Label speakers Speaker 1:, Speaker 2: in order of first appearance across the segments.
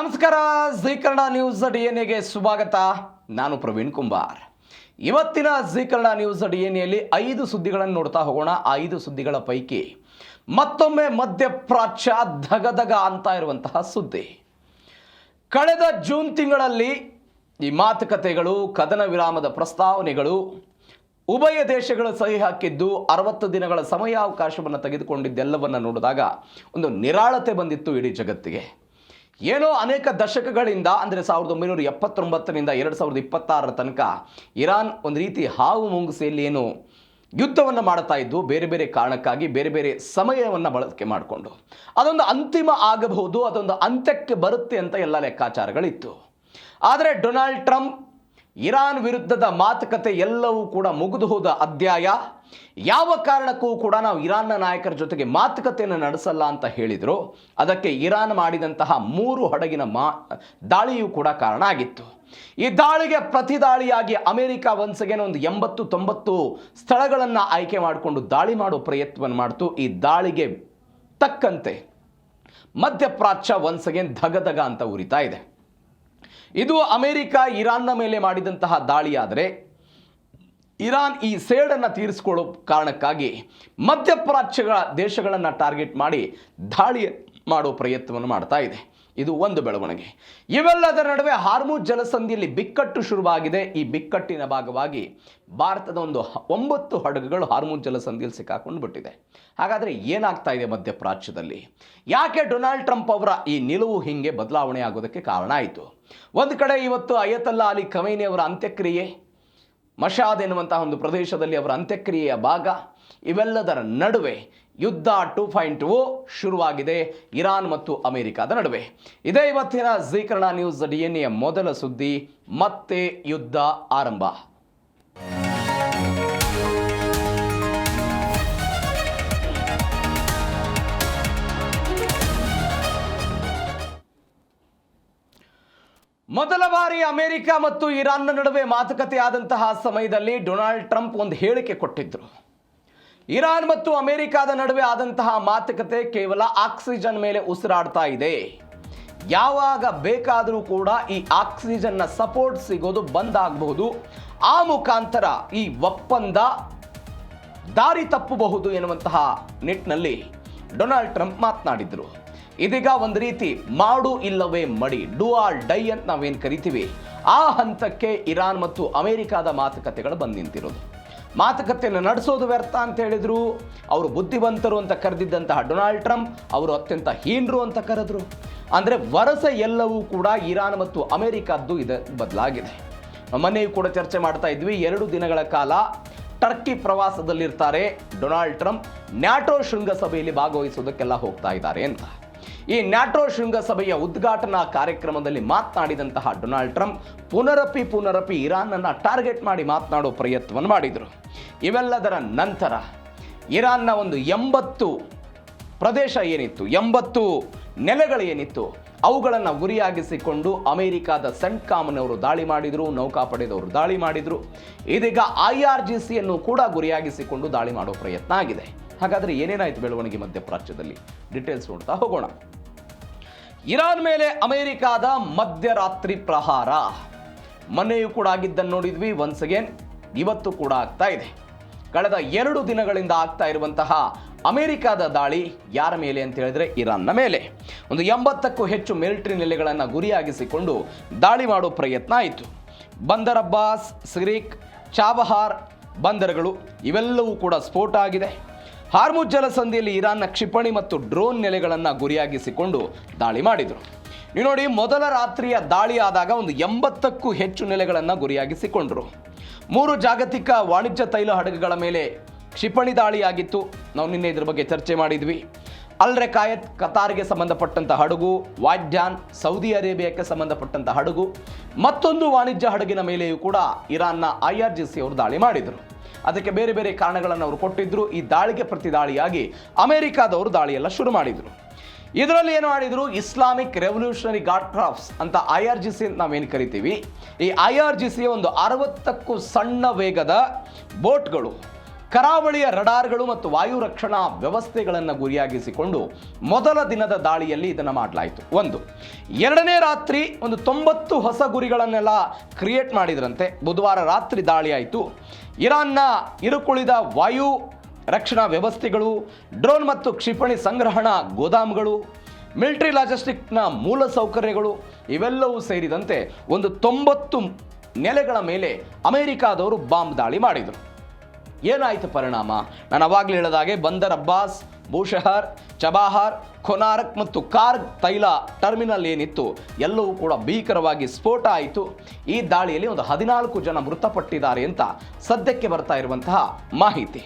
Speaker 1: ನಮಸ್ಕಾರ. ಜೀ ಕನ್ನಡ ನ್ಯೂಸ್ ಡಿಎನ್ಎಗೆ ಸ್ವಾಗತ. ನಾನು ಪ್ರವೀಣ್ ಕುಂಬಾರ್. ಇವತ್ತಿನ ಜೀ ಕನ್ನಡ ನ್ಯೂಸ್ ಡಿಎನ್ಎಯಲ್ಲಿ 5 ಸುದ್ದಿಗಳನ್ನು ನೋಡ್ತಾ ಹೋಗೋಣ. ಆ 5 ಸುದ್ದಿಗಳ ಪೈಕಿ ಮತ್ತೊಮ್ಮೆ ಮಧ್ಯಪ್ರಾಚ್ಯ ಧಗಧಗ ಅಂತ ಇರುವಂತಹ ಸುದ್ದಿ. ಕಳೆದ ಜೂನ್ ತಿಂಗಳಲ್ಲಿ ಈ ಮಾತುಕತೆಗಳು, ಕದನ ವಿರಾಮದ ಪ್ರಸ್ತಾವನೆಗಳು, ಉಭಯ ದೇಶಗಳು ಸಹಿ ಹಾಕಿದ್ದು 60 ದಿನಗಳ ಸಮಯಾವಕಾಶವನ್ನು ತೆಗೆದುಕೊಂಡಿದ್ದೆಲ್ಲವನ್ನು ನೋಡಿದಾಗ ಒಂದು ನಿರಾಳತೆ ಬಂದಿತ್ತು ಇಡೀ ಜಗತ್ತಿಗೆ. ಏನೋ ಅನೇಕ ದಶಕಗಳಿಂದ ಅಂದರೆ 1979ರಿಂದ 2026 ತನಕ ಇರಾನ್ ಒಂದು ರೀತಿ ಹಾವು ಮುಂಗುಸಿಯಲ್ಲಿ ಏನು ಯುದ್ಧವನ್ನು ಮಾಡ್ತಾ ಇದ್ದು, ಬೇರೆ ಬೇರೆ ಕಾರಣಕ್ಕಾಗಿ ಬೇರೆ ಬೇರೆ ಸಮಯವನ್ನು ಬಳಕೆ ಮಾಡಿಕೊಂಡು ಅದೊಂದು ಅಂತಿಮ ಆಗಬಹುದು, ಅದೊಂದು ಅಂತ್ಯಕ್ಕೆ ಬರುತ್ತೆ ಅಂತ ಎಲ್ಲ ಲೆಕ್ಕಾಚಾರಗಳಿತ್ತು. ಆದರೆ ಡೊನಾಲ್ಡ್ ಟ್ರಂಪ್ ಇರಾನ್ ವಿರುದ್ಧದ ಮಾತುಕತೆ ಎಲ್ಲವೂ ಕೂಡ ಮುಗಿದು ಹೋದ ಅಧ್ಯಾಯ. ಯಾವ ಕಾರಣಕ್ಕೂ ಕೂಡ ನಾವು ಇರಾನ್ನ ನಾಯಕರ ಜೊತೆಗೆ ಮಾತುಕತೆಯನ್ನು ನಡೆಸಲ್ಲ ಅಂತ ಹೇಳಿದರು. ಅದಕ್ಕೆ ಇರಾನ್ ಮಾಡಿದಂತಹ 3 ಹಡಗಿನ ದಾಳಿಯೂ ಕೂಡ ಕಾರಣ ಆಗಿತ್ತು. ಈ ದಾಳಿಗೆ ಪ್ರತಿದಾಳಿಯಾಗಿ ಅಮೆರಿಕ ಒನ್ಸಗೇನ್ ಒಂದು 80-90 ಸ್ಥಳಗಳನ್ನು ಆಯ್ಕೆ ಮಾಡಿಕೊಂಡು ದಾಳಿ ಮಾಡೋ ಪ್ರಯತ್ನವನ್ನು ಮಾಡ್ತು. ಈ ದಾಳಿಗೆ ತಕ್ಕಂತೆ ಮಧ್ಯಪ್ರಾಚ್ಯ ಒನ್ಸಗೇನ್ ಧಗಧಗ ಅಂತ ಉರಿತಾ ಇದೆ. ಇದು ಅಮೆರಿಕ ಇರಾನ್ನ ಮೇಲೆ ಮಾಡಿದಂತಹ ದಾಳಿಯಾದರೆ ಇರಾನ್ ಈ ಸೇಡನ್ನು ತೀರಿಸಿಕೊಳ್ಳೋ ಕಾರಣಕ್ಕಾಗಿ ಮಧ್ಯಪ್ರಾಚ್ಯಗಳ ದೇಶಗಳನ್ನು ಟಾರ್ಗೆಟ್ ಮಾಡಿ ದಾಳಿ ಮಾಡೋ ಪ್ರಯತ್ನವನ್ನು ಮಾಡ್ತಾ ಇದೆ. ಇದು ಒಂದು ಬೆಳವಣಿಗೆ. ಇವೆಲ್ಲದರ ನಡುವೆ ಹಾರ್ಮುಜ್ ಜಲಸಂಧಿಯಲ್ಲಿ ಬಿಕ್ಕಟ್ಟು ಶುರುವಾಗಿದೆ. ಈ ಬಿಕ್ಕಟ್ಟಿನ ಭಾಗವಾಗಿ ಭಾರತದ ಒಂದು 9 ಹಡಗುಗಳು ಹಾರ್ಮುಜ್ ಜಲಸಂಧಿಯಲ್ಲಿ ಸಿಕ್ಕಾಕೊಂಡು ಬಿಟ್ಟಿದೆ. ಹಾಗಾದರೆ ಏನಾಗ್ತಾ ಇದೆ ಮಧ್ಯಪ್ರಾಚ್ಯದಲ್ಲಿ? ಯಾಕೆ ಡೊನಾಲ್ಡ್ ಟ್ರಂಪ್ ಅವರ ಈ ನಿಲುವು ಹೀಗೆ ಬದಲಾವಣೆ ಆಗೋದಕ್ಕೆ ಕಾರಣ ಆಯಿತು? ಒಂದು ಕಡೆ ಇವತ್ತು ಅಯತಲ್ಲಾ ಅಲಿ ಖಮೈನಿ ಅವರ ಅಂತ್ಯಕ್ರಿಯೆ, ಮಷಾದ್ ಎನ್ನುವಂತಹ ಒಂದು ಪ್ರದೇಶದಲ್ಲಿ ಅವರ ಅಂತ್ಯಕ್ರಿಯೆಯ ಭಾಗ. ಇವೆಲ್ಲದರ ನಡುವೆ ಯುದ್ಧ 2.0 ಶುರುವಾಗಿದೆ ಇರಾನ್ ಮತ್ತು ಅಮೆರಿಕದ ನಡುವೆ. ಇದೇ ಇವತ್ತಿನ ಜೀ ಕನ್ನಡ ನ್ಯೂಸ್ ಡಿಎನ್ಎ ಮೊದಲ ಸುದ್ದಿ. ಮತ್ತೆ ಯುದ್ಧ ಆರಂಭ. ಮೊದಲ ಬಾರಿ ಅಮೆರಿಕ ಮತ್ತು ಇರಾನ್ನ ನಡುವೆ ಮಾತುಕತೆ ಆದಂತಹ ಸಮಯದಲ್ಲಿ ಡೊನಾಲ್ಡ್ ಟ್ರಂಪ್ ಒಂದು ಹೇಳಿಕೆ ಕೊಟ್ಟಿದ್ದರು. ಇರಾನ್ ಮತ್ತು ಅಮೆರಿಕದ ನಡುವೆ ಆದಂತಹ ಮಾತುಕತೆ ಕೇವಲ ಆಕ್ಸಿಜನ್ ಮೇಲೆ ಉಸಿರಾಡ್ತಾ ಇದೆ. ಯಾವಾಗ ಬೇಕಾದರೂ ಕೂಡ ಈ ಆಕ್ಸಿಜನ್ನ ಸಪೋರ್ಟ್ ಸಿಗೋದು ಬಂದ್ ಆಗಬಹುದು. ಆ ಮುಖಾಂತರ ಈ ಒಪ್ಪಂದ ದಾರಿ ತಪ್ಪಬಹುದು ಎನ್ನುವಂತಹ ನಿಟ್ಟಿನಲ್ಲಿ ಡೊನಾಲ್ಡ್ ಟ್ರಂಪ್ ಮಾತನಾಡಿದ್ರು. ಇದೀಗ ಒಂದು ರೀತಿ ಮಾಡು ಇಲ್ಲವೇ ಮಡಿ, ಡೂ ಆರ್ ಡೈ ಅಂತ ನಾವೇನು ಕರಿತೀವಿ, ಆ ಹಂತಕ್ಕೆ ಇರಾನ್ ಮತ್ತು ಅಮೆರಿಕದ ಮಾತುಕತೆಗಳು ಬಂದು ನಿಂತಿರೋದು. ಮಾತುಕತೆಯನ್ನು ನಡೆಸೋದು ವ್ಯರ್ಥ ಅಂತ ಹೇಳಿದ್ರು. ಅವರು ಬುದ್ಧಿವಂತರು ಅಂತ ಕರೆದಿದ್ದಂತಹ ಡೊನಾಲ್ಡ್ ಟ್ರಂಪ್ ಅವರು ಅತ್ಯಂತ ಹೀನರು ಅಂತ ಕರೆದ್ರು. ಅಂದರೆ ವರಸೆ ಎಲ್ಲವೂ ಕೂಡ ಇರಾನ್ ಮತ್ತು ಅಮೆರಿಕದ್ದು ಇದು ಬದಲಾಗಿದೆ. ಮೊನ್ನೆಯೂ ಕೂಡ ಚರ್ಚೆ ಮಾಡ್ತಾ ಇದ್ವಿ. 2 ದಿನಗಳ ಕಾಲ ಟರ್ಕಿ ಪ್ರವಾಸದಲ್ಲಿರ್ತಾರೆ ಡೊನಾಲ್ಡ್ ಟ್ರಂಪ್. ನ್ಯಾಟೋ ಶೃಂಗಸಭೆಯಲ್ಲಿ ಭಾಗವಹಿಸೋದಕ್ಕೆಲ್ಲ ಹೋಗ್ತಾ ಇದ್ದಾರೆ ಅಂತ. ಈ ನ್ಯಾಟೋ ಶೃಂಗಸಭೆಯ ಉದ್ಘಾಟನಾ ಕಾರ್ಯಕ್ರಮದಲ್ಲಿ ಮಾತನಾಡಿದಂತಹ ಡೊನಾಲ್ಡ್ ಟ್ರಂಪ್ ಪುನರಪಿ ಇರಾನನ್ನು ಟಾರ್ಗೆಟ್ ಮಾಡಿ ಮಾತನಾಡೋ ಪ್ರಯತ್ನವನ್ನು ಮಾಡಿದರು. ಇವೆಲ್ಲದರ ನಂತರ ಇರಾನ್ನ ಒಂದು 80 ಪ್ರದೇಶ ಏನಿತ್ತು, 80 ನೆಲೆಗಳು ಏನಿತ್ತು, ಅವುಗಳನ್ನು ಗುರಿಯಾಗಿಸಿಕೊಂಡು ಅಮೆರಿಕದ ಸೆಂಟ್ಕಾಮ್ನವರು ದಾಳಿ ಮಾಡಿದರು, ನೌಕಾಪಡೆದವರು ದಾಳಿ ಮಾಡಿದರು. ಇದೀಗ IRGCಯನ್ನು ಕೂಡ ಗುರಿಯಾಗಿಸಿಕೊಂಡು ದಾಳಿ ಮಾಡೋ ಪ್ರಯತ್ನ ಆಗಿದೆ. ಹಾಗಾದರೆ ಏನೇನಾಯಿತು ಬೆಳವಣಿಗೆ ಮಧ್ಯಪ್ರಾಚ್ಯದಲ್ಲಿ? ಡೀಟೇಲ್ಸ್ ನೋಡ್ತಾ ಹೋಗೋಣ. ಇರಾನ್ ಮೇಲೆ ಅಮೆರಿಕದ ಮಧ್ಯರಾತ್ರಿ ಪ್ರಹಾರ ಮೊನ್ನೆಯೂ ಕೂಡ ಆಗಿದ್ದನ್ನು ನೋಡಿದ್ವಿ. ಒನ್ಸ್ ಅಗೇನ್ ಇವತ್ತು ಕೂಡ ಆಗ್ತಾ ಇದೆ. ಕಳೆದ 2 ದಿನಗಳಿಂದ ಆಗ್ತಾ ಇರುವಂತಹ ಅಮೆರಿಕದ ದಾಳಿ ಯಾರ ಮೇಲೆ ಅಂತ ಹೇಳಿದ್ರೆ ಇರಾನ್ನ ಮೇಲೆ. ಒಂದು 80ಕ್ಕೂ ಹೆಚ್ಚು ಮಿಲಿಟರಿ ನೆಲೆಗಳನ್ನು ಗುರಿಯಾಗಿಸಿಕೊಂಡು ದಾಳಿ ಮಾಡೋ ಪ್ರಯತ್ನ ಆಯಿತು. ಬಂದರ್ ಅಬ್ಬಾಸ್, ಸಿರಿಕ್, ಚಾಬಹಾರ್ ಬಂದರುಗಳು ಇವೆಲ್ಲವೂ ಕೂಡ ಸ್ಫೋಟ ಆಗಿದೆ. ಹಾರ್ಮುಜ್ ಜಲಸಂಧಿಯಲ್ಲಿ ಇರಾನ್ನ ಕ್ಷಿಪಣಿ ಮತ್ತು ಡ್ರೋನ್ ನೆಲೆಗಳನ್ನು ಗುರಿಯಾಗಿಸಿಕೊಂಡು ದಾಳಿ ಮಾಡಿದರು. ನೀವು ನೋಡಿ, ಮೊದಲ ರಾತ್ರಿಯ ದಾಳಿ ಆದಾಗ ಒಂದು 80ಕ್ಕೂ ಹೆಚ್ಚು ನೆಲೆಗಳನ್ನು ಗುರಿಯಾಗಿಸಿಕೊಂಡರು. 3 ಜಾಗತಿಕ ವಾಣಿಜ್ಯ ತೈಲ ಹಡಗುಗಳ ಮೇಲೆ ಕ್ಷಿಪಣಿ ದಾಳಿಯಾಗಿತ್ತು. ನಾವು ನಿನ್ನೆ ಇದ್ರ ಬಗ್ಗೆ ಚರ್ಚೆ ಮಾಡಿದ್ವಿ. ಅಲ್ ರೆಕಾಯತ್ ಕತಾರ್ಗೆ ಸಂಬಂಧಪಟ್ಟಂಥ ಹಡಗು, ವಾಡ್ಯಾನ್ ಸೌದಿ ಅರೇಬಿಯಾಕ್ಕೆ ಸಂಬಂಧಪಟ್ಟಂಥ ಹಡಗು, ಮತ್ತೊಂದು ವಾಣಿಜ್ಯ ಹಡಗಿನ ಮೇಲೆಯೂ ಕೂಡ ಇರಾನ್ನ IRGC ಅವರು ದಾಳಿ ಮಾಡಿದರು. ಅದಕ್ಕೆ ಬೇರೆ ಬೇರೆ ಕಾರಣಗಳನ್ನು ಅವರು ಕೊಟ್ಟಿದ್ದರು. ಈ ದಾಳಿಗೆ ಪ್ರತಿದಾಳಿಯಾಗಿ ಅಮೆರಿಕದವರು ದಾಳಿಯೆಲ್ಲ ಶುರು ಮಾಡಿದರು. ಇದರಲ್ಲಿ ಏನು ಮಾಡಿದರು, ಇಸ್ಲಾಮಿಕ್ ರೆವಲ್ಯೂಷನರಿ ಗಾರ್ಡ್ ಕ್ರಾಫ್ಟ್ಸ್ ಅಂತ IRGC ಅಂತ ನಾವೇನು ಕರಿತೀವಿ, ಈ IRGC ಒಂದು 60ಕ್ಕೂ ಸಣ್ಣ ವೇಗದ ಬೋಟ್ಗಳು ಕರಾವಳಿಯ ರಡಾರ್ಗಳು ಮತ್ತು ವಾಯು ರಕ್ಷಣಾ ವ್ಯವಸ್ಥೆಗಳನ್ನು ಗುರಿಯಾಗಿಸಿಕೊಂಡು ಮೊದಲ ದಿನದ ದಾಳಿಯಲ್ಲಿ ಇದನ್ನು ಮಾಡಲಾಯಿತು. ಒಂದು. ಎರಡನೇ ರಾತ್ರಿ ಒಂದು 90 ಹೊಸ ಗುರಿಗಳನ್ನೆಲ್ಲ ಕ್ರಿಯೇಟ್ ಮಾಡಿದ್ರಂತೆ. ಬುಧವಾರ ರಾತ್ರಿ ದಾಳಿ ಆಯಿತು. ಇರಾನ್ನ ಇರುಕುಳಿದ ವಾಯು ರಕ್ಷಣಾ ವ್ಯವಸ್ಥೆಗಳು, ಡ್ರೋನ್ ಮತ್ತು ಕ್ಷಿಪಣಿ ಸಂಗ್ರಹಣಾ ಗೋದಾಮುಗಳು, ಮಿಲಿಟರಿ ಲಾಜಿಸ್ಟಿಕ್ನ ಮೂಲ ಸೌಕರ್ಯಗಳು ಇವೆಲ್ಲವೂ ಸೇರಿದಂತೆ ಒಂದು 90 ನೆಲೆಗಳ ಮೇಲೆ ಅಮೆರಿಕಾದವರು ಬಾಂಬ್ ದಾಳಿ ಮಾಡಿದರು. ಏನಾಯಿತು ಪರಿಣಾಮ? ನಾನು ಅವಾಗಲೇ ಹೇಳಿದಾಗೆ ಬಂದರ್ ಅಬ್ಬಾಸ್, ಬೂಶಹರ್, ಚಬಾಹಾರ್, ಖೊನಾರಕ್ ಮತ್ತು ಕಾರ್ಗ್ ತೈಲ ಟರ್ಮಿನಲ್ ಏನಿತ್ತು ಎಲ್ಲವೂ ಕೂಡ ಭೀಕರವಾಗಿ ಸ್ಫೋಟ ಆಯಿತು. ಈ ದಾಳಿಯಲ್ಲಿ ಒಂದು 14 ಜನ ಮೃತಪಟ್ಟಿದ್ದಾರೆ ಅಂತ ಸದ್ಯಕ್ಕೆ ಬರ್ತಾ ಇರುವಂತಹ ಮಾಹಿತಿ.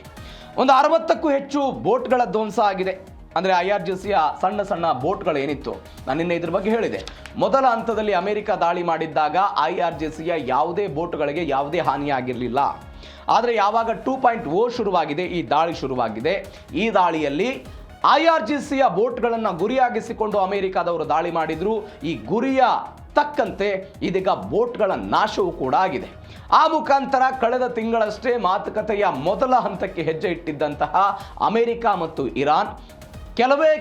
Speaker 1: ಒಂದು 60ಕ್ಕೂ ಹೆಚ್ಚು ಬೋಟ್ಗಳ ಧ್ವಂಸ ಆಗಿದೆ. ಅಂದರೆ IRGCಯ ಸಣ್ಣ ಸಣ್ಣ ಬೋಟ್ಗಳು ಏನಿತ್ತು, ನಾನು ನಿನ್ನೆ ಇದ್ರ ಬಗ್ಗೆ ಹೇಳಿದೆ. ಮೊದಲ ಹಂತದಲ್ಲಿ ಅಮೆರಿಕ ದಾಳಿ ಮಾಡಿದ್ದಾಗ IRGCಯ ಯಾವುದೇ ಬೋಟ್ಗಳಿಗೆ ಯಾವುದೇ ಹಾನಿಯಾಗಿರಲಿಲ್ಲ. ಆದರೆ ಯಾವಾಗ 2.0 ಶುರುವಾಗಿದೆ, ಈ ದಾಳಿ ಶುರುವಾಗಿದೆ, ಈ ದಾಳಿಯಲ್ಲಿ IRGCಯ ಬೋಟ್ಗಳನ್ನು ಗುರಿಯಾಗಿಸಿಕೊಂಡು ಅಮೆರಿಕಾದವರು ದಾಳಿ ಮಾಡಿದ್ರು. ಈ ಗುರಿಯ ತಕ್ಕಂತೆ ಇದೀಗ ಬೋಟ್ಗಳ ನಾಶವೂ ಕೂಡ ಆಗಿದೆ. ಆ ಮುಖಾಂತರ ಕಳೆದ ತಿಂಗಳಷ್ಟೇ ಮಾತುಕತೆಯ ಮೊದಲ ಹಂತಕ್ಕೆ ಹೆಜ್ಜೆ ಇಟ್ಟಿದ್ದಂತಹ ಅಮೆರಿಕ ಮತ್ತು ಇರಾನ್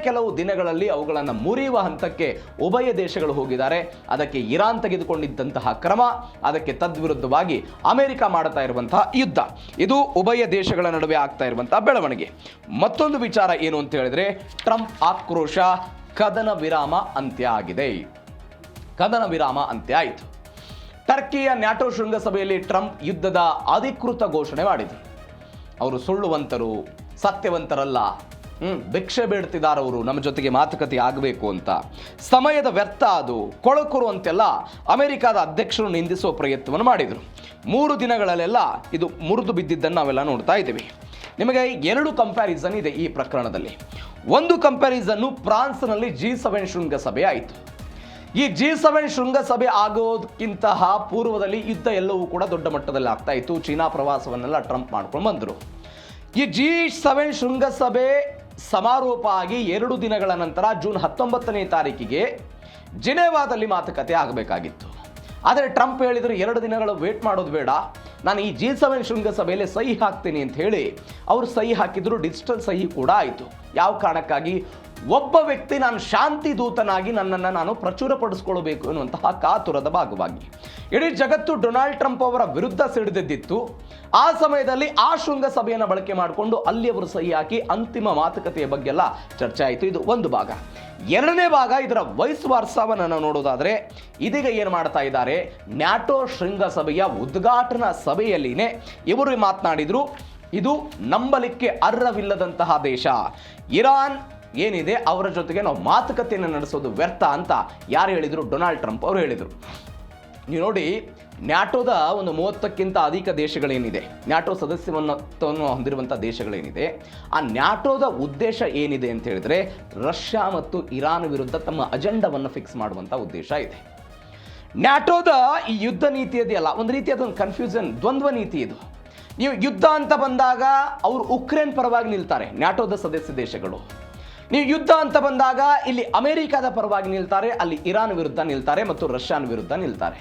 Speaker 1: ಕೆಲವು ದಿನಗಳಲ್ಲಿ ಅವುಗಳನ್ನು ಮುರಿಯುವ ಹಂತಕ್ಕೆ ಉಭಯ ದೇಶಗಳು ಹೋಗಿದ್ದಾರೆ. ಅದಕ್ಕೆ ಇರಾನ್ ತೆಗೆದುಕೊಂಡಿದ್ದಂತಹ ಕ್ರಮ, ಅದಕ್ಕೆ ತದ್ವಿರುದ್ಧವಾಗಿ ಅಮೆರಿಕ ಮಾಡ್ತಾ ಇರುವಂತಹ ಯುದ್ಧ, ಇದು ಉಭಯ ದೇಶಗಳ ನಡುವೆ ಆಗ್ತಾ ಇರುವಂತಹ ಬೆಳವಣಿಗೆ. ಮತ್ತೊಂದು ವಿಚಾರ ಏನು ಅಂತ ಹೇಳಿದ್ರೆ, ಟ್ರಂಪ್ ಆಕ್ರೋಶ, ಕದನ ವಿರಾಮ ಅಂತ್ಯ ಆಗಿದೆ. ಕದನ ವಿರಾಮ ಅಂತ್ಯ ಆಯಿತು. ಟರ್ಕಿಯ ನ್ಯಾಟೋ ಶೃಂಗಸಭೆಯಲ್ಲಿ ಟ್ರಂಪ್ ಯುದ್ಧದ ಅಧಿಕೃತ ಘೋಷಣೆ ಮಾಡಿದರು. ಅವರು ಸುಳ್ಳುವಂತರು, ಸತ್ಯವಂತರಲ್ಲ, ಭಿಕ್ಷೆ ಬೇಡ್ತಿದ್ದಾರವರು, ನಮ್ಮ ಜೊತೆಗೆ ಮಾತುಕತೆ ಆಗಬೇಕು ಅಂತ. ಸಮಯದ ವ್ಯರ್ಥ, ಅದು ಕೊಳಕುರು ಅಂತೆಲ್ಲ ಅಮೆರಿಕದ ಅಧ್ಯಕ್ಷರು ನಿಂದಿಸುವ ಪ್ರಯತ್ನವನ್ನು ಮಾಡಿದರು. 3 ದಿನಗಳಲ್ಲೆಲ್ಲ ಇದು ಮುರಿದು ಬಿದ್ದಿದ್ದನ್ನು ನಾವೆಲ್ಲ ನೋಡ್ತಾ ಇದ್ದೀವಿ. ನಿಮಗೆ 2 ಕಂಪ್ಯಾರಿಸನ್ ಇದೆ ಈ ಪ್ರಕರಣದಲ್ಲಿ. ಒಂದು ಕಂಪ್ಯಾರಿಸನ್ನು ಫ್ರಾನ್ಸ್ನಲ್ಲಿ G7 ಶೃಂಗಸಭೆ ಆಯಿತು. ಈ G7 ಶೃಂಗಸಭೆ ಆಗೋದಕ್ಕಿಂತ ಪೂರ್ವದಲ್ಲಿ ಯುದ್ಧ ಎಲ್ಲವೂ ಕೂಡ ದೊಡ್ಡ ಮಟ್ಟದಲ್ಲಿ ಆಗ್ತಾ ಇತ್ತು. ಚೀನಾ ಪ್ರವಾಸವನ್ನೆಲ್ಲ ಟ್ರಂಪ್ ಮಾಡ್ಕೊಂಡು ಬಂದರು. ಈ G7 ಶೃಂಗಸಭೆ ಸಮಾರೋಪ ಆಗಿ 2 ದಿನಗಳ ನಂತರ ಜೂನ್ 19ನೇ ತಾರೀಕಿಗೆ ಜಿನೆವಾದಲ್ಲಿ ಮಾತುಕತೆ ಆಗಬೇಕಾಗಿತ್ತು. ಆದರೆ ಟ್ರಂಪ್ ಹೇಳಿದರು 2 ದಿನಗಳು ವೇಟ್ ಮಾಡೋದು ಬೇಡ, ನಾನು ಈ G7 ಶೃಂಗಸಭೆಯಲ್ಲಿ ಸಹಿ ಹಾಕ್ತೀನಿ ಅಂತ ಹೇಳಿ ಅವರು ಸಹಿ ಹಾಕಿದ್ರು. ಡಿಜಿಟಲ್ ಸಹಿ ಕೂಡ ಆಯಿತು. ಯಾವ ಕಾರಣಕ್ಕಾಗಿ? ಒಬ್ಬ ವ್ಯಕ್ತಿ ನಾನು ಶಾಂತಿ ದೂತನಾಗಿ ನನ್ನನ್ನು ನಾನು ಪ್ರಚುರಪಡಿಸ್ಕೊಳ್ಬೇಕು ಎನ್ನುವಂತಹ ಕಾತುರದ ಭಾಗವಾಗಿ ಇಡೀ ಜಗತ್ತು ಡೊನಾಲ್ಡ್ ಟ್ರಂಪ್ ಅವರ ವಿರುದ್ಧ ಸಿಡಿದೆದ್ದಿತ್ತು. ಆ ಸಮಯದಲ್ಲಿ ಆ ಶೃಂಗಸಭೆಯನ್ನು ಬಳಕೆ ಮಾಡಿಕೊಂಡು ಅಲ್ಲಿ ಅವರು ಸಹಿ ಹಾಕಿ ಅಂತಿಮ ಮಾತುಕತೆಯ ಬಗ್ಗೆ ಎಲ್ಲ ಚರ್ಚೆ ಆಯಿತು. ಇದು ಒಂದು ಭಾಗ. ಎರಡನೇ ಭಾಗ, ಇದರ ವೈಸ್ ವರ್ಷವನ್ನು ನಾವು ನೋಡೋದಾದರೆ ಇದೀಗ ಏನು ಮಾಡ್ತಾ ಇದ್ದಾರೆ, ನ್ಯಾಟೋ ಶೃಂಗಸಭೆಯ ಉದ್ಘಾಟನಾ ಸಭೆಯಲ್ಲಿನೇ ಇವರು ಮಾತನಾಡಿದ್ರು. ಇದು ನಂಬಲಿಕ್ಕೆ ಅರ್ಹವಿಲ್ಲದಂತಹ ದೇಶ ಇರಾನ್ ಏನಿದೆ, ಅವರ ಜೊತೆಗೆ ನಾವು ಮಾತುಕತೆಯನ್ನು ನಡೆಸೋದು ವ್ಯರ್ಥ ಅಂತ ಯಾರು ಹೇಳಿದರು? ಡೊನಾಲ್ಡ್ ಟ್ರಂಪ್ ಅವರು ಹೇಳಿದರು. ನೀವು ನೋಡಿ, ನ್ಯಾಟೋದ ಒಂದು 30ಕ್ಕಿಂತ ಅಧಿಕ ದೇಶಗಳೇನಿದೆ, ನ್ಯಾಟೋ ಸದಸ್ಯತ್ವವನ್ನು ಹೊಂದಿರುವಂಥ ದೇಶಗಳೇನಿದೆ, ಆ ನ್ಯಾಟೋದ ಉದ್ದೇಶ ಏನಿದೆ ಅಂತ ಹೇಳಿದ್ರೆ ರಷ್ಯಾ ಮತ್ತು ಇರಾನ್ ವಿರುದ್ಧ ತಮ್ಮ ಅಜೆಂಡಾವನ್ನು ಫಿಕ್ಸ್ ಮಾಡುವಂಥ ಉದ್ದೇಶ ಇದೆ. ನ್ಯಾಟೋದ ಈ ಯುದ್ಧ ನೀತಿ ಇದೆಯಲ್ಲ, ಒಂದು ರೀತಿಯಾದ ಒಂದು ಕನ್ಫ್ಯೂಷನ್, ದ್ವಂದ್ವ ನೀತಿ ಇದು. ನೀವು ಯುದ್ಧ ಅಂತ ಬಂದಾಗ ಅವರು ಉಕ್ರೇನ್ ಪರವಾಗಿ ನಿಲ್ತಾರೆ, ನ್ಯಾಟೋದ ಸದಸ್ಯ ದೇಶಗಳು. ನೀವು ಯುದ್ಧ ಅಂತ ಬಂದಾಗ ಇಲ್ಲಿ ಅಮೆರಿಕದ ಪರವಾಗಿ ನಿಲ್ತಾರೆ, ಅಲ್ಲಿ ಇರಾನ್ ವಿರುದ್ಧ ನಿಲ್ತಾರೆ ಮತ್ತು ರಷ್ಯಾನ್ ವಿರುದ್ಧ ನಿಲ್ತಾರೆ.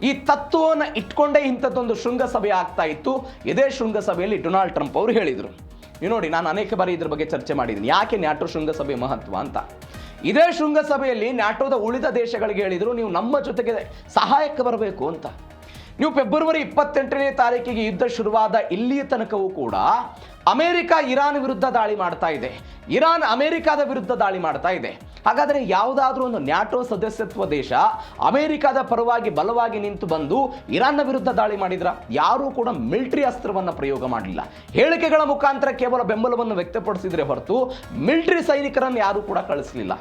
Speaker 1: ಈ ತತ್ವವನ್ನು ಇಟ್ಕೊಂಡೇ ಇಂಥದ್ದೊಂದು ಶೃಂಗಸಭೆ ಆಗ್ತಾ ಇತ್ತು. ಇದೇ ಶೃಂಗಸಭೆಯಲ್ಲಿ ಡೊನಾಲ್ಡ್ ಟ್ರಂಪ್ ಅವರು ಹೇಳಿದರು. ನೀವು ನೋಡಿ, ನಾನು ಅನೇಕ ಬಾರಿ ಇದ್ರ ಬಗ್ಗೆ ಚರ್ಚೆ ಮಾಡಿದ್ದೀನಿ, ಯಾಕೆ ನ್ಯಾಟೋ ಶೃಂಗಸಭೆ ಮಹತ್ವ ಅಂತ. ಇದೇ ಶೃಂಗಸಭೆಯಲ್ಲಿ ನ್ಯಾಟೋದ ಉಳಿದ ದೇಶಗಳಿಗೆ ಹೇಳಿದರು, ನೀವು ನಮ್ಮ ಜೊತೆಗೆ ಸಹಾಯಕ್ಕೆ ಬರಬೇಕು ಅಂತ. ನೀವು ಫೆಬ್ರವರಿ 28ನೇ ತಾರೀಕಿಗೆ ಯುದ್ಧ ಶುರುವಾದ ಇಲ್ಲಿಯ ತನಕವೂ ಕೂಡ ಅಮೆರಿಕ ಇರಾನ್ ವಿರುದ್ಧ ದಾಳಿ ಮಾಡ್ತಾ ಇದೆ, ಇರಾನ್ ಅಮೆರಿಕದ ವಿರುದ್ಧ ದಾಳಿ ಮಾಡ್ತಾ ಇದೆ. ಹಾಗಾದರೆ ಯಾವುದಾದ್ರೂ ಒಂದು ನ್ಯಾಟೋ ಸದಸ್ಯತ್ವ ದೇಶ ಅಮೆರಿಕದ ಪರವಾಗಿ ಬಲವಾಗಿ ನಿಂತು ಬಂದು ಇರಾನ್ನ ವಿರುದ್ಧ ದಾಳಿ ಮಾಡಿದ್ರ? ಯಾರೂ ಕೂಡ ಮಿಲಿಟರಿ ಅಸ್ತ್ರವನ್ನು ಪ್ರಯೋಗ ಮಾಡಲಿಲ್ಲ. ಹೇಳಿಕೆಗಳ ಮುಖಾಂತರ ಕೇವಲ ಬೆಂಬಲವನ್ನು ವ್ಯಕ್ತಪಡಿಸಿದ್ರೆ ಹೊರತು ಮಿಲಿಟರಿ ಸೈನಿಕರನ್ನು ಯಾರೂ ಕೂಡ ಕಳಿಸಲಿಲ್ಲ.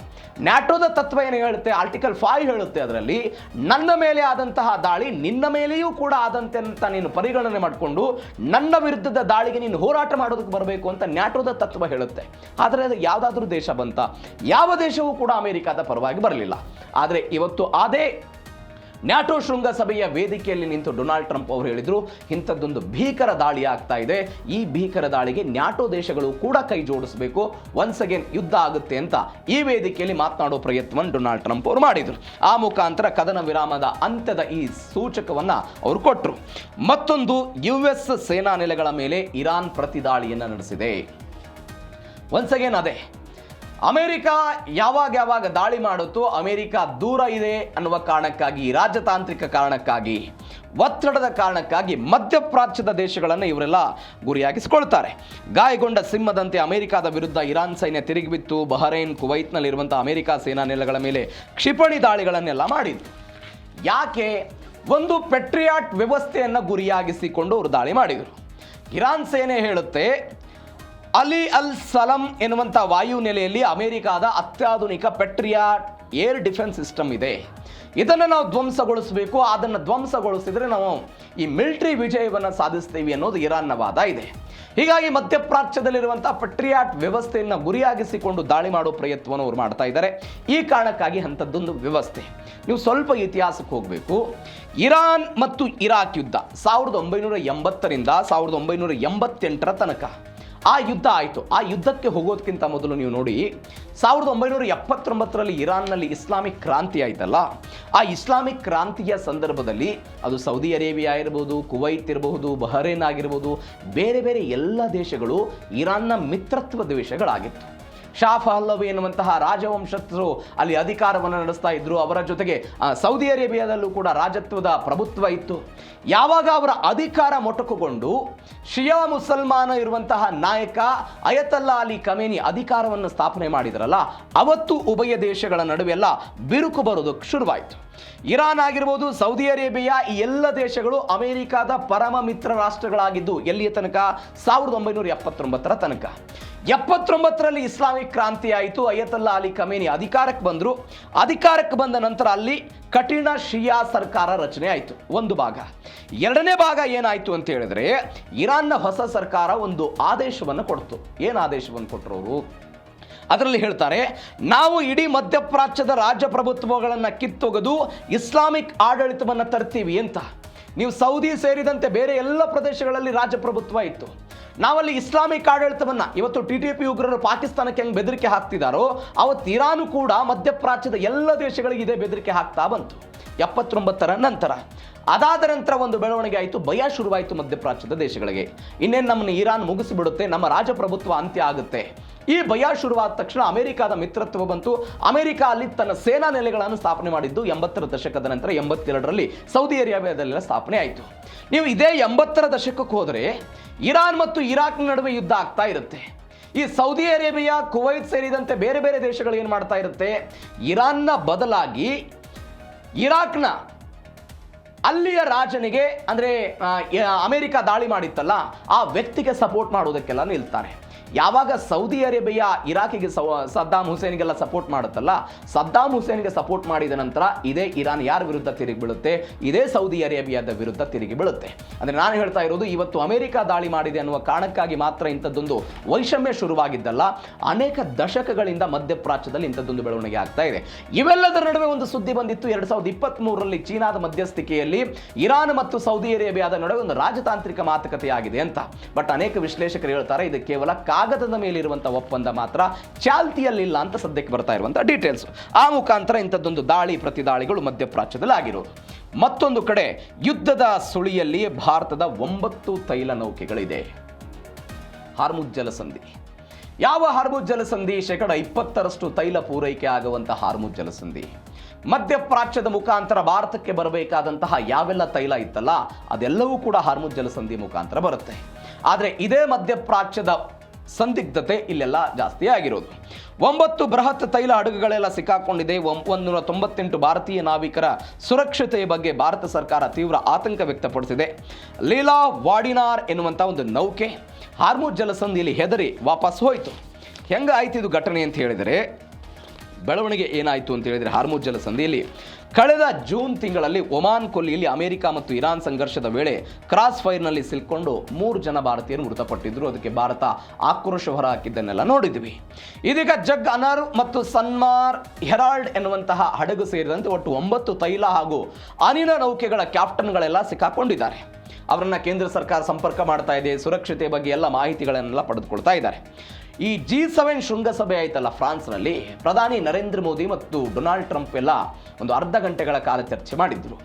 Speaker 1: ನ್ಯಾಟೋದ ತತ್ವ ಏನು ಹೇಳುತ್ತೆ? ಆರ್ಟಿಕಲ್ 5 ಹೇಳುತ್ತೆ, ಅದರಲ್ಲಿ ನನ್ನ ಮೇಲೆ ಆದಂತಹ ದಾಳಿ ನಿನ್ನ ಮೇಲೆಯೂ ಕೂಡ ಆದಂತೆ ಅಂತ ನೀನು ಪರಿಗಣನೆ ಮಾಡಿಕೊಂಡು ನನ್ನ ವಿರುದ್ಧದ ದಾಳಿಗೆ ನೀನು ಹೋರಾಟ ಮಾಡೋದಕ್ಕೆ ಬರಬೇಕು ಅಂತ ನ್ಯಾಟೋದ ತತ್ವ ಹೇಳುತ್ತೆ. ಆದರೆ ಅದು ಯಾವುದಾದ್ರೂ ದೇಶ ಬಂತ? ಯಾವ ದೇಶವೂ ಕೂಡ ಅಮೆರಿಕದ ಪರವಾಗಿ ಬರಲಿಲ್ಲ. ಆದರೆ ಇವತ್ತು ಅದೇ ನ್ಯಾಟೋ ಶೃಂಗಸಭೆಯ ವೇದಿಕೆಯಲ್ಲಿ ನಿಂತು ಡೊನಾಲ್ಡ್ ಟ್ರಂಪ್ ಅವರು ಹೇಳಿದ್ರು, ಇಂಥದ್ದೊಂದು ಭೀಕರ ದಾಳಿ ಆಗ್ತಾ ಇದೆ, ಈ ಭೀಕರ ದಾಳಿಗೆ ನ್ಯಾಟೋ ದೇಶಗಳು ಕೂಡ ಕೈ ಜೋಡಿಸಬೇಕು, ಒನ್ಸ್ ಅಗೇನ್ ಯುದ್ಧ ಆಗುತ್ತೆ ಅಂತ ಈ ವೇದಿಕೆಯಲ್ಲಿ ಮಾತನಾಡೋ ಪ್ರಯತ್ನವನ್ನು ಡೊನಾಲ್ಡ್ ಟ್ರಂಪ್ ಅವರು ಮಾಡಿದರು. ಆ ಮುಖಾಂತರ ಕದನ ವಿರಾಮದ ಅಂತ್ಯದ ಈ ಸೂಚಕವನ್ನ ಅವರು ಕೊಟ್ಟರು. ಮತ್ತೊಂದು, US ಸೇನಾ ನೆಲೆಗಳ ಮೇಲೆ ಇರಾನ್ ಪ್ರತಿದಾಳಿಯನ್ನು ನಡೆಸಿದೆ. ಒನ್ಸ್ ಅಗೇನ್ ಅದೇ ಅಮೆರಿಕ ಯಾವಾಗ ದಾಳಿ ಮಾಡುತ್ತೋ ಅಮೆರಿಕ ದೂರ ಇದೆ ಅನ್ನುವ ಕಾರಣಕ್ಕಾಗಿ, ರಾಜತಾಂತ್ರಿಕ ಕಾರಣಕ್ಕಾಗಿ, ಒತ್ತಡದ ಕಾರಣಕ್ಕಾಗಿ ಮಧ್ಯಪ್ರಾಚ್ಯದ ದೇಶಗಳನ್ನು ಇವರೆಲ್ಲ ಗುರಿಯಾಗಿಸಿಕೊಳ್ತಾರೆ. ಗಾಯಗೊಂಡ ಸಿಂಹದಂತೆ ಅಮೆರಿಕದ ವಿರುದ್ಧ ಇರಾನ್ ಸೈನ್ಯ ತಿರುಗಿಬಿತ್ತು. ಬಹರೈನ್, ಕುವೈತ್ನಲ್ಲಿರುವಂಥ ಅಮೆರಿಕ ಸೇನಾ ನೆಲೆಗಳ ಮೇಲೆ ಕ್ಷಿಪಣಿ ದಾಳಿಗಳನ್ನೆಲ್ಲ ಮಾಡಿದ್ರು. ಯಾಕೆ? ಒಂದು ಪೆಟ್ರಿಯಾಟ್ ವ್ಯವಸ್ಥೆಯನ್ನು ಗುರಿಯಾಗಿಸಿಕೊಂಡು ಅವರು ದಾಳಿ ಮಾಡಿದರು. ಇರಾನ್ ಸೇನೆ ಹೇಳುತ್ತೆ, ಅಲಿ ಅಲ್ ಸಲಂ ಎನ್ನುವಂಥ ವಾಯು ನೆಲೆಯಲ್ಲಿ ಅಮೆರಿಕಾದ ಅತ್ಯಾಧುನಿಕ ಪೆಟ್ರಿಯಾಟ್ ಏರ್ ಡಿಫೆನ್ಸ್ ಸಿಸ್ಟಮ್ ಇದೆ, ಇದನ್ನು ನಾವು ಧ್ವಂಸಗೊಳಿಸಬೇಕು, ಅದನ್ನು ಧ್ವಂಸಗೊಳಿಸಿದರೆ ನಾವು ಈ ಮಿಲಿಟರಿ ವಿಜಯವನ್ನು ಸಾಧಿಸ್ತೀವಿ ಅನ್ನೋದು ಇರಾನ್ನ ವಾದ ಇದೆ. ಹೀಗಾಗಿ ಮಧ್ಯಪ್ರಾಚ್ಯದಲ್ಲಿರುವಂಥ ಪೆಟ್ರಿಯಾಟ್ ವ್ಯವಸ್ಥೆಯನ್ನು ಗುರಿಯಾಗಿಸಿಕೊಂಡು ದಾಳಿ ಮಾಡೋ ಪ್ರಯತ್ನವನ್ನು ಅವರು ಮಾಡ್ತಾ ಇದ್ದಾರೆ. ಈ ಕಾರಣಕ್ಕಾಗಿ ಅಂಥದ್ದೊಂದು ವ್ಯವಸ್ಥೆ. ನೀವು ಸ್ವಲ್ಪ ಇತಿಹಾಸಕ್ಕೆ ಹೋಗಬೇಕು. ಇರಾನ್ ಮತ್ತು ಇರಾಕ್ ಯುದ್ಧ 1980ರಿಂದ 1988 ತನಕ ಆ ಯುದ್ಧ ಆಯಿತು. ಆ ಯುದ್ಧಕ್ಕೆ ಹೋಗೋದಕ್ಕಿಂತ ಮೊದಲು ನೀವು ನೋಡಿ, 1979ರಲ್ಲಿ ಇರಾನ್ನಲ್ಲಿ ಇಸ್ಲಾಮಿಕ್ ಕ್ರಾಂತಿ ಆಯ್ತಲ್ಲ, ಆ ಇಸ್ಲಾಮಿಕ್ ಕ್ರಾಂತಿಯ ಸಂದರ್ಭದಲ್ಲಿ ಅದು ಸೌದಿ ಅರೇಬಿಯಾ ಇರಬಹುದು, ಕುವೈತ್ ಇರಬಹುದು, ಬಹರೇನ್ ಆಗಿರ್ಬೋದು, ಬೇರೆ ಬೇರೆ ಎಲ್ಲ ದೇಶಗಳು ಇರಾನ್ನ ಮಿತ್ರತ್ವ ದೇಶಗಳಾಗಿತ್ತು. ಶಾ ಪಹಲವಿ ಎನ್ನುವಂತಹ ರಾಜವಂಶಸ್ಥರು ಅಲ್ಲಿ ಅಧಿಕಾರವನ್ನು ನಡೆಸ್ತಾ ಇದ್ರು. ಅವರ ಜೊತೆಗೆ ಸೌದಿ ಅರೇಬಿಯಾದಲ್ಲೂ ಕೂಡ ರಾಜತ್ವದ ಪ್ರಭುತ್ವ ಇತ್ತು. ಯಾವಾಗ ಅವರ ಅಧಿಕಾರ ಮೊಟಕುಗೊಂಡು ಶಿಯಾ ಮುಸಲ್ಮಾನ ಇರುವಂತಹ ನಾಯಕ ಅಯತಲ್ಲಾ ಅಲಿ ಖಮೇನಿ ಅಧಿಕಾರವನ್ನು ಸ್ಥಾಪನೆ ಮಾಡಿದ್ರಲ್ಲ, ಅವತ್ತು ಉಭಯ ದೇಶಗಳ ನಡುವೆಲ್ಲ ಬಿರುಕು ಬರೋದಕ್ಕೆ ಶುರುವಾಯಿತು. ಇರಾನ್ ಆಗಿರ್ಬೋದು, ಸೌದಿ ಅರೇಬಿಯಾ, ಈ ಎಲ್ಲ ದೇಶಗಳು ಅಮೆರಿಕದ ಪರಮ ಮಿತ್ರ ರಾಷ್ಟ್ರಗಳಾಗಿದ್ದು ಎಲ್ಲಿಯ ತನಕ? 1979 ತನಕ. 79ರಲ್ಲಿ ಇಸ್ಲಾಮಿಕ್ ಕ್ರಾಂತಿ ಆಯಿತು. ಅಯತಲ್ಲಾ ಅಲಿ ಖಮೇನಿ ಅಧಿಕಾರಕ್ಕೆ ಬಂದರು. ಅಧಿಕಾರಕ್ಕೆ ಬಂದ ನಂತರ ಅಲ್ಲಿ ಕಠಿಣ ಶಿಯಾ ಸರ್ಕಾರ ರಚನೆ ಆಯಿತು, ಒಂದು ಭಾಗ. ಎರಡನೇ ಭಾಗ ಏನಾಯಿತು ಅಂತ ಹೇಳಿದ್ರೆ, ಇರಾನ್ನ ಹೊಸ ಸರ್ಕಾರ ಒಂದು ಆದೇಶವನ್ನು ಕೊಡ್ತು. ಏನು ಆದೇಶವನ್ನು ಕೊಟ್ಟರು ಅವರು? ಅದರಲ್ಲಿ ಹೇಳ್ತಾರೆ, ನಾವು ಇಡೀ ಮಧ್ಯಪ್ರಾಚ್ಯದ ರಾಜಪ್ರಭುತ್ವಗಳನ್ನು ಕಿತ್ತೊಗೆದು ಇಸ್ಲಾಮಿಕ್ ಆಡಳಿತವನ್ನು ತರ್ತೀವಿ ಅಂತ. ನೀವು ಸೌದಿ ಸೇರಿದಂತೆ ಬೇರೆ ಎಲ್ಲ ಪ್ರದೇಶಗಳಲ್ಲಿ ರಾಜಪ್ರಭುತ್ವ ಇತ್ತು, ನಾವಲ್ಲಿ ಇಸ್ಲಾಮಿಕ್ ಆಡಳಿತವನ್ನು, ಇವತ್ತು TTP ಉಗ್ರರು ಪಾಕಿಸ್ತಾನಕ್ಕೆ ಹೆಂಗೆ ಬೆದರಿಕೆ ಹಾಕ್ತಿದ್ದಾರೋ ಅವತ್ತು ಇರಾನು ಕೂಡ ಮಧ್ಯಪ್ರಾಚ್ಯದ ಎಲ್ಲ ದೇಶಗಳಿಗೆ ಇದೇ ಬೆದರಿಕೆ ಹಾಕ್ತಾ ಬಂತು 79ರ ನಂತರ. ಅದಾದ ನಂತರ ಒಂದು ಬೆಳವಣಿಗೆ ಆಯಿತು, ಭಯ ಶುರುವಾಯಿತು ಮಧ್ಯಪ್ರಾಚ್ಯದ ದೇಶಗಳಿಗೆ. ಇನ್ನೇನು ನಮ್ಮನ್ನು ಇರಾನ್ ಮುಗಿಸಿಬಿಡುತ್ತೆ, ನಮ್ಮ ರಾಜಪ್ರಭುತ್ವ ಅಂತ್ಯ ಆಗುತ್ತೆ. ಈ ಭಯ ಶುರುವಾದ ತಕ್ಷಣ ಅಮೆರಿಕದ ಮಿತ್ರತ್ವ ಬಂತು. ಅಮೆರಿಕ ಅಲ್ಲಿ ತನ್ನ ಸೇನಾ ನೆಲೆಗಳನ್ನು ಸ್ಥಾಪನೆ ಮಾಡಿದ್ದು 80ರ ದಶಕದ ನಂತರ. 82ರಲ್ಲಿ ಸೌದಿ ಅರೇಬಿಯಾದಲ್ಲೆಲ್ಲ ಸ್ಥಾಪನೆ ಆಯಿತು. ನೀವು ಇದೇ 80ರ ದಶಕಕ್ಕೆ ಹೋದರೆ ಇರಾನ್ ಮತ್ತು ಇರಾಕ್ ನಡುವೆ ಯುದ್ಧ ಆಗ್ತಾ ಇರುತ್ತೆ. ಈ ಸೌದಿ ಅರೇಬಿಯಾ, ಕುವೈತ್ ಸೇರಿದಂತೆ ಬೇರೆ ಬೇರೆ ದೇಶಗಳು ಏನು ಮಾಡ್ತಾ ಇರುತ್ತೆ, ಇರಾನ್ನ ಬದಲಾಗಿ ಇರಾಕ್ನ ಅಲ್ಲಿಯ ರಾಜನಿಗೆ, ಅಂದರೆ ಅಮೆರಿಕ ದಾಳಿ ಮಾಡಿತ್ತಲ್ಲ ಆ ವ್ಯಕ್ತಿಗೆ ಸಪೋರ್ಟ್ ಮಾಡೋದಕ್ಕೆಲ್ಲ ನಿಲ್ತಾರೆ. ಯಾವಾಗ ಸೌದಿ ಅರೇಬಿಯಾ ಇರಾಕಿಗೆ ಸದ್ದಾಮ್ ಹುಸೇನ್ಗೆಲ್ಲ ಸಪೋರ್ಟ್ ಮಾಡುತ್ತಲ್ಲ, ಸದ್ದಾಮ್ ಹುಸೇನ್ಗೆ ಸಪೋರ್ಟ್ ಮಾಡಿದ ನಂತರ ಇದೇ ಇರಾನ್ ಯಾರ ವಿರುದ್ಧ ತಿರುಗಿ ಬೀಳುತ್ತೆ? ಇದೇ ಸೌದಿ ಅರೇಬಿಯಾದ ವಿರುದ್ಧ ತಿರುಗಿ ಬೀಳುತ್ತೆ. ಅಂದರೆ ನಾನು ಹೇಳ್ತಾ ಇರೋದು, ಇವತ್ತು ಅಮೆರಿಕ ದಾಳಿ ಮಾಡಿದೆ ಅನ್ನುವ ಕಾರಣಕ್ಕಾಗಿ ಮಾತ್ರ ಇಂಥದ್ದೊಂದು ವೈಷಮ್ಯ ಶುರುವಾಗಿದ್ದಲ್ಲ, ಅನೇಕ ದಶಕಗಳಿಂದ ಮಧ್ಯಪ್ರಾಚ್ಯದಲ್ಲಿ ಇಂಥದ್ದೊಂದು ಬೆಳವಣಿಗೆ ಆಗ್ತಾ ಇದೆ. ಇವೆಲ್ಲದರ ನಡುವೆ ಒಂದು ಸುದ್ದಿ ಬಂದಿತ್ತು 2023ರಲ್ಲಿ ಚೀನಾದ ಮಧ್ಯಸ್ಥಿಕೆಯಲ್ಲಿ ಇರಾನ್ ಮತ್ತು ಸೌದಿ ಅರೇಬಿಯಾದ ನಡುವೆ ಒಂದು ರಾಜತಾಂತ್ರಿಕ ಮಾತುಕತೆ ಆಗಿದೆ ಅಂತ. ಬಟ್ ಅನೇಕ ವಿಶ್ಲೇಷಕರು ಹೇಳ್ತಾರೆ, ಇದು ಕೇವಲ ಕಾಗದದ ಮೇಲಿರುವಂತಹ ಒಪ್ಪಂದ ಮಾತ್ರ, ಚಾಲ್ತಿಯಲ್ಲಿಲ್ಲ ಅಂತ ಸದ್ಯಕ್ಕೆ ಬರ್ತಾ ಇರುವಂತಹ ಡೀಟೇಲ್ಸ್. ಆ ಮುಖಾಂತರ ಇಂಥದ್ದೊಂದು ದಾಳಿ ಪ್ರತಿದಾಳಿಗಳು ಮಧ್ಯಪ್ರಾಚ್ಯದಲ್ಲಿ ಆಗಿರೋದು. ಮತ್ತೊಂದು ಕಡೆ ಯುದ್ಧದ ಸುಳಿಯಲ್ಲಿ ಭಾರತದ 9 ತೈಲ ನೌಕೆಗಳಿದೆ. ಹಾರ್ಮುಜ್ ಜಲಸಂಧಿ. ಯಾವ ಹಾರ್ಮುಜ್ ಜಲಸಂಧಿ? 20% ತೈಲ ಪೂರೈಕೆ ಆಗುವಂತಹ ಹಾರ್ಮುಜ್ ಜಲಸಂಧಿ. ಮಧ್ಯಪ್ರಾಚ್ಯದ ಮುಖಾಂತರ ಭಾರತಕ್ಕೆ ಬರಬೇಕಾದಂತಹ ಯಾವೆಲ್ಲ ತೈಲ ಇತ್ತಲ್ಲ ಅದೆಲ್ಲವೂ ಕೂಡ ಹಾರ್ಮುಜ್ ಜಲಸಂಧಿ ಮುಖಾಂತರ ಬರುತ್ತೆ. ಆದರೆ ಇದೇ ಮಧ್ಯಪ್ರಾಚ್ಯದ ಸಂದಿಗ್ಧತೆ ಇಲ್ಲೆಲ್ಲ ಜಾಸ್ತಿ ಆಗಿರೋದು. 9 ಬೃಹತ್ ತೈಲ ಹಡಗುಗಳೆಲ್ಲ ಸಿಕ್ಕಾಕೊಂಡಿದೆ. 198 ಭಾರತೀಯ ನಾವಿಕರ ಸುರಕ್ಷತೆಯ ಬಗ್ಗೆ ಭಾರತ ಸರ್ಕಾರ ತೀವ್ರ ಆತಂಕ ವ್ಯಕ್ತಪಡಿಸಿದೆ. ಲೀಲಾ ವಾಡಿನಾರ್ ಎನ್ನುವಂಥ ಒಂದು ನೌಕೆ ಹಾರ್ಮುಜ್ ಜಲಸಂಧಿಯಲ್ಲಿ ಹೆದರಿ ವಾಪಸ್ ಹೋಯಿತು. ಹೆಂಗಾಯ್ತು ಇದು ಘಟನೆ ಅಂತ ಹೇಳಿದರೆ, ಬೆಳವಣಿಗೆ ಏನಾಯಿತು ಅಂತ ಹೇಳಿದರೆ ಹಾರ್ಮುಜ್ ಜಲಸಂಧಿಯಲ್ಲಿ ಕಳೆದ ಜೂನ್ ತಿಂಗಳಲ್ಲಿ ಒಮಾನ್ ಕೊಲ್ಲಿಯಲ್ಲಿ ಅಮೆರಿಕ ಮತ್ತು ಇರಾನ್ ಸಂಘರ್ಷದ ವೇಳೆ ಕ್ರಾಸ್ ಫೈರ್ನಲ್ಲಿ ಸಿಲ್ಕೊಂಡು 3 ಜನ ಭಾರತೀಯರು ಮೃತಪಟ್ಟಿದ್ದರು. ಅದಕ್ಕೆ ಭಾರತ ಆಕ್ರೋಶ ಹೊರಹಾಕಿದ್ದನ್ನೆಲ್ಲ ನೋಡಿದ್ವಿ. ಇದೀಗ ಜಗ್ ಅನರ್ ಮತ್ತು ಸನ್ಮಾರ್ ಹೆರಾಲ್ಡ್ ಎನ್ನುವಂತಹ ಹಡಗು ಸೇರಿದಂತೆ ಒಟ್ಟು 9 ತೈಲ ಹಾಗೂ ಅನಿಲ ನೌಕೆಗಳ ಕ್ಯಾಪ್ಟನ್ಗಳೆಲ್ಲ ಸಿಕ್ಕಾಕೊಂಡಿದ್ದಾರೆ. ಅವರನ್ನ ಕೇಂದ್ರ ಸರ್ಕಾರ ಸಂಪರ್ಕ ಮಾಡ್ತಾ ಇದೆ. ಸುರಕ್ಷತೆ ಬಗ್ಗೆ ಎಲ್ಲ ಮಾಹಿತಿಗಳನ್ನೆಲ್ಲ ಪಡೆದುಕೊಳ್ತಾ ಇದ್ದಾರೆ. ಈ G7 ಶೃಂಗಸಭೆ ಆಯ್ತಲ್ಲ ಫ್ರಾನ್ಸ್ನಲ್ಲಿ, ಪ್ರಧಾನಿ ನರೇಂದ್ರ ಮೋದಿ ಮತ್ತು ಡೊನಾಲ್ಡ್ ಟ್ರಂಪ್ ಎಲ್ಲ ಒಂದು ಅರ್ಧ ಗಂಟೆಗಳ ಕಾಲ ಚರ್ಚೆ ಮಾಡಿದ್ರು.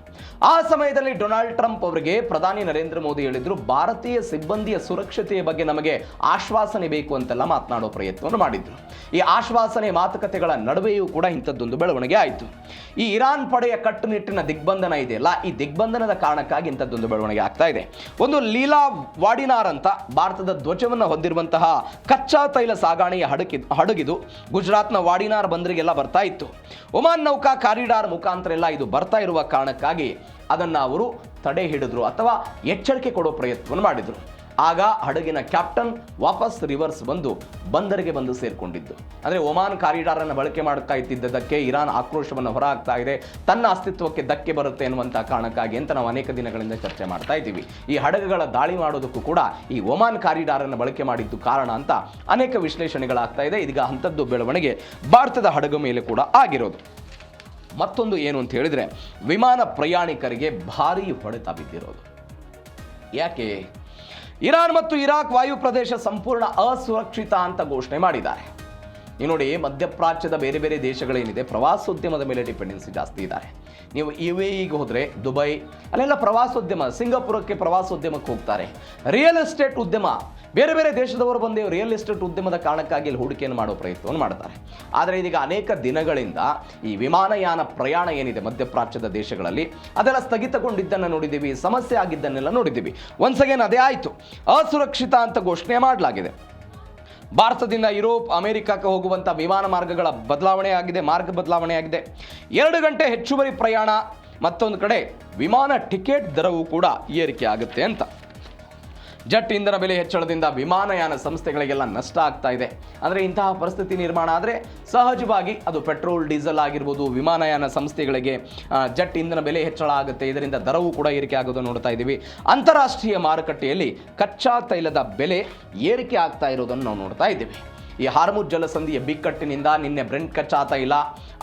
Speaker 1: ಆ ಸಮಯದಲ್ಲಿ ಡೊನಾಲ್ಡ್ ಟ್ರಂಪ್ ಅವರಿಗೆ ಪ್ರಧಾನಿ ನರೇಂದ್ರ ಮೋದಿ ಹೇಳಿದ್ರು, ಭಾರತೀಯ ಸಿಬ್ಬಂದಿಯ ಸುರಕ್ಷತೆಯ ಬಗ್ಗೆ ನಮಗೆ ಆಶ್ವಾಸನೆ ಬೇಕು ಅಂತೆಲ್ಲ ಮಾತನಾಡೋ ಪ್ರಯತ್ನವನ್ನು ಮಾಡಿದ್ರು. ಈ ಆಶ್ವಾಸನೆ ಮಾತುಕತೆಗಳ ನಡುವೆಯೂ ಕೂಡ ಇಂಥದ್ದೊಂದು ಬೆಳವಣಿಗೆ ಆಯಿತು. ಈ ಇರಾನ್ ಪಡೆಯ ಕಟ್ಟುನಿಟ್ಟಿನ ದಿಗ್ಬಂಧನ ಇದೆಯಲ್ಲ, ಈ ದಿಗ್ಬಂಧನದ ಕಾರಣಕ್ಕಾಗಿ ಇಂಥದ್ದೊಂದು ಬೆಳವಣಿಗೆ ಆಗ್ತಾ ಇದೆ. ಒಂದು ಲೀಲಾ ವಾಡಿನಾರ್ ಅಂತ ಭಾರತದ ಧ್ವಜವನ್ನು ಹೊಂದಿರುವಂತಹ ಕಚ್ಚಾ ತೈಲ ಸಾಗಾಣೆಯ ಹಡಗಿದು ಗುಜರಾತ್ನ ವಾಡಿನಾರ್ ಬಂದರಿಗೆಲ್ಲ ಬರ್ತಾ ಇತ್ತು. ಒಮಾನ್ ನೌಕಾ ಕಾರಿಡಾರ್ ಮುಖಾಂತರ ಎಲ್ಲ ಇದು ಬರ್ತಾ ಇರುವ ಕಾರಣಕ್ಕಾಗಿ ಅದನ್ನು ಅವರು ತಡೆ ಹಿಡಿದ್ರು ಅಥವಾ ಎಚ್ಚರಿಕೆ ಕೊಡೋ ಪ್ರಯತ್ನವನ್ನು ಮಾಡಿದರು. ಆಗ ಹಡಗಿನ ಕ್ಯಾಪ್ಟನ್ ವಾಪಸ್ ರಿವರ್ಸ್ ಬಂದು ಬಂದರಿಗೆ ಬಂದು ಸೇರಿಕೊಂಡಿದ್ದು. ಅಂದರೆ ಒಮಾನ್ ಕಾರಿಡಾರನ್ನು ಬಳಕೆ ಮಾಡ್ತಾ ಇದ್ದಿದ್ದಕ್ಕೆ ಇರಾನ್ ಆಕ್ರೋಶವನ್ನು ಹೊರಹಾಕ್ತಾ ಇದೆ, ತನ್ನ ಅಸ್ತಿತ್ವಕ್ಕೆ ಧಕ್ಕೆ ಬರುತ್ತೆ ಎನ್ನುವಂಥ ಕಾರಣಕ್ಕಾಗಿ ಅಂತ ನಾವು ಅನೇಕ ದಿನಗಳಿಂದ ಚರ್ಚೆ ಮಾಡ್ತಾ ಇದ್ದೀವಿ. ಈ ಹಡಗುಗಳ ದಾಳಿ ಮಾಡೋದಕ್ಕೂ ಕೂಡ ಈ ಒಮಾನ್ ಕಾರಿಡಾರನ್ನು ಬಳಕೆ ಮಾಡಿದ್ದು ಕಾರಣ ಅಂತ ಅನೇಕ ವಿಶ್ಲೇಷಣೆಗಳಾಗ್ತಾ ಇದೆ. ಇದೀಗ ಅಂಥದ್ದು ಬೆಳವಣಿಗೆ ಭಾರತದ ಹಡಗು ಮೇಲೆ ಕೂಡ ಆಗಿರೋದು. ಮತ್ತೊಂದು ಏನು ಅಂತ ಹೇಳಿದರೆ, ವಿಮಾನ ಪ್ರಯಾಣಿಕರಿಗೆ ಭಾರೀ ಹೊಡೆತ ಬಿದ್ದಿರೋದು. ಯಾಕೆ? ಇರಾನ್ ಮತ್ತು ಇರಾಕ್ ವಾಯು ಪ್ರದೇಶ ಸಂಪೂರ್ಣ ಅಸುರಕ್ಷಿತ ಅಂತ ಘೋಷಣೆ ಮಾಡಿದ್ದಾರೆ. ನೀವು ನೋಡಿ, ಮಧ್ಯಪ್ರಾಚ್ಯದ ಬೇರೆ ಬೇರೆ ದೇಶಗಳೇನಿದೆ, ಪ್ರವಾಸೋದ್ಯಮದ ಮೇಲೆ ಡಿಪೆಂಡೆನ್ಸಿ ಜಾಸ್ತಿ ಇದ್ದಾರೆ. ನೀವು UAEಗೆ ಹೋದರೆ, ದುಬೈ, ಅಲ್ಲೆಲ್ಲ ಪ್ರವಾಸೋದ್ಯಮ, ಸಿಂಗಾಪುರಕ್ಕೆ ಪ್ರವಾಸೋದ್ಯಮಕ್ಕೆ ಹೋಗ್ತಾರೆ. ರಿಯಲ್ ಎಸ್ಟೇಟ್ ಉದ್ಯಮ, ಬೇರೆ ಬೇರೆ ದೇಶದವರು ಬಂದು ರಿಯಲ್ ಎಸ್ಟೇಟ್ ಉದ್ಯಮದ ಕಾರಣಕ್ಕಾಗಿ ಇಲ್ಲಿ ಹೂಡಿಕೆಯನ್ನು ಮಾಡೋ ಪ್ರಯತ್ನವನ್ನು ಮಾಡ್ತಾರೆ. ಆದರೆ ಇದೀಗ ಅನೇಕ ದಿನಗಳಿಂದ ಈ ವಿಮಾನಯಾನ ಪ್ರಯಾಣ ಏನಿದೆ ಮಧ್ಯಪ್ರಾಚ್ಯದ ದೇಶಗಳಲ್ಲಿ, ಅದೆಲ್ಲ ಸ್ಥಗಿತಗೊಂಡಿದ್ದನ್ನು ನೋಡಿದ್ದೀವಿ, ಸಮಸ್ಯೆ ಆಗಿದ್ದನ್ನೆಲ್ಲ ನೋಡಿದ್ದೀವಿ. ಒನ್ಸ್ ಅಗೇನ್ ಅದೇ ಆಯಿತು, ಅಸುರಕ್ಷಿತ ಅಂತ ಘೋಷಣೆ ಮಾಡಲಾಗಿದೆ. ಭಾರತದಿಂದ ಯುರೋಪ್, ಅಮೆರಿಕಕ್ಕೆ ಹೋಗುವಂಥ ವಿಮಾನ ಮಾರ್ಗಗಳ ಬದಲಾವಣೆ ಆಗಿದೆ, ಮಾರ್ಗ ಬದಲಾವಣೆ ಆಗಿದೆ. 2 ಗಂಟೆ ಹೆಚ್ಚುವರಿ ಪ್ರಯಾಣ, ಮತ್ತೊಂದು ಕಡೆ ವಿಮಾನ ಟಿಕೆಟ್ ದರವೂ ಕೂಡ ಏರಿಕೆ ಆಗುತ್ತೆ ಅಂತ. ಜೆಟ್ ಇಂಧನ ಬೆಲೆ ಹೆಚ್ಚಳದಿಂದ ವಿಮಾನಯಾನ ಸಂಸ್ಥೆಗಳಿಗೆಲ್ಲ ನಷ್ಟ ಆಗ್ತಾ ಇದೆ. ಅಂದರೆ ಇಂತಹ ಪರಿಸ್ಥಿತಿ ನಿರ್ಮಾಣ ಆದರೆ ಸಹಜವಾಗಿ ಅದು ಪೆಟ್ರೋಲ್, ಡೀಸೆಲ್ ಆಗಿರ್ಬೋದು, ವಿಮಾನಯಾನ ಸಂಸ್ಥೆಗಳಿಗೆ ಜೆಟ್ ಇಂಧನ ಬೆಲೆ ಹೆಚ್ಚಳ ಆಗುತ್ತೆ. ಇದರಿಂದ ದರವೂ ಕೂಡ ಏರಿಕೆ ಆಗೋದು ನೋಡ್ತಾ ಇದ್ದೀವಿ. ಅಂತಾರಾಷ್ಟ್ರೀಯ ಮಾರುಕಟ್ಟೆಯಲ್ಲಿ ಕಚ್ಚಾ ತೈಲದ ಬೆಲೆ ಏರಿಕೆ ಆಗ್ತಾ ಇರೋದನ್ನು ನಾವು ನೋಡ್ತಾ ಇದ್ದೀವಿ. ಈ ಹಾರ್ಮುಜ್ ಜಲಸಂಧಿಯ ಬಿಕ್ಕಟ್ಟಿನಿಂದ ನಿನ್ನೆ ಬ್ರೆಂಟ್ ಕಚ್ಚಾ ತೈಲ,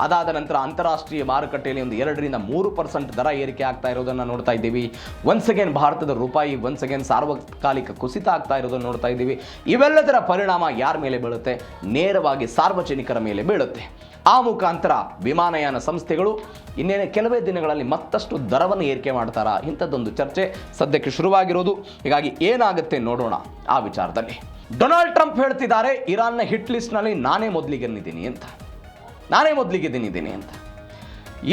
Speaker 1: ಅದಾದ ನಂತರ ಅಂತಾರಾಷ್ಟ್ರೀಯ ಮಾರುಕಟ್ಟೆಯಲ್ಲಿ ಒಂದು 2-3% ದರ ಏರಿಕೆ ಆಗ್ತಾ ಇರೋದನ್ನು ನೋಡ್ತಾ ಇದ್ದೀವಿ. ಒನ್ಸ್ ಅಗೇನ್ ಭಾರತದ ರೂಪಾಯಿ ಒನ್ಸ್ ಅಗೇನ್ ಸಾರ್ವಕಾಲಿಕ ಕುಸಿತ ಆಗ್ತಾ ಇರೋದನ್ನು ನೋಡ್ತಾ ಇದ್ದೀವಿ. ಇವೆಲ್ಲದರ ಪರಿಣಾಮ ಯಾರ ಮೇಲೆ ಬೀಳುತ್ತೆ? ನೇರವಾಗಿ ಸಾರ್ವಜನಿಕರ ಮೇಲೆ ಬೀಳುತ್ತೆ. ಆ ಮುಖಾಂತರ ವಿಮಾನಯಾನ ಸಂಸ್ಥೆಗಳು ಇನ್ನೇನು ಕೆಲವೇ ದಿನಗಳಲ್ಲಿ ಮತ್ತಷ್ಟು ದರವನ್ನು ಏರಿಕೆ ಮಾಡ್ತಾರಾ? ಇಂಥದ್ದೊಂದು ಚರ್ಚೆ ಸದ್ಯಕ್ಕೆ ಶುರುವಾಗಿರೋದು. ಹೀಗಾಗಿ ಏನಾಗುತ್ತೆ ನೋಡೋಣ ಆ ವಿಚಾರದಲ್ಲಿ. ಡೊನಾಲ್ಡ್ ಟ್ರಂಪ್ ಹೇಳ್ತಿದ್ದಾರೆ, ಇರಾನ್ನ ಹಿಟ್ ಲಿಸ್ಟ್ನಲ್ಲಿ ನಾನೇ ಮೊದಲಿಗೆನಿದ್ದೀನಿ ಅಂತ.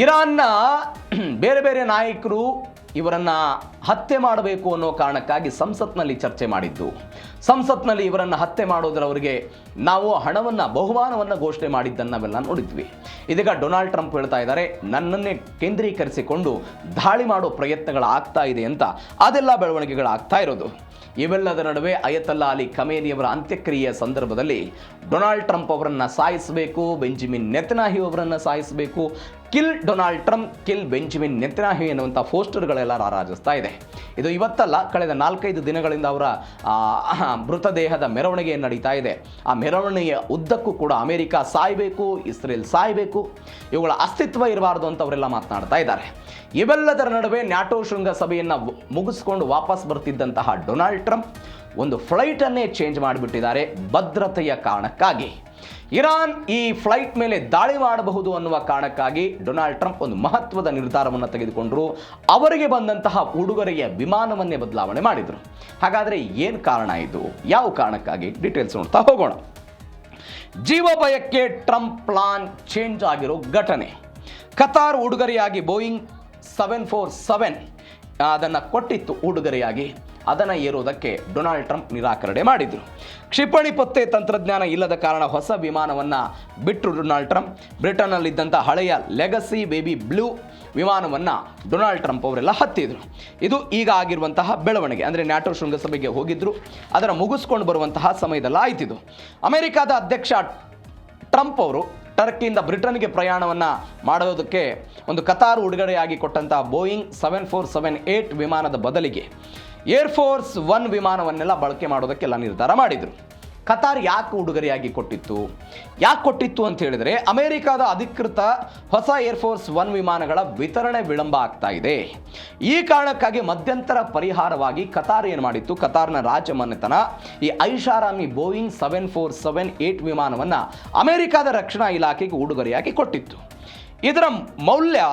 Speaker 1: ಇರಾನ್ನ ಬೇರೆ ಬೇರೆ ನಾಯಕರು ಇವರನ್ನು ಹತ್ಯೆ ಮಾಡಬೇಕು ಅನ್ನೋ ಕಾರಣಕ್ಕಾಗಿ ಸಂಸತ್ನಲ್ಲಿ ಚರ್ಚೆ ಮಾಡಿದ್ದು. ಸಂಸತ್ನಲ್ಲಿ ಇವರನ್ನು ಹತ್ಯೆ ಮಾಡೋದ್ರವರಿಗೆ ನಾವು ಹಣವನ್ನು, ಬಹುಮಾನವನ್ನು ಘೋಷಣೆ ಮಾಡಿದ್ದನ್ನು ನಾವೆಲ್ಲ ನೋಡಿದ್ವಿ. ಇದೀಗ ಡೊನಾಲ್ಡ್ ಟ್ರಂಪ್ ಹೇಳ್ತಾ ಇದ್ದಾರೆ, ನನ್ನನ್ನೇ ಕೇಂದ್ರೀಕರಿಸಿಕೊಂಡು ದಾಳಿ ಮಾಡೋ ಪ್ರಯತ್ನಗಳಾಗ್ತಾ ಇದೆ ಅಂತ. ಅದೆಲ್ಲ ಬೆಳವಣಿಗೆಗಳಾಗ್ತಾ ಇರೋದು. ಇವೆಲ್ಲದರ ನಡುವೆ ಅಯತಲ್ಲಾ ಅಲಿ ಖಮೇನಿಯವರ ಅಂತ್ಯಕ್ರಿಯೆಯ ಸಂದರ್ಭದಲ್ಲಿ ಡೊನಾಲ್ಡ್ ಟ್ರಂಪ್ ಅವರನ್ನು ಸಾಯಿಸಬೇಕು, ಬೆಂಜಮಿನ್ ನೆತನ್ಯಾಹು ಅವರನ್ನು ಸಾಯಿಸಬೇಕು, kill Donald Trump, kill Benjamin Netanyahu ಎನ್ನುವಂಥ ಪೋಸ್ಟರ್ಗಳೆಲ್ಲ ರಾರಾಜಿಸ್ತಾ ಇದೆ. ಇದು ಇವತ್ತಲ್ಲ, ಕಳೆದ 4-5 ದಿನಗಳಿಂದ ಅವರ ಮೃತದೇಹದ ಮೆರವಣಿಗೆ ನಡೀತಾ ಇದೆ. ಆ ಮೆರವಣಿಗೆಯ ಉದ್ದಕ್ಕೂ ಕೂಡ ಅಮೆರಿಕ ಸಾಯಬೇಕು, ಇಸ್ರೇಲ್ ಸಾಯಬೇಕು, ಇವುಗಳ ಅಸ್ತಿತ್ವ ಇರಬಾರ್ದು ಅಂತ ಅವರೆಲ್ಲ ಮಾತನಾಡ್ತಾ ಇದ್ದಾರೆ. ಇವೆಲ್ಲದರ ನಡುವೆ ನ್ಯಾಟೋ ಶೃಂಗಸಭೆಯನ್ನು ಮುಗಿಸ್ಕೊಂಡು ವಾಪಸ್ ಬರ್ತಿದ್ದಂತಹ ಡೊನಾಲ್ಡ್ ಟ್ರಂಪ್ ಒಂದು ಫ್ಲೈಟನ್ನೇ ಚೇಂಜ್ ಮಾಡಿಬಿಟ್ಟಿದ್ದಾರೆ ಭದ್ರತೆಯ ಕಾರಣಕ್ಕಾಗಿ. ಇರಾನ್ ಈ ಫ್ಲೈಟ್ ಮೇಲೆ ದಾಳಿ ಮಾಡಬಹುದು ಅನ್ನುವ ಕಾರಣಕ್ಕಾಗಿ ಡೊನಾಲ್ಡ್ ಟ್ರಂಪ್ ಒಂದು ಮಹತ್ವದ ನಿರ್ಧಾರವನ್ನು ತೆಗೆದುಕೊಂಡರು. ಅವರಿಗೆ ಬಂದಂತಹ ಉಡುಗೊರೆಯ ವಿಮಾನವನ್ನೇ ಬದಲಾವಣೆ ಮಾಡಿದರು. ಹಾಗಾದರೆ ಏನು ಕಾರಣ ಇದು? ಯಾವ ಕಾರಣಕ್ಕಾಗಿ? ಡೀಟೇಲ್ಸ್ ನೋಡ್ತಾ ಹೋಗೋಣ. ಜೀವ ಭಯಕ್ಕೆ ಟ್ರಂಪ್ ಪ್ಲಾನ್ ಚೇಂಜ್ ಆಗಿರೋ ಘಟನೆ. ಕತಾರ್ ಉಡುಗೊರೆಯಾಗಿ ಬೋಯಿಂಗ್ 747 ಅದನ್ನು ಕೊಟ್ಟಿತ್ತು ಉಡುಗೊರೆಯಾಗಿ. ಅದನ್ನು ಏರೋದಕ್ಕೆ ಡೊನಾಲ್ಡ್ ಟ್ರಂಪ್ ನಿರಾಕರಣೆ ಮಾಡಿದರು. ಕ್ಷಿಪಣಿ ಪತ್ತೆ ತಂತ್ರಜ್ಞಾನ ಇಲ್ಲದ ಕಾರಣ ಹೊಸ ವಿಮಾನವನ್ನು ಬಿಟ್ಟರು ಡೊನಾಲ್ಡ್ ಟ್ರಂಪ್. ಬ್ರಿಟನ್ನಲ್ಲಿದ್ದಂಥ ಹಳೆಯ ಲೆಗಸಿ ಬೇಬಿ ಬ್ಲೂ ವಿಮಾನವನ್ನು ಡೊನಾಲ್ಡ್ ಟ್ರಂಪ್ ಅವರೆಲ್ಲ ಹತ್ತಿದ್ರು. ಇದು ಈಗ ಆಗಿರುವಂತಹ ಬೆಳವಣಿಗೆ. ಅಂದರೆ ನ್ಯಾಟೋ ಶೃಂಗಸಭೆಗೆ ಹೋಗಿದ್ದರು, ಅದನ್ನು ಮುಗಿಸ್ಕೊಂಡು ಬರುವಂತಹ ಸಮಯದಲ್ಲಿ ಆಯ್ತಿದ್ದು. ಅಮೆರಿಕದ ಅಧ್ಯಕ್ಷ ಟ್ರಂಪ್ ಅವರು ಟರ್ಕಿಯಿಂದ ಬ್ರಿಟನ್ಗೆ ಪ್ರಯಾಣವನ್ನು ಮಾಡೋದಕ್ಕೆ ಒಂದು ಕತಾರ್ ಉಡುಗೊರೆಯಾಗಿ ಕೊಟ್ಟಂತಹ ಬೋಯಿಂಗ್ 7478 ವಿಮಾನದ ಬದಲಿಗೆ ಏರ್ಫೋರ್ಸ್ 1 ವಿಮಾನವನ್ನೆಲ್ಲ ಬಳಕೆ ಮಾಡೋದಕ್ಕೆಲ್ಲ ನಿರ್ಧಾರ ಮಾಡಿದರು. ಕತಾರ್ ಯಾಕೆ ಉಡುಗೊರೆಯಾಗಿ ಕೊಟ್ಟಿತ್ತು ಅಂತ ಹೇಳಿದರೆ, ಅಮೆರಿಕದ ಅಧಿಕೃತ ಹೊಸ ಏರ್ಫೋರ್ಸ್ 1 ವಿಮಾನಗಳ ವಿತರಣೆ ವಿಳಂಬ ಆಗ್ತಾ ಇದೆ. ಈ ಕಾರಣಕ್ಕಾಗಿ ಮಧ್ಯಂತರ ಪರಿಹಾರವಾಗಿ ಕತಾರ್ ಏನು ಮಾಡಿತ್ತು, ಕತಾರ್ನ ರಾಜಮನೆತನ ಈ ಐಷಾರಾಮಿ ಬೋಯಿಂಗ್ 7478 ವಿಮಾನವನ್ನು ಅಮೆರಿಕದ ರಕ್ಷಣಾ ಇಲಾಖೆಗೆ ಉಡುಗೊರೆಯಾಗಿ ಕೊಟ್ಟಿತ್ತು. ಇದರ ಮೌಲ್ಯ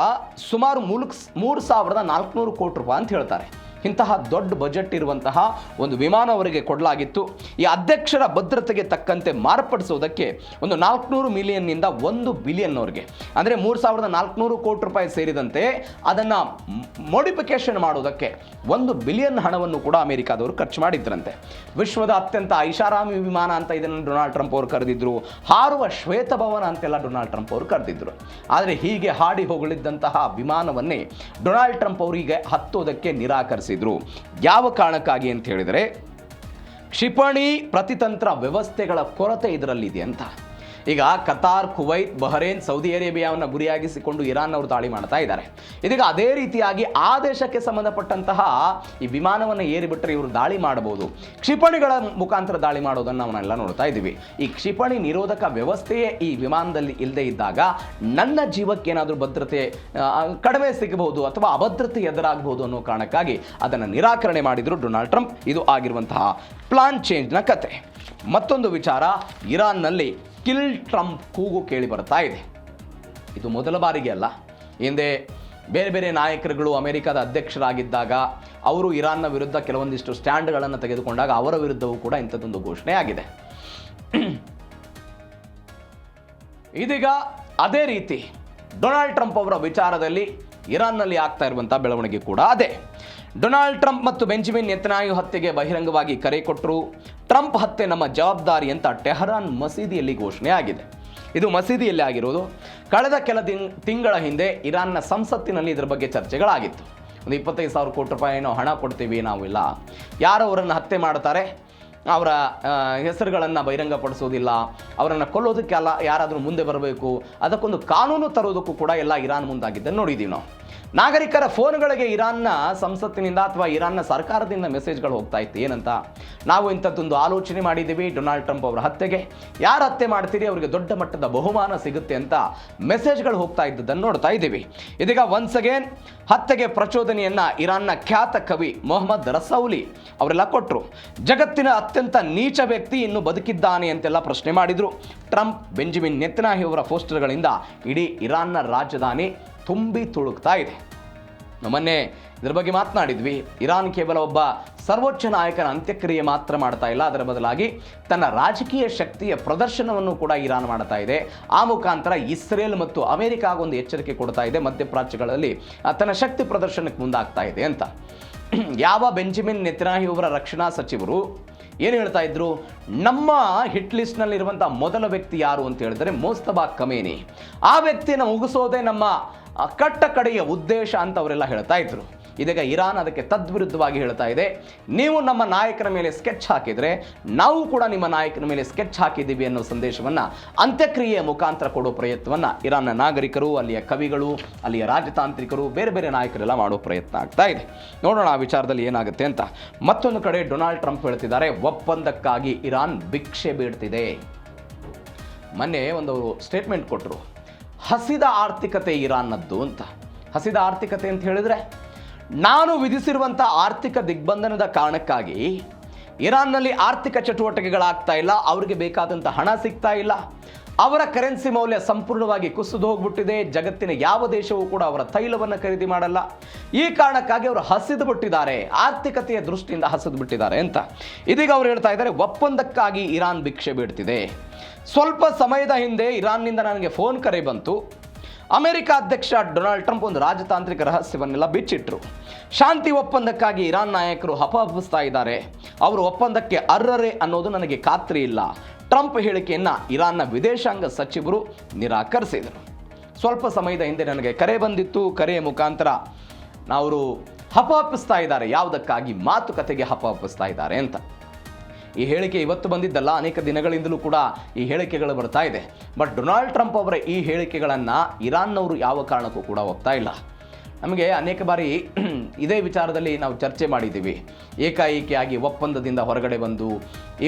Speaker 1: ಸುಮಾರು 3,400 ಕೋಟಿ ರೂಪಾಯಿ ಅಂತ ಹೇಳ್ತಾರೆ. ಇಂತಹ ದೊಡ್ಡ ಬಜೆಟ್ ಇರುವಂತಹ ಒಂದು ವಿಮಾನ ಅವರಿಗೆ ಕೊಡಲಾಗಿತ್ತು. ಈ ಅಧ್ಯಕ್ಷರ ಭದ್ರತೆಗೆ ತಕ್ಕಂತೆ ಮಾರ್ಪಡಿಸೋದಕ್ಕೆ ಒಂದು 400 ಮಿಲಿಯನ್ನಿಂದ 1 ಬಿಲಿಯನ್ವರೆಗೆ, ಅಂದರೆ 3,400 ಕೋಟಿ ರೂಪಾಯಿ ಸೇರಿದಂತೆ ಅದನ್ನು ಮೋಡಿಫಿಕೇಶನ್ ಮಾಡೋದಕ್ಕೆ 1 ಬಿಲಿಯನ್ ಹಣವನ್ನು ಕೂಡ ಅಮೆರಿಕಾದವರು ಖರ್ಚು ಮಾಡಿದ್ರಂತೆ. ವಿಶ್ವದ ಅತ್ಯಂತ ಐಷಾರಾಮಿ ವಿಮಾನ ಅಂತ ಇದನ್ನು ಡೊನಾಲ್ಡ್ ಟ್ರಂಪ್ ಅವರು ಕರೆದಿದ್ರು. ಹಾರುವ ಶ್ವೇತಭವನ ಅಂತೆಲ್ಲ ಡೊನಾಲ್ಡ್ ಟ್ರಂಪ್ ಅವರು ಕರೆದಿದ್ರು. ಆದರೆ ಹೀಗೆ ಹಾಡಿ ಹೋಗಲಿದ್ದಂತಹ ವಿಮಾನವನ್ನೇ ಡೊನಾಲ್ಡ್ ಟ್ರಂಪ್ ಅವರಿಗೆ ಹತ್ತೋದಕ್ಕೆ ನಿರಾಕರಿಸಿದ್ರು. ಯಾವ ಕಾರಣಕ್ಕಾಗಿ ಅಂತ ಹೇಳಿದರೆ, ಕ್ಷಿಪಣಿ ಪ್ರತಿತಂತ್ರ ವ್ಯವಸ್ಥೆಗಳ ಕೊರತೆ ಇದರಲ್ಲಿದೆ ಅಂತ. ಈಗ ಕತಾರ್, ಕುವೈತ್, ಬಹರೇನ್, ಸೌದಿ ಅರೇಬಿಯಾವನ್ನು ಗುರಿಯಾಗಿಸಿಕೊಂಡು ಇರಾನ್ ಅವರು ದಾಳಿ ಮಾಡ್ತಾ ಇದ್ದಾರೆ. ಇದೀಗ ಅದೇ ರೀತಿಯಾಗಿ ಆ ದೇಶಕ್ಕೆ ಸಂಬಂಧಪಟ್ಟಂತಹ ಈ ವಿಮಾನವನ್ನು ಏರಿಬಿಟ್ಟರೆ ಇವರು ದಾಳಿ ಮಾಡಬಹುದು, ಕ್ಷಿಪಣಿಗಳ ಮುಖಾಂತರ ದಾಳಿ ಮಾಡೋದನ್ನು ನಾವೆಲ್ಲ ನೋಡ್ತಾ ಇದ್ದೀವಿ. ಈ ಕ್ಷಿಪಣಿ ನಿರೋಧಕ ವ್ಯವಸ್ಥೆಯೇ ಈ ವಿಮಾನದಲ್ಲಿ ಇಲ್ಲದೆ ಇದ್ದಾಗ ನನ್ನ ಜೀವಕ್ಕೆ ಏನಾದರೂ ಭದ್ರತೆ ಕಡಿಮೆ ಸಿಗಬಹುದು ಅಥವಾ ಅಭದ್ರತೆ ಎದುರಾಗಬಹುದು ಅನ್ನೋ ಕಾರಣಕ್ಕಾಗಿ ಅದನ್ನು ನಿರಾಕರಣೆ ಮಾಡಿದರು ಡೊನಾಲ್ಡ್ ಟ್ರಂಪ್. ಇದು ಆಗಿರುವಂತಹ ಪ್ಲಾನ್ ಚೇಂಜ್ನ ಕತೆ. ಮತ್ತೊಂದು ವಿಚಾರ, ಇರಾನ್ನಲ್ಲಿ ಕಿಲ್ ಟ್ರಂಪ್ ಕೂಗು ಕೇಳಿ ಬರ್ತಾ ಇದೆ. ಇದು ಮೊದಲ ಬಾರಿಗೆ ಅಲ್ಲ. ಹಿಂದೆ ಬೇರೆ ಬೇರೆ ನಾಯಕರುಗಳು ಅಮೆರಿಕದ ಅಧ್ಯಕ್ಷರಾಗಿದ್ದಾಗ ಅವರು ಇರಾನ್ನ ವಿರುದ್ಧ ಕೆಲವೊಂದಿಷ್ಟು ಸ್ಟ್ಯಾಂಡ್ಗಳನ್ನು ತೆಗೆದುಕೊಂಡಾಗ ಅವರ ವಿರುದ್ಧವೂ ಕೂಡ ಇಂಥದ್ದೊಂದು ಘೋಷಣೆ ಆಗಿದೆ. ಇದೀಗ ಅದೇ ರೀತಿ ಡೊನಾಲ್ಡ್ ಟ್ರಂಪ್ ಅವರ ವಿಚಾರದಲ್ಲಿ ಇರಾನ್ನಲ್ಲಿ ಆಗ್ತಾ ಇರುವಂಥ ಬೆಳವಣಿಗೆ ಕೂಡ ಅದೇ. ಡೊನಾಲ್ಡ್ ಟ್ರಂಪ್ ಮತ್ತು ಬೆಂಜಮಿನ್ ನೆತನ್ಯಾಹು ಹತ್ಯೆಗೆ ಬಹಿರಂಗವಾಗಿ ಕರೆ ಕೊಟ್ಟರು. ಟ್ರಂಪ್ ಹತ್ಯೆ ನಮ್ಮ ಜವಾಬ್ದಾರಿ ಅಂತ ಟೆಹರಾನ್ ಮಸೀದಿಯಲ್ಲಿ ಘೋಷಣೆ ಆಗಿದೆ. ಇದು ಮಸೀದಿಯಲ್ಲಿ ಆಗಿರೋದು. ಕಳೆದ ಕೆಲ ತಿಂಗಳ ಹಿಂದೆ ಇರಾನ್ನ ಸಂಸತ್ತಿನಲ್ಲಿ ಇದರ ಬಗ್ಗೆ ಚರ್ಚೆಗಳಾಗಿತ್ತು. ಒಂದು 25,000 ಕೋಟಿ ರೂಪಾಯಿನೋ ಹಣ ಕೊಡ್ತೀವಿ ನಾವೆಲ್ಲ, ಯಾರು ಅವರನ್ನು ಹತ್ಯೆ ಮಾಡ್ತಾರೆ ಅವರ ಹೆಸರುಗಳನ್ನು ಬಹಿರಂಗಪಡಿಸೋದಿಲ್ಲ, ಅವರನ್ನು ಕೊಲ್ಲೋದಕ್ಕೆ ಯಾರಾದರೂ ಮುಂದೆ ಬರಬೇಕು, ಅದಕ್ಕೊಂದು ಕಾನೂನು ತರೋದಕ್ಕೂ ಕೂಡ ಎಲ್ಲ ಇರಾನ್ ಮುಂದಾಗಿದ್ದನ್ನು ನೋಡಿದ್ದೀವಿ ನಾವು. ನಾಗರಿಕರ ಫೋನ್ಗಳಿಗೆ ಇರಾನ್ನ ಸಂಸತ್ತಿನಿಂದ ಅಥವಾ ಇರಾನ್ನ ಸರ್ಕಾರದಿಂದ ಮೆಸೇಜ್ಗಳು ಹೋಗ್ತಾ ಇತ್ತು. ಏನಂತ, ನಾವು ಇಂಥದ್ದೊಂದು ಆಲೋಚನೆ ಮಾಡಿದ್ದೀವಿ, ಡೊನಾಲ್ಡ್ ಟ್ರಂಪ್ ಅವರ ಹತ್ಯೆಗೆ ಯಾರು ಹತ್ಯೆ ಮಾಡ್ತೀರಿ ಅವರಿಗೆ ದೊಡ್ಡ ಮಟ್ಟದ ಬಹುಮಾನ ಸಿಗುತ್ತೆ ಅಂತ ಮೆಸೇಜ್ಗಳು ಹೋಗ್ತಾ ಇದ್ದದ್ದನ್ನು ನೋಡ್ತಾ ಇದ್ದೀವಿ. ಇದೀಗ ಒನ್ಸ್ ಅಗೇನ್ ಹತ್ಯೆಗೆ ಪ್ರಚೋದನೆಯನ್ನು ಇರಾನ್ನ ಖ್ಯಾತ ಕವಿ ಮೊಹಮ್ಮದ್ ರಸೌಲಿ ಅವರೆಲ್ಲ ಕೊಟ್ಟರು. ಜಗತ್ತಿನ ಅತ್ಯಂತ ನೀಚ ವ್ಯಕ್ತಿ ಇನ್ನು ಬದುಕಿದ್ದಾನೆ ಅಂತೆಲ್ಲ ಪ್ರಶ್ನೆ ಮಾಡಿದರು. ಟ್ರಂಪ್, ಬೆಂಜಮಿನ್ ನೆತನ್ಯಾಹು ಅವರ ಪೋಸ್ಟರ್ಗಳಿಂದ ಇಡೀ ಇರಾನ್ನ ರಾಜಧಾನಿ ತುಂಬಿ ತುಳುಕ್ತಾ ಇದೆ. ಮೊನ್ನೆ ಇದರ ಬಗ್ಗೆ ಮಾತನಾಡಿದ್ವಿ. ಇರಾನ್ ಕೇವಲ ಒಬ್ಬ ಸರ್ವೋಚ್ಚ ನಾಯಕನ ಅಂತ್ಯಕ್ರಿಯೆ ಮಾತ್ರ ಮಾಡ್ತಾ ಇಲ್ಲ, ಅದರ ಬದಲಾಗಿ ತನ್ನ ರಾಜಕೀಯ ಶಕ್ತಿಯ ಪ್ರದರ್ಶನವನ್ನು ಕೂಡ ಇರಾನ್ ಮಾಡ್ತಾ ಇದೆ. ಆ ಮುಖಾಂತರ ಇಸ್ರೇಲ್ ಮತ್ತು ಅಮೆರಿಕಾಗೊಂದು ಎಚ್ಚರಿಕೆ ಕೊಡ್ತಾ ಇದೆ, ಮಧ್ಯಪ್ರಾಚ್ಯಗಳಲ್ಲಿ ತನ್ನ ಶಕ್ತಿ ಪ್ರದರ್ಶನಕ್ಕೆ ಮುಂದಾಗ್ತಾ ಇದೆ ಅಂತ. ಯಾವ ಬೆಂಜಮಿನ್ ನೆತನ್ಯಾಹು ಅವರ ರಕ್ಷಣಾ ಸಚಿವರು ಏನು ಹೇಳ್ತಾ ಇದ್ರು, ನಮ್ಮ ಹಿಟ್ ಲಿಸ್ಟ್ನಲ್ಲಿರುವಂಥ ಮೊದಲ ವ್ಯಕ್ತಿ ಯಾರು ಅಂತ ಹೇಳಿದರೆ ಮೋಸ್ತಬಾ ಖಮೇನಿ, ಆ ವ್ಯಕ್ತಿಯನ್ನು ಮುಗಿಸೋದೇ ನಮ್ಮ ಕಟ್ಟ ಕಡೆಯ ಉದ್ದೇಶ ಅಂತ ಅವರೆಲ್ಲ ಹೇಳ್ತಾ ಇದ್ರು. ಇದೀಗ ಇರಾನ್ ಅದಕ್ಕೆ ತದ್ವಿರುದ್ಧವಾಗಿ ಹೇಳ್ತಾ ಇದೆ, ನೀವು ನಮ್ಮ ನಾಯಕನ ಮೇಲೆ ಸ್ಕೆಚ್ ಹಾಕಿದರೆ ನಾವು ಕೂಡ ನಿಮ್ಮ ನಾಯಕನ ಮೇಲೆ ಸ್ಕೆಚ್ ಹಾಕಿದ್ದೀವಿ ಅನ್ನೋ ಸಂದೇಶವನ್ನು ಅಂತ್ಯಕ್ರಿಯೆಯ ಮುಖಾಂತರ ಕೊಡೋ ಪ್ರಯತ್ನವನ್ನು ಇರಾನ್ನ ನಾಗರಿಕರು, ಅಲ್ಲಿಯ ಕವಿಗಳು, ಅಲ್ಲಿಯ ರಾಜತಾಂತ್ರಿಕರು, ಬೇರೆ ಬೇರೆ ನಾಯಕರೆಲ್ಲ ಮಾಡೋ ಪ್ರಯತ್ನ ಆಗ್ತಾ ಇದೆ. ನೋಡೋಣ ಆ ವಿಚಾರದಲ್ಲಿ ಏನಾಗುತ್ತೆ ಅಂತ. ಮತ್ತೊಂದು ಕಡೆ ಡೊನಾಲ್ಡ್ ಟ್ರಂಪ್ ಹೇಳ್ತಿದ್ದಾರೆ, ಒಪ್ಪಂದಕ್ಕಾಗಿ ಇರಾನ್ ಭಿಕ್ಷೆ ಬೇಡ್ತಿದೆ. ಮೊನ್ನೆ ಒಂದು ಸ್ಟೇಟ್ಮೆಂಟ್ ಕೊಟ್ಟರು, ಹಸಿದ ಆರ್ಥಿಕತೆ ಇರಾನ್ನದ್ದು ಅಂತ. ಹಸಿದ ಆರ್ಥಿಕತೆ ಅಂತ ಹೇಳಿದ್ರೆ, ನಾನು ವಿಧಿಸಿರುವಂಥ ಆರ್ಥಿಕ ದಿಗ್ಬಂಧನದ ಕಾರಣಕ್ಕಾಗಿ ಇರಾನ್ನಲ್ಲಿ ಆರ್ಥಿಕ ಚಟುವಟಿಕೆಗಳಾಗ್ತಾ ಇಲ್ಲ, ಅವರಿಗೆ ಬೇಕಾದಂಥ ಹಣ ಸಿಗ್ತಾ ಇಲ್ಲ, ಅವರ ಕರೆನ್ಸಿ ಮೌಲ್ಯ ಸಂಪೂರ್ಣವಾಗಿ ಕುಸಿದು ಹೋಗ್ಬಿಟ್ಟಿದೆ, ಜಗತ್ತಿನ ಯಾವ ದೇಶವೂ ಕೂಡ ಅವರ ತೈಲವನ್ನು ಖರೀದಿ ಮಾಡಲ್ಲ. ಈ ಕಾರಣಕ್ಕಾಗಿ ಅವರು ಹಸಿದು ಬಿಟ್ಟಿದ್ದಾರೆ, ಆರ್ಥಿಕತೆಯ ದೃಷ್ಟಿಯಿಂದ ಹಸಿದು ಬಿಟ್ಟಿದ್ದಾರೆ ಅಂತ. ಇದೀಗ ಅವರು ಹೇಳ್ತಾ ಇದ್ದಾರೆ, ಒಪ್ಪಂದಕ್ಕಾಗಿ ಇರಾನ್ ಭಿಕ್ಷೆ ಬೇಡ್ತಿದೆ. ಸ್ವಲ್ಪ ಸಮಯದ ಹಿಂದೆ ಇರಾನ್ನಿಂದ ನನಗೆ ಫೋನ್ ಕರೆ ಬಂತು. ಅಮೆರಿಕ ಅಧ್ಯಕ್ಷ ಡೊನಾಲ್ಡ್ ಟ್ರಂಪ್ ಒಂದು ರಾಜತಾಂತ್ರಿಕ ರಹಸ್ಯವನ್ನೆಲ್ಲ ಬಿಚ್ಚಿಟ್ರು. ಶಾಂತಿ ಒಪ್ಪಂದಕ್ಕಾಗಿ ಇರಾನ್ ನಾಯಕರು ಹಪಹಪಿಸ್ತಾ ಇದ್ದಾರೆ, ಅವರು ಒಪ್ಪಂದಕ್ಕೆ ಅರ್ಹರೇ ಅನ್ನೋದು ನನಗೆ ಖಾತ್ರಿ ಇಲ್ಲ. ಟ್ರಂಪ್ ಹೇಳಿಕೆಯನ್ನು ಇರಾನ್ನ ವಿದೇಶಾಂಗ ಸಚಿವರು ನಿರಾಕರಿಸಿದರು. ಸ್ವಲ್ಪ ಸಮಯದ ಹಿಂದೆ ನನಗೆ ಕರೆ ಬಂದಿತ್ತು, ಕರೆಯ ಮುಖಾಂತರ ಅವರು ಹಪಹಪಿಸ್ತಾ ಇದ್ದಾರೆ, ಯಾವುದಕ್ಕಾಗಿ, ಮಾತುಕತೆಗೆ ಹಪಹಪಿಸ್ತಾ ಇದ್ದಾರೆ ಅಂತ. ಈ ಹೇಳಿಕೆ ಇವತ್ತು ಬಂದಿದ್ದಲ್ಲ, ಅನೇಕ ದಿನಗಳಿಂದಲೂ ಕೂಡ ಈ ಹೇಳಿಕೆಗಳು ಬರ್ತಾ ಇದೆ. ಬಟ್ ಡೊನಾಲ್ಡ್ ಟ್ರಂಪ್ ಅವರ ಈ ಹೇಳಿಕೆಗಳನ್ನು ಇರಾನ್ನವರು ಯಾವ ಕಾರಣಕ್ಕೂ ಕೂಡ ಒಪ್ತಾ ಇಲ್ಲ. ನಮಗೆ ಅನೇಕ ಬಾರಿ ಇದೇ ವಿಚಾರದಲ್ಲಿ ನಾವು ಚರ್ಚೆ ಮಾಡಿದ್ದೀವಿ. ಏಕಾಏಕಿಯಾಗಿ ಒಪ್ಪಂದದಿಂದ ಹೊರಗಡೆ ಬಂದು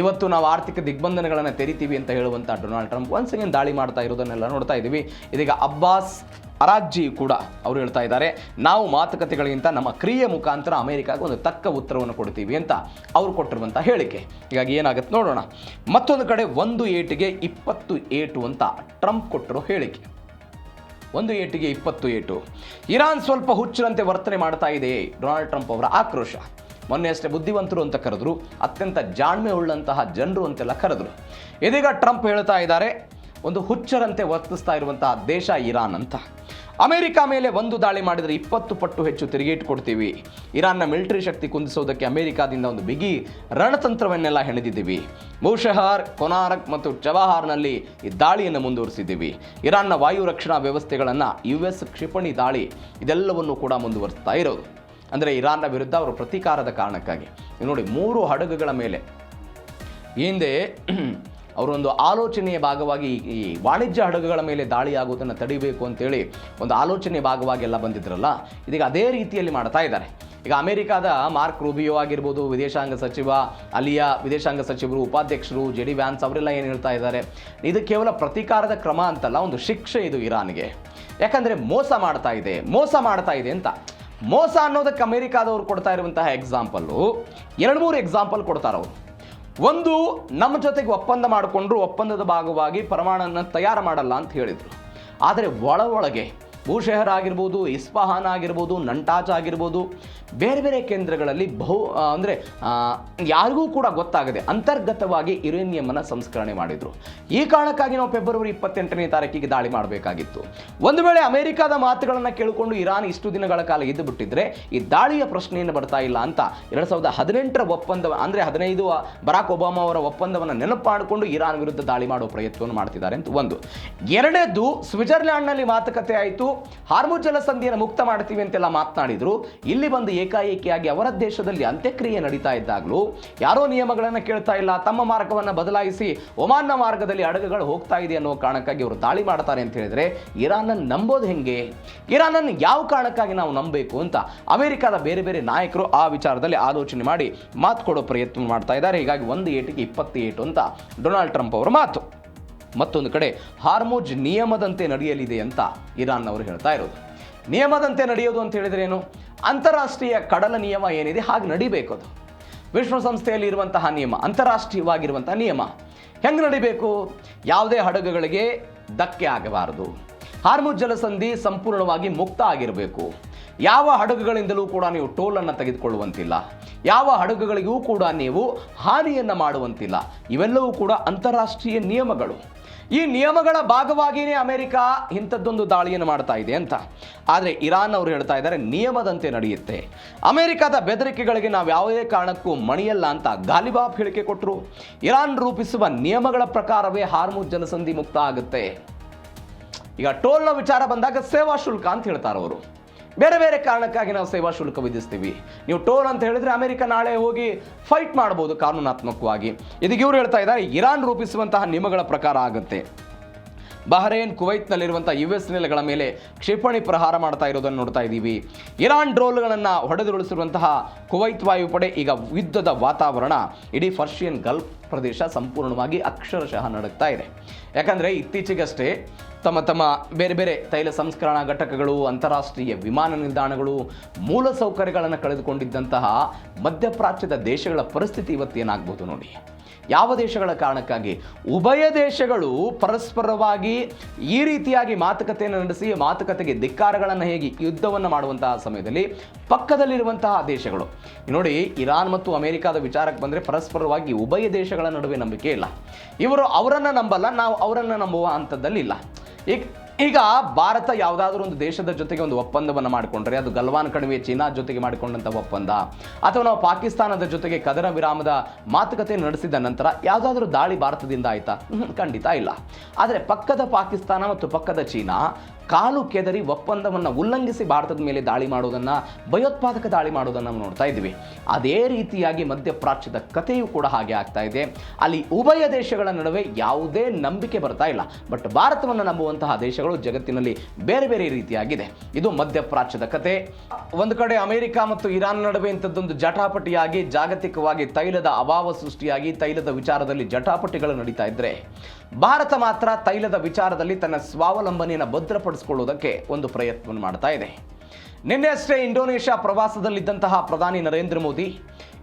Speaker 1: ಇವತ್ತು ನಾವು ಆರ್ಥಿಕ ದಿಗ್ಬಂಧನಗಳನ್ನು ತೆರಿತೀವಿ ಅಂತ ಹೇಳುವಂಥ ಡೊನಾಲ್ಡ್ ಟ್ರಂಪ್ ಒನ್ಸ್ ಅಗೇನ್ ದಾಳಿ ಮಾಡ್ತಾ ಇರೋದನ್ನೆಲ್ಲ ನೋಡ್ತಾ ಇದ್ದೀವಿ. ಇದೀಗ ಅಬ್ಬಾಸ್ ಅರಾಗ್ಜಿ ಕೂಡ ಅವರು ಹೇಳ್ತಾ ಇದ್ದಾರೆ, ನಾವು ಮಾತುಕತೆಗಳಿಗಿಂತ ನಮ್ಮ ಕ್ರಿಯೆ ಮುಖಾಂತರ ಅಮೆರಿಕಾಗೆ ಒಂದು ತಕ್ಕ ಉತ್ತರವನ್ನು ಕೊಡ್ತೀವಿ ಅಂತ ಅವರು ಕೊಟ್ಟಿರುವಂಥ ಹೇಳಿಕೆ. ಹೀಗಾಗಿ ಏನಾಗುತ್ತೆ ನೋಡೋಣ. ಮತ್ತೊಂದು ಕಡೆ 1 ಏಟಿಗೆ 20 ಏಟು ಅಂತ ಟ್ರಂಪ್ ಕೊಟ್ಟಿರೋ ಹೇಳಿಕೆ. 1 ಏಟಿಗೆ 20 ಏಟು. ಇರಾನ್ ಸ್ವಲ್ಪ ಹುಚ್ಚರಂತೆ ವರ್ತನೆ ಮಾಡ್ತಾ ಇದೆ, ಡೊನಾಲ್ಡ್ ಟ್ರಂಪ್ ಅವರ ಆಕ್ರೋಶ. ಮೊನ್ನೆ ಅಷ್ಟೇ ಬುದ್ಧಿವಂತರು ಅಂತ ಕರೆದ್ರು, ಅತ್ಯಂತ ಜಾಣ್ಮೆ ಉಳ್ಳಂತಹ ಜನರು ಅಂತೆಲ್ಲ ಕರೆದ್ರು. ಇದೀಗ ಟ್ರಂಪ್ ಹೇಳ್ತಾ ಇದ್ದಾರೆ, ಒಂದು ಹುಚ್ಚರಂತೆ ವರ್ತಿಸ್ತಾ ಇರುವಂತಹ ದೇಶ ಇರಾನ್ ಅಂತ. ಅಮೆರಿಕ ಮೇಲೆ ಒಂದು ದಾಳಿ ಮಾಡಿದರೆ 20 ಪಟ್ಟು ಹೆಚ್ಚು ತಿರುಗೇಟು ಕೊಡ್ತೀವಿ. ಇರಾನ್ನ ಮಿಲಿಟರಿ ಶಕ್ತಿ ಕುಂದಿಸೋದಕ್ಕೆ ಅಮೆರಿಕಾದಿಂದ ಒಂದು ಬಿಗಿ ರಣತಂತ್ರವನ್ನೆಲ್ಲ ಹೆಣೆದಿದ್ದೀವಿ. ಬೂಷಹರ್, ಕೊನಾರಕ್ ಮತ್ತು ಚಬಹಾರ್ನಲ್ಲಿ ಈ ದಾಳಿಯನ್ನು ಮುಂದುವರಿಸಿದ್ದೀವಿ. ಇರಾನ್ನ ವಾಯು ರಕ್ಷಣಾ ವ್ಯವಸ್ಥೆಗಳನ್ನು US ಕ್ಷಿಪಣಿ ದಾಳಿ ಇದೆಲ್ಲವನ್ನು ಕೂಡ ಮುಂದುವರಿಸ್ತಾ ಇರೋದು. ಅಂದರೆ ಇರಾನ್ನ ವಿರುದ್ಧ ಅವರು ಪ್ರತೀಕಾರದ ಕಾರಣಕ್ಕಾಗಿ ನೋಡಿ 3 ಹಡಗುಗಳ ಮೇಲೆ ಹಿಂದೆ ಅವರೊಂದು ಆಲೋಚನೆಯ ಭಾಗವಾಗಿ ಈ ವಾಣಿಜ್ಯ ಹಡಗುಗಳ ಮೇಲೆ ದಾಳಿ ಆಗೋದನ್ನು ತಡಿಬೇಕು ಅಂತೇಳಿ ಒಂದು ಆಲೋಚನೆಯ ಭಾಗವಾಗಿ ಎಲ್ಲ ಬಂದಿದ್ರಲ್ಲ, ಇದೀಗ ಅದೇ ರೀತಿಯಲ್ಲಿ ಮಾಡ್ತಾ ಇದ್ದಾರೆ. ಈಗ ಅಮೆರಿಕಾದ ಮಾರ್ಕ್ ರೂಬಿಯೋ ಆಗಿರ್ಬೋದು, ವಿದೇಶಾಂಗ ಸಚಿವ ಅಲಿಯಾ, ವಿದೇಶಾಂಗ ಸಚಿವರು, ಉಪಾಧ್ಯಕ್ಷರು JD ವ್ಯಾನ್ಸ್ ಅವರೆಲ್ಲ ಏನು ಹೇಳ್ತಾ ಇದ್ದಾರೆ, ಇದು ಕೇವಲ ಪ್ರತೀಕಾರದ ಕ್ರಮ ಅಂತಲ್ಲ, ಒಂದು ಶಿಕ್ಷೆ ಇದು ಇರಾನ್ಗೆ. ಯಾಕಂದರೆ ಮೋಸ ಮಾಡ್ತಾ ಇದೆ ಅಂತ. ಮೋಸ ಅನ್ನೋದಕ್ಕೆ ಅಮೆರಿಕಾದವರು ಕೊಡ್ತಾ ಇರುವಂತಹ ಎಕ್ಸಾಂಪಲ್ಲು 2-3 ಎಕ್ಸಾಂಪಲ್ ಕೊಡ್ತಾರೆ ಅವರು. ಒಂದು, ನಮ್ಮ ಜೊತೆಗೆ ಒಪ್ಪಂದ ಮಾಡಿಕೊಂಡ್ರು, ಒಪ್ಪಂದದ ಭಾಗವಾಗಿ ಪರಮಾಣುವನ್ನು ತಯಾರು ಮಾಡಲ್ಲ ಅಂತ ಹೇಳಿದರು. ಆದರೆ ಒಳಗೆ ಬೂಷೆಹರ್ ಆಗಿರ್ಬೋದು, ಇಸ್ಫಹಾನ್ ಆಗಿರ್ಬೋದು, ನಂಟಾಜ್ ಆಗಿರ್ಬೋದು, ಬೇರೆ ಬೇರೆ ಕೇಂದ್ರಗಳಲ್ಲಿ ಅಂದರೆ ಯಾರಿಗೂ ಕೂಡ ಗೊತ್ತಾಗದೆ ಅಂತರ್ಗತವಾಗಿ ಯುರೇನಿಯಮನ್ನು ಸಂಸ್ಕರಣೆ ಮಾಡಿದರು. ಈ ಕಾರಣಕ್ಕಾಗಿ ನಾವು ಫೆಬ್ರವರಿ 28ನೇ ತಾರೀಕಿಗೆ ದಾಳಿ ಮಾಡಬೇಕಾಗಿತ್ತು. ಒಂದು ವೇಳೆ ಅಮೆರಿಕದ ಮಾತುಗಳನ್ನು ಕೇಳಿಕೊಂಡು ಇರಾನ್ ಇಷ್ಟು ದಿನಗಳ ಕಾಲ ಇದ್ದು ಬಿಟ್ಟಿದ್ರೆ ಈ ದಾಳಿಯ ಪ್ರಶ್ನೆಯನ್ನು ಬರ್ತಾ ಇಲ್ಲ ಅಂತ 2018ರ ಒಪ್ಪಂದ, ಅಂದರೆ 15 ಬರಾಕ್ ಒಬಾಮಾ ಅವರ ಒಪ್ಪಂದವನ್ನು ನೆನಪು ಮಾಡಿಕೊಂಡು ಇರಾನ್ ವಿರುದ್ಧ ದಾಳಿ ಮಾಡೋ ಪ್ರಯತ್ನವನ್ನು ಮಾಡ್ತಿದ್ದಾರೆ ಅಂತ ಒಂದು. ಎರಡನೇದು, ಸ್ವಿಟ್ಜರ್ಲ್ಯಾಂಡ್ನಲ್ಲಿ ಮಾತುಕತೆ ಆಯಿತು, ಹಾರ್ಮುಜ್ ಜಲಸಂಧಿಯನ್ನು ಮುಕ್ತ ಮಾಡ್ತೀವಿ ಅಂತೆಲ್ಲ ಮಾತನಾಡಿದ್ರು. ಇಲ್ಲಿ ಬಂದು ಏಕಾಏಕಿಯಾಗಿ ಅವರ ದೇಶದಲ್ಲಿ ಅಂತ್ಯಕ್ರಿಯೆ ನಡೀತಾ ಇದ್ದಾಗಲೂ ಯಾರೋ ನಿಯಮಗಳನ್ನು ಕೇಳ್ತಾ ಇಲ್ಲ, ತಮ್ಮ ಮಾರ್ಗವನ್ನು ಬದಲಾಯಿಸಿ ಒಮಾನ್ನ ಮಾರ್ಗದಲ್ಲಿ ಹಡಗುಗಳು ಹೋಗ್ತಾ ಇದೆ ಅನ್ನೋ ಕಾರಣಕ್ಕಾಗಿ ಅವರು ದಾಳಿ ಮಾಡ್ತಾರೆ ಅಂತ ಹೇಳಿದ್ರೆ ಇರಾನನ್ನು ನಂಬೋದು ಹೆಂಗೆ? ಇರಾನನ್ನು ಯಾವ ಕಾರಣಕ್ಕಾಗಿ ನಾವು ನಂಬಬೇಕು ಅಂತ ಅಮೆರಿಕದ ಬೇರೆ ಬೇರೆ ನಾಯಕರು ಆ ವಿಚಾರದಲ್ಲಿ ಆಲೋಚನೆ ಮಾಡಿ ಮಾತು ಕೊಡೋ ಪ್ರಯತ್ನ ಮಾಡ್ತಾ ಇದ್ದಾರೆ. ಹೀಗಾಗಿ 1 ಏಟಿಗೆ 20 ಏಟು ಅಂತ ಡೊನಾಲ್ಡ್ ಟ್ರಂಪ್ ಅವರ ಮಾತು. ಮತ್ತೊಂದು ಕಡೆ ಹಾರ್ಮುಜ್ ನಿಯಮದಂತೆ ನಡೆಯಲಿದೆ ಅಂತ ಇರಾನ್ ಅವರು ಹೇಳ್ತಾ ಇರೋದು. ನಿಯಮದಂತೆ ನಡೆಯೋದು ಅಂತ ಹೇಳಿದ್ರೆ ಏನು? ಅಂತಾರಾಷ್ಟ್ರೀಯ ಕಡಲ ನಿಯಮ ಏನಿದೆ ಹಾಗೆ ನಡಿಬೇಕು. ಅದು ವಿಶ್ವಸಂಸ್ಥೆಯಲ್ಲಿ ಇರುವಂತಹ ನಿಯಮ, ಅಂತಾರಾಷ್ಟ್ರೀಯವಾಗಿರುವಂತಹ ನಿಯಮ. ಹೆಂಗೆ ನಡಿಬೇಕು? ಯಾವುದೇ ಹಡಗುಗಳಿಗೆ ಧಕ್ಕೆ ಆಗಬಾರದು. ಹಾರ್ಮುಜ್ ಜಲಸಂಧಿ ಸಂಪೂರ್ಣವಾಗಿ ಮುಕ್ತ ಆಗಿರಬೇಕು. ಯಾವ ಹಡಗುಗಳಿಂದಲೂ ಕೂಡ ನೀವು ಟೋಲನ್ನು ತೆಗೆದುಕೊಳ್ಳುವಂತಿಲ್ಲ, ಯಾವ ಹಡಗುಗಳಿಗೂ ಕೂಡ ನೀವು ಹಾನಿಯನ್ನು ಮಾಡುವಂತಿಲ್ಲ. ಇವೆಲ್ಲವೂ ಕೂಡ ಅಂತಾರಾಷ್ಟ್ರೀಯ ನಿಯಮಗಳು. ಈ ನಿಯಮಗಳ ಭಾಗವಾಗಿಯೇ ಅಮೆರಿಕ ಇಂಥದ್ದೊಂದು ದಾಳಿಯನ್ನು ಮಾಡ್ತಾ ಇದೆ ಅಂತ. ಆದರೆ ಇರಾನ್ ಅವರು ಹೇಳ್ತಾ ಇದ್ದಾರೆ ನಿಯಮದಂತೆ ನಡೆಯುತ್ತೆ. ಅಮೆರಿಕದ ಬೆದರಿಕೆಗಳಿಗೆ ನಾವು ಯಾವುದೇ ಕಾರಣಕ್ಕೂ ಮಣಿಯಲ್ಲ ಅಂತ ಗಾಲಿಬಾಫ್ ಹೇಳಿಕೆ ಕೊಟ್ಟರು. ಇರಾನ್ ರೂಪಿಸುವ ನಿಯಮಗಳ ಪ್ರಕಾರವೇ ಹಾರ್ಮುಜ್ ಜಲಸಂಧಿ ಮುಕ್ತ ಆಗುತ್ತೆ. ಈಗ ಟೋಲ್ನ ವಿಚಾರ ಬಂದಾಗ ಸೇವಾ ಶುಲ್ಕ ಅಂತ ಹೇಳ್ತಾರೆ ಅವರು. ಬೇರೆ ಬೇರೆ ಕಾರಣಕ್ಕಾಗಿ ನಾವು ಸೇವಾ ಶುಲ್ಕ ವಿಧಿಸ್ತೀವಿ. ನೀವು ಟೋಲ್ ಅಂತ ಹೇಳಿದ್ರೆ ಅಮೆರಿಕ ನಾಳೆ ಹೋಗಿ ಫೈಟ್ ಮಾಡ್ಬೋದು ಕಾನೂನಾತ್ಮಕವಾಗಿ. ಇದಕ್ಕೆ ಇವರು ಹೇಳ್ತಾ ಇದ್ದಾರೆ ಇರಾನ್ ರೂಪಿಸುವಂತಹ ನಿಯಮಗಳ ಪ್ರಕಾರ ಆಗುತ್ತೆ. ಬಹರೇನ್, ಕುವೈತ್ನಲ್ಲಿರುವಂಥ US ನೆಲೆಗಳ ಮೇಲೆ ಕ್ಷಿಪಣಿ ಪ್ರಹಾರ ಮಾಡ್ತಾ ಇರೋದನ್ನು ನೋಡ್ತಾ ಇದ್ದೀವಿ. ಇರಾನ್ ಡ್ರೋನ್ಗಳನ್ನು ಹೊಡೆದುರುಳಿಸಿರುವಂತಹ ಕುವೈತ್ ವಾಯುಪಡೆ ಈಗ ಯುದ್ಧದ ವಾತಾವರಣ ಇಡೀ ಪರ್ಷಿಯನ್ ಗಲ್ಫ್ ಪ್ರದೇಶ ಸಂಪೂರ್ಣವಾಗಿ ಅಕ್ಷರಶಃ ನಡುಗ್ತಾ ಇದೆ. ಯಾಕಂದರೆ ಇತ್ತೀಚೆಗಷ್ಟೇ ತಮ್ಮ ಬೇರೆ ಬೇರೆ ತೈಲ ಸಂಸ್ಕರಣಾ ಘಟಕಗಳು, ಅಂತಾರಾಷ್ಟ್ರೀಯ ವಿಮಾನ ನಿಲ್ದಾಣಗಳು, ಮೂಲಸೌಕರ್ಯಗಳನ್ನು ಕಳೆದುಕೊಂಡಿದ್ದಂತಹ ಮಧ್ಯಪ್ರಾಚ್ಯದ ದೇಶಗಳ ಪರಿಸ್ಥಿತಿ ಇವತ್ತೇನಾಗ್ಬೋದು ನೋಡಿ. ಯಾವ ದೇಶಗಳ ಕಾರಣಕ್ಕಾಗಿ? ಉಭಯ ದೇಶಗಳು ಪರಸ್ಪರವಾಗಿ ಈ ರೀತಿಯಾಗಿ ಮಾತುಕತೆಯನ್ನು ನಡೆಸಿ ಮಾತುಕತೆಗೆ ಧಿಕ್ಕಾರಗಳನ್ನು ಹೇಗೆ ಯುದ್ಧವನ್ನು ಮಾಡುವಂತಹ ಸಮಯದಲ್ಲಿ ಪಕ್ಕದಲ್ಲಿರುವಂತಹ ದೇಶಗಳು ನೋಡಿ, ಇರಾನ್ ಮತ್ತು ಅಮೆರಿಕದ ವಿಚಾರಕ್ಕೆ ಬಂದರೆ ಪರಸ್ಪರವಾಗಿ ಉಭಯ ದೇಶಗಳ ನಡುವೆ ನಂಬಿಕೆ ಇಲ್ಲ. ಇವರು ಅವರನ್ನು ನಂಬಲ್ಲ, ನಾವು ಅವರನ್ನು ನಂಬುವ ಹಂತದಲ್ಲಿಲ್ಲ. ಈಗ ಭಾರತ ಯಾವುದಾದ್ರೂ ಒಂದು ದೇಶದ ಜೊತೆಗೆ ಒಂದು ಒಪ್ಪಂದವನ್ನು ಮಾಡಿಕೊಂಡ್ರೆ ಅದು ಗಲ್ವಾನ್ ಕಣಿವೆ ಚೀನಾ ಜೊತೆಗೆ ಮಾಡಿಕೊಂಡಂಥ ಒಪ್ಪಂದ, ಅಥವಾ ನಾವು ಪಾಕಿಸ್ತಾನದ ಜೊತೆಗೆ ಕದನ ವಿರಾಮದ ಮಾತುಕತೆ ನಡೆಸಿದ ನಂತರ ಯಾವುದಾದ್ರೂ ದಾಳಿ ಭಾರತದಿಂದ ಆಯಿತಾ? ಖಂಡಿತ ಇಲ್ಲ. ಆದರೆ ಪಕ್ಕದ ಪಾಕಿಸ್ತಾನ ಮತ್ತು ಪಕ್ಕದ ಚೀನಾ ಕಾಲು ಕೆದರಿ ಒಪ್ಪಂದವನ್ನು ಉಲ್ಲಂಘಿಸಿ ಭಾರತದ ಮೇಲೆ ದಾಳಿ ಮಾಡೋದನ್ನು, ಭಯೋತ್ಪಾದಕ ದಾಳಿ ಮಾಡೋದನ್ನು ನಾವು ನೋಡ್ತಾ ಇದ್ದೀವಿ. ಅದೇ ರೀತಿಯಾಗಿ ಮಧ್ಯಪ್ರಾಚ್ಯದ ಕಥೆಯೂ ಕೂಡ ಹಾಗೆ ಆಗ್ತಾ ಇದೆ. ಅಲ್ಲಿ ಉಭಯ ದೇಶಗಳ ನಡುವೆ ಯಾವುದೇ ನಂಬಿಕೆ ಬರ್ತಾ ಇಲ್ಲ. ಬಟ್ ಭಾರತವನ್ನು ನಂಬುವಂತಹ ದೇಶಗಳು ಜಗತ್ತಿನಲ್ಲಿ ಬೇರೆ ಬೇರೆ ರೀತಿಯಾಗಿದೆ. ಇದು ಮಧ್ಯಪ್ರಾಚ್ಯದ ಕತೆ. ಒಂದು ಕಡೆ ಅಮೆರಿಕ ಮತ್ತು ಇರಾನ್ ನಡುವೆ ಇಂಥದ್ದೊಂದು ಜಟಾಪಟಿಯಾಗಿ ಜಾಗತಿಕವಾಗಿ ತೈಲದ ಅಭಾವ ಸೃಷ್ಟಿಯಾಗಿ ತೈಲದ ವಿಚಾರದಲ್ಲಿ ಜಟಾಪಟಿಗಳು ನಡೀತಾ ಇದ್ರೆ, ಭಾರತ ಮಾತ್ರ ತೈಲದ ವಿಚಾರದಲ್ಲಿ ತನ್ನ ಸ್ವಾವಲಂಬನೆಯನ್ನು ಭದ್ರಪಡಿಸಿಕೊಳ್ಳುವುದಕ್ಕೆ ಒಂದು ಪ್ರಯತ್ನವನ್ನು ಮಾಡ್ತಾ ಇದೆ. ನಿನ್ನೆ ಅಷ್ಟೇ ಇಂಡೋನೇಷ್ಯಾ ಪ್ರವಾಸದಲ್ಲಿದ್ದಂತಹ ಪ್ರಧಾನಿ ನರೇಂದ್ರ ಮೋದಿ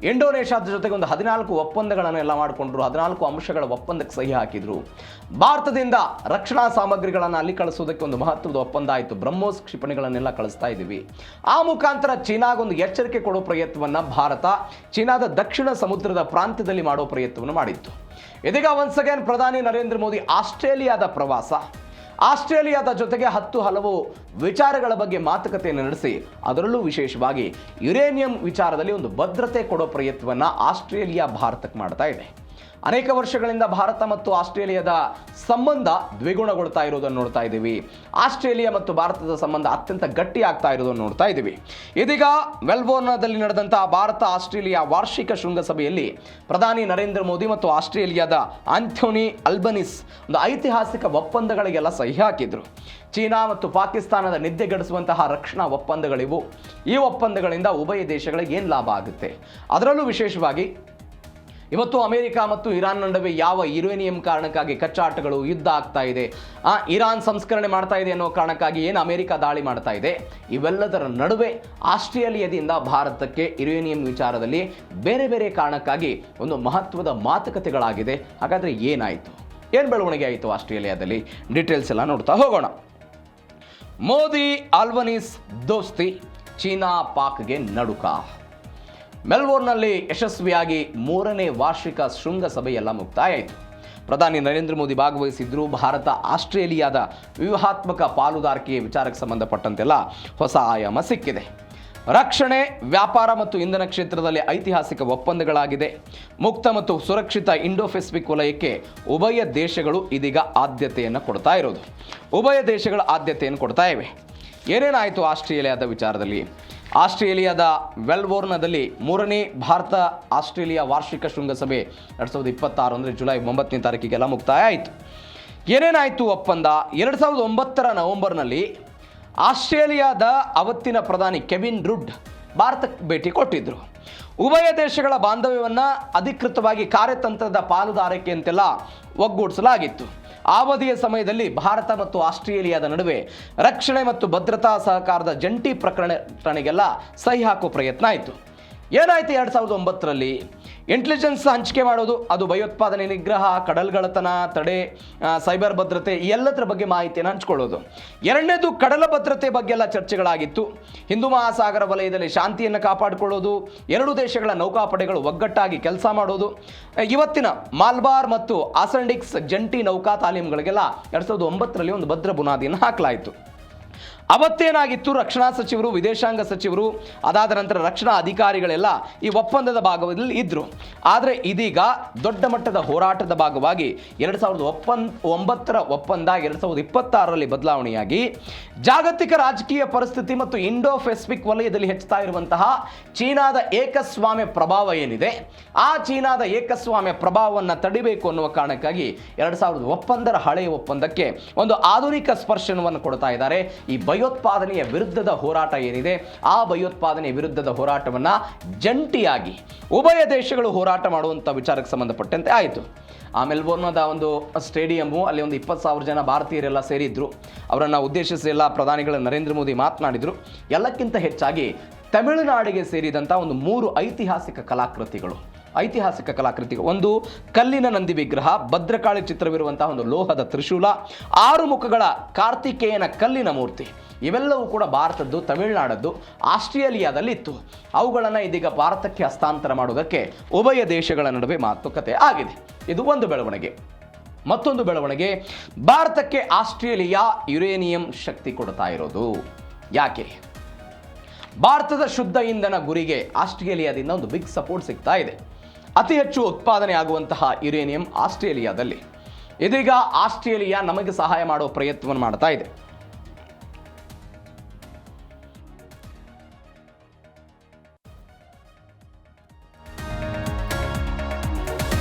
Speaker 1: ಇಂಡೋನೇಷ್ಯಾದ ಜೊತೆಗೆ ಒಂದು 14 ಒಪ್ಪಂದಗಳನ್ನೆಲ್ಲ ಮಾಡಿಕೊಂಡ್ರು. 14 ಅಂಶಗಳ ಒಪ್ಪಂದಕ್ಕೆ ಸಹಿ ಹಾಕಿದ್ರು. ಭಾರತದಿಂದ ರಕ್ಷಣಾ ಸಾಮಗ್ರಿಗಳನ್ನು ಅಲ್ಲಿ ಕಳಿಸೋದಕ್ಕೆ ಒಂದು ಮಹತ್ವದ ಒಪ್ಪಂದ ಆಯಿತು. ಬ್ರಹ್ಮೋಸ್ ಕ್ಷಿಪಣಿಗಳನ್ನೆಲ್ಲ ಕಳಿಸ್ತಾ ಇದ್ದೀವಿ. ಆ ಮುಖಾಂತರ ಚೀನಾಗೊಂದು ಎಚ್ಚರಿಕೆ ಕೊಡೋ ಪ್ರಯತ್ನವನ್ನು ಭಾರತ ಚೀನಾದ ದಕ್ಷಿಣ ಸಮುದ್ರದ ಪ್ರಾಂತ್ಯದಲ್ಲಿ ಮಾಡೋ ಪ್ರಯತ್ನವನ್ನು ಮಾಡಿತ್ತು. ಇದೀಗ ಒನ್ಸ್ ಅಗೇನ್ ಪ್ರಧಾನಿ ನರೇಂದ್ರ ಮೋದಿ ಆಸ್ಟ್ರೇಲಿಯಾದ ಪ್ರವಾಸ, ಆಸ್ಟ್ರೇಲಿಯಾದ ಜೊತೆಗೆ ಹಲವು ವಿಚಾರಗಳ ಬಗ್ಗೆ ಮಾತುಕತೆಯನ್ನು ನಡೆಸಿ, ಅದರಲ್ಲೂ ವಿಶೇಷವಾಗಿ ಯುರೇನಿಯಂ ವಿಚಾರದಲ್ಲಿ ಒಂದು ಭದ್ರತೆ ಕೊಡೋ ಪ್ರಯತ್ನವನ್ನು ಆಸ್ಟ್ರೇಲಿಯಾ ಭಾರತಕ್ಕೆ ಮಾಡ್ತಾ ಇದೆ. ಅನೇಕ ವರ್ಷಗಳಿಂದ ಭಾರತ ಮತ್ತು ಆಸ್ಟ್ರೇಲಿಯಾದ ಸಂಬಂಧ ದ್ವಿಗುಣಗೊಳ್ತಾ ಇರೋದನ್ನು ನೋಡ್ತಾ ಇದ್ದೀವಿ. ಆಸ್ಟ್ರೇಲಿಯಾ ಮತ್ತು ಭಾರತದ ಸಂಬಂಧ ಅತ್ಯಂತ ಗಟ್ಟಿ ಆಗ್ತಾ ಇರೋದನ್ನು ನೋಡ್ತಾ ಇದ್ದೀವಿ. ಇದೀಗ ಮೆಲ್ಬೋರ್ನ್ನಲ್ಲಿ ನಡೆದಂತಹ ಭಾರತ ಆಸ್ಟ್ರೇಲಿಯಾ ವಾರ್ಷಿಕ ಶೃಂಗಸಭೆಯಲ್ಲಿ ಪ್ರಧಾನಿ ನರೇಂದ್ರ ಮೋದಿ ಮತ್ತು ಆಸ್ಟ್ರೇಲಿಯಾದ ಆಂಥೋನಿ ಅಲ್ಬನಿಸ್ ಒಂದು ಐತಿಹಾಸಿಕ ಒಪ್ಪಂದಗಳಿಗೆಲ್ಲ ಸಹಿ ಹಾಕಿದ್ರು. ಚೀನಾ ಮತ್ತು ಪಾಕಿಸ್ತಾನದ ನಿದ್ದೆಗೆಡಿಸುವಂತಹ ರಕ್ಷಣಾ ಒಪ್ಪಂದಗಳಿವು. ಈ ಒಪ್ಪಂದಗಳಿಂದ ಉಭಯ ದೇಶಗಳಿಗೆ ಏನು ಲಾಭ ಆಗುತ್ತೆ? ಅದರಲ್ಲೂ ವಿಶೇಷವಾಗಿ ಇವತ್ತು ಅಮೆರಿಕ ಮತ್ತು ಇರಾನ್ ನಡುವೆ ಯಾವ ಯುರೇನಿಯಂ ಕಾರಣಕ್ಕಾಗಿ ಕಚ್ಚಾಟಗಳು, ಯುದ್ಧ ಆಗ್ತಾ ಇದೆ, ಇರಾನ್ ಸಂಸ್ಕರಣೆ ಮಾಡ್ತಾ ಇದೆ ಅನ್ನೋ ಕಾರಣಕ್ಕಾಗಿ ಏನು ಅಮೆರಿಕ ದಾಳಿ ಮಾಡ್ತಾ ಇದೆ, ಇವೆಲ್ಲದರ ನಡುವೆ ಆಸ್ಟ್ರೇಲಿಯಾದಿಂದ ಭಾರತಕ್ಕೆ ಯುರೇನಿಯಂ ವಿಚಾರದಲ್ಲಿ ಬೇರೆ ಬೇರೆ ಕಾರಣಕ್ಕಾಗಿ ಒಂದು ಮಹತ್ವದ ಮಾತುಕತೆಗಳಾಗಿದೆ. ಹಾಗಾದರೆ ಏನಾಯಿತು, ಏನು ಬೆಳವಣಿಗೆ ಆಯಿತು ಆಸ್ಟ್ರೇಲಿಯಾದಲ್ಲಿ? ಡೀಟೇಲ್ಸ್ ಎಲ್ಲ ನೋಡ್ತಾ ಹೋಗೋಣ. ಮೋದಿ ಆಲ್ಬನೀಸ್ ದೋಸ್ತಿ, ಚೀನಾ ಪಾಕ್ಗೆ ನಡುಕ. ಮೆಲ್ಬೋರ್ನ್ನಲ್ಲಿ ಯಶಸ್ವಿಯಾಗಿ 3ನೇ ವಾರ್ಷಿಕ ಶೃಂಗಸಭೆಯೆಲ್ಲ ಮುಕ್ತಾಯ ಆಯಿತು. ಪ್ರಧಾನಿ ನರೇಂದ್ರ ಮೋದಿ ಭಾಗವಹಿಸಿದ್ರು. ಭಾರತ ಆಸ್ಟ್ರೇಲಿಯಾದ ವ್ಯೂಹಾತ್ಮಕ ಪಾಲುದಾರಿಕೆಯ ವಿಚಾರಕ್ಕೆ ಸಂಬಂಧಪಟ್ಟಂತೆಲ್ಲ ಹೊಸ ಆಯಾಮ ಸಿಕ್ಕಿದೆ. ರಕ್ಷಣೆ, ವ್ಯಾಪಾರ ಮತ್ತು ಇಂಧನ ಕ್ಷೇತ್ರದಲ್ಲಿ ಐತಿಹಾಸಿಕ ಒಪ್ಪಂದಗಳಾಗಿದೆ. ಮುಕ್ತ ಮತ್ತು ಸುರಕ್ಷಿತ ಇಂಡೋ ಪೆಸಿಫಿಕ್ ವಲಯಕ್ಕೆ ಉಭಯ ದೇಶಗಳು ಇದೀಗ ಆದ್ಯತೆಯನ್ನು ಕೊಡ್ತಾ ಇರೋದು. ಉಭಯ ದೇಶಗಳ ಆದ್ಯತೆಯನ್ನು ಕೊಡ್ತಾ ಇವೆ. ಏನೇನಾಯಿತು ಆಸ್ಟ್ರೇಲಿಯಾದ ವಿಚಾರದಲ್ಲಿ? ಆಸ್ಟ್ರೇಲಿಯಾದ ಮೆಲ್ಬೋರ್ನ್ನಲ್ಲಿ 3ನೇ ಭಾರತ ಆಸ್ಟ್ರೇಲಿಯಾ ವಾರ್ಷಿಕ ಶೃಂಗಸಭೆ 2026 ಅಂದರೆ ಜುಲೈ 9ನೇ ತಾರೀಕಿಗೆಲ್ಲ ಮುಕ್ತಾಯ ಆಯಿತು. ಏನೇನಾಯಿತು ಒಪ್ಪಂದ? 2009 ನವೆಂಬರ್ನಲ್ಲಿ ಆಸ್ಟ್ರೇಲಿಯಾದ ಅವತ್ತಿನ ಪ್ರಧಾನಿ ಕೆವಿನ್ ರುಡ್ ಭಾರತಕ್ಕೆ ಭೇಟಿ ಕೊಟ್ಟಿದ್ದರು. ಉಭಯ ದೇಶಗಳ ಬಾಂಧವ್ಯವನ್ನು ಅಧಿಕೃತವಾಗಿ ಕಾರ್ಯತಂತ್ರದ ಪಾಲುದಾರಿಕೆ ಅಂತೆಲ್ಲ ಒಗ್ಗೂಡಿಸಲಾಗಿತ್ತು. ಅವಧಿಯ ಸಮಯದಲ್ಲಿ ಭಾರತ ಮತ್ತು ಆಸ್ಟ್ರೇಲಿಯಾದ ನಡುವೆ ರಕ್ಷಣೆ ಮತ್ತು ಭದ್ರತಾ ಸಹಕಾರದ ಜಂಟಿ ಪ್ರಕಟಣೆಗೆಲ್ಲ ಸಹಿ ಹಾಕೋ ಪ್ರಯತ್ನ ಆಯಿತು. ಏನಾಯಿತು 2009ರಲ್ಲಿ? ಇಂಟೆಲಿಜೆನ್ಸ್ ಹಂಚಿಕೆ ಮಾಡೋದು, ಅದು ಭಯೋತ್ಪಾದನೆ ನಿಗ್ರಹ, ಕಡಲ್ಗಳತನ ತಡೆ, ಸೈಬರ್ ಭದ್ರತೆ, ಈ ಎಲ್ಲದರ ಬಗ್ಗೆ ಮಾಹಿತಿಯನ್ನು ಹಂಚ್ಕೊಳ್ಳೋದು. ಎರಡನೇದು ಕಡಲ ಭದ್ರತೆ ಬಗ್ಗೆ ಎಲ್ಲ ಚರ್ಚೆಗಳಾಗಿತ್ತು. ಹಿಂದೂ ಮಹಾಸಾಗರ ವಲಯದಲ್ಲಿ ಶಾಂತಿಯನ್ನು ಕಾಪಾಡಿಕೊಳ್ಳೋದು, ಎರಡು ದೇಶಗಳ ನೌಕಾಪಡೆಗಳು ಒಗ್ಗಟ್ಟಾಗಿ ಕೆಲಸ ಮಾಡೋದು, ಇವತ್ತಿನ ಮಾಲ್ಬಾರ್ ಮತ್ತು ಆಸೆಂಡಿಕ್ಸ್ ಜಂಟಿ ನೌಕಾ ತಾಲೀಮುಗಳಿಗೆಲ್ಲ 2009ರಲ್ಲಿ ಒಂದು ಭದ್ರ ಬುನಾದಿಯನ್ನು ಹಾಕಲಾಯಿತು. ಅವತ್ತೇನಾಗಿತ್ತು, ರಕ್ಷಣಾ ಸಚಿವರು, ವಿದೇಶಾಂಗ ಸಚಿವರು, ಅದಾದ ನಂತರ ರಕ್ಷಣಾ ಅಧಿಕಾರಿಗಳೆಲ್ಲ ಈ ಒಪ್ಪಂದದ ಭಾಗದಲ್ಲಿ ಇದ್ದರು. ಆದರೆ ಇದೀಗ ದೊಡ್ಡ ಮಟ್ಟದ ಹೋರಾಟದ ಭಾಗವಾಗಿ 2009ರ ಒಪ್ಪಂದ 2026ರಲ್ಲಿ ಬದಲಾವಣೆಯಾಗಿ ಜಾಗತಿಕ ರಾಜಕೀಯ ಪರಿಸ್ಥಿತಿ ಮತ್ತು ಇಂಡೋ ಪೆಸಿಫಿಕ್ ವಲಯದಲ್ಲಿ ಹೆಚ್ಚುತ್ತಾ ಇರುವಂತಹ ಚೀನಾದ ಏಕಸ್ವಾಮ್ಯ ಪ್ರಭಾವ ಏನಿದೆ, ಆ ಚೀನಾದ ಏಕಸ್ವಾಮ್ಯ ಪ್ರಭಾವವನ್ನು ತಡಿಬೇಕು ಅನ್ನುವ ಕಾರಣಕ್ಕಾಗಿ 2001ರ ಹಳೆಯ ಒಪ್ಪಂದಕ್ಕೆ ಒಂದು ಆಧುನಿಕ ಸ್ಪರ್ಶನವನ್ನು ಕೊಡ್ತಾ ಇದ್ದಾರೆ. ಈ ಭಯೋತ್ಪಾದನೆಯ ವಿರುದ್ಧದ ಹೋರಾಟ ಏನಿದೆ, ಆ ಭಯೋತ್ಪಾದನೆಯ ವಿರುದ್ಧದ ಹೋರಾಟವನ್ನು ಜಂಟಿಯಾಗಿ ಉಭಯ ದೇಶಗಳು ಹೋರಾಟ ಮಾಡುವಂಥ ವಿಚಾರಕ್ಕೆ ಸಂಬಂಧಪಟ್ಟಂತೆ ಆಯಿತು. ಆ ಮೆಲ್ಬೋರ್ನ್ದ ಒಂದು ಸ್ಟೇಡಿಯಮ್ಮು, ಅಲ್ಲಿ ಒಂದು 20,000 ಜನ ಭಾರತೀಯರೆಲ್ಲ ಸೇರಿದ್ರು. ಅವರನ್ನು ಉದ್ದೇಶಿಸಿ ಎಲ್ಲ ಪ್ರಧಾನಿಗಳು ನರೇಂದ್ರ ಮೋದಿ ಮಾತನಾಡಿದರು. ಎಲ್ಲಕ್ಕಿಂತ ಹೆಚ್ಚಾಗಿ ತಮಿಳುನಾಡಿಗೆ ಸೇರಿದಂಥ ಒಂದು 3 ಐತಿಹಾಸಿಕ ಕಲಾಕೃತಿಗಳು, ಒಂದು ಕಲ್ಲಿನ ನಂದಿ ವಿಗ್ರಹ, ಭದ್ರಕಾಳಿ ಚಿತ್ರವಿರುವಂತಹ ಒಂದು ಲೋಹದ ತ್ರಿಶೂಲ, 6 ಮುಖಗಳ ಕಾರ್ತಿಕೇಯನ ಕಲ್ಲಿನ ಮೂರ್ತಿ, ಇವೆಲ್ಲವೂ ಕೂಡ ಭಾರತದ್ದು, ತಮಿಳುನಾಡದ್ದು, ಆಸ್ಟ್ರೇಲಿಯಾದಲ್ಲಿತ್ತು. ಅವುಗಳನ್ನು ಇದೀಗ ಭಾರತಕ್ಕೆ ಹಸ್ತಾಂತರ ಮಾಡೋದಕ್ಕೆ ಉಭಯ ದೇಶಗಳ ನಡುವೆ ಮಾತುಕತೆ ಆಗಿದೆ. ಇದು ಒಂದು ಬೆಳವಣಿಗೆ. ಮತ್ತೊಂದು ಬೆಳವಣಿಗೆ, ಭಾರತಕ್ಕೆ ಆಸ್ಟ್ರೇಲಿಯಾ ಯುರೇನಿಯಂ ಶಕ್ತಿ ಕೊಡ್ತಾ ಇರೋದು. ಯಾಕೆ? ಭಾರತದ ಶುದ್ಧ ಇಂಧನ ಗುರಿಗೆ ಆಸ್ಟ್ರೇಲಿಯಾದಿಂದ ಒಂದು ಬಿಗ್ ಸಪೋರ್ಟ್ ಸಿಗ್ತಾ ಇದೆ. ಅತಿ ಹೆಚ್ಚು ಉತ್ಪಾದನೆ ಆಗುವಂತಹ ಯುರೇನಿಯಂ ಆಸ್ಟ್ರೇಲಿಯಾದಲ್ಲಿ. ಇದೀಗ ಆಸ್ಟ್ರೇಲಿಯಾ ನಮಗೆ ಸಹಾಯ ಮಾಡೋ ಪ್ರಯತ್ನವನ್ನು ಮಾಡ್ತಾ ಇದೆ.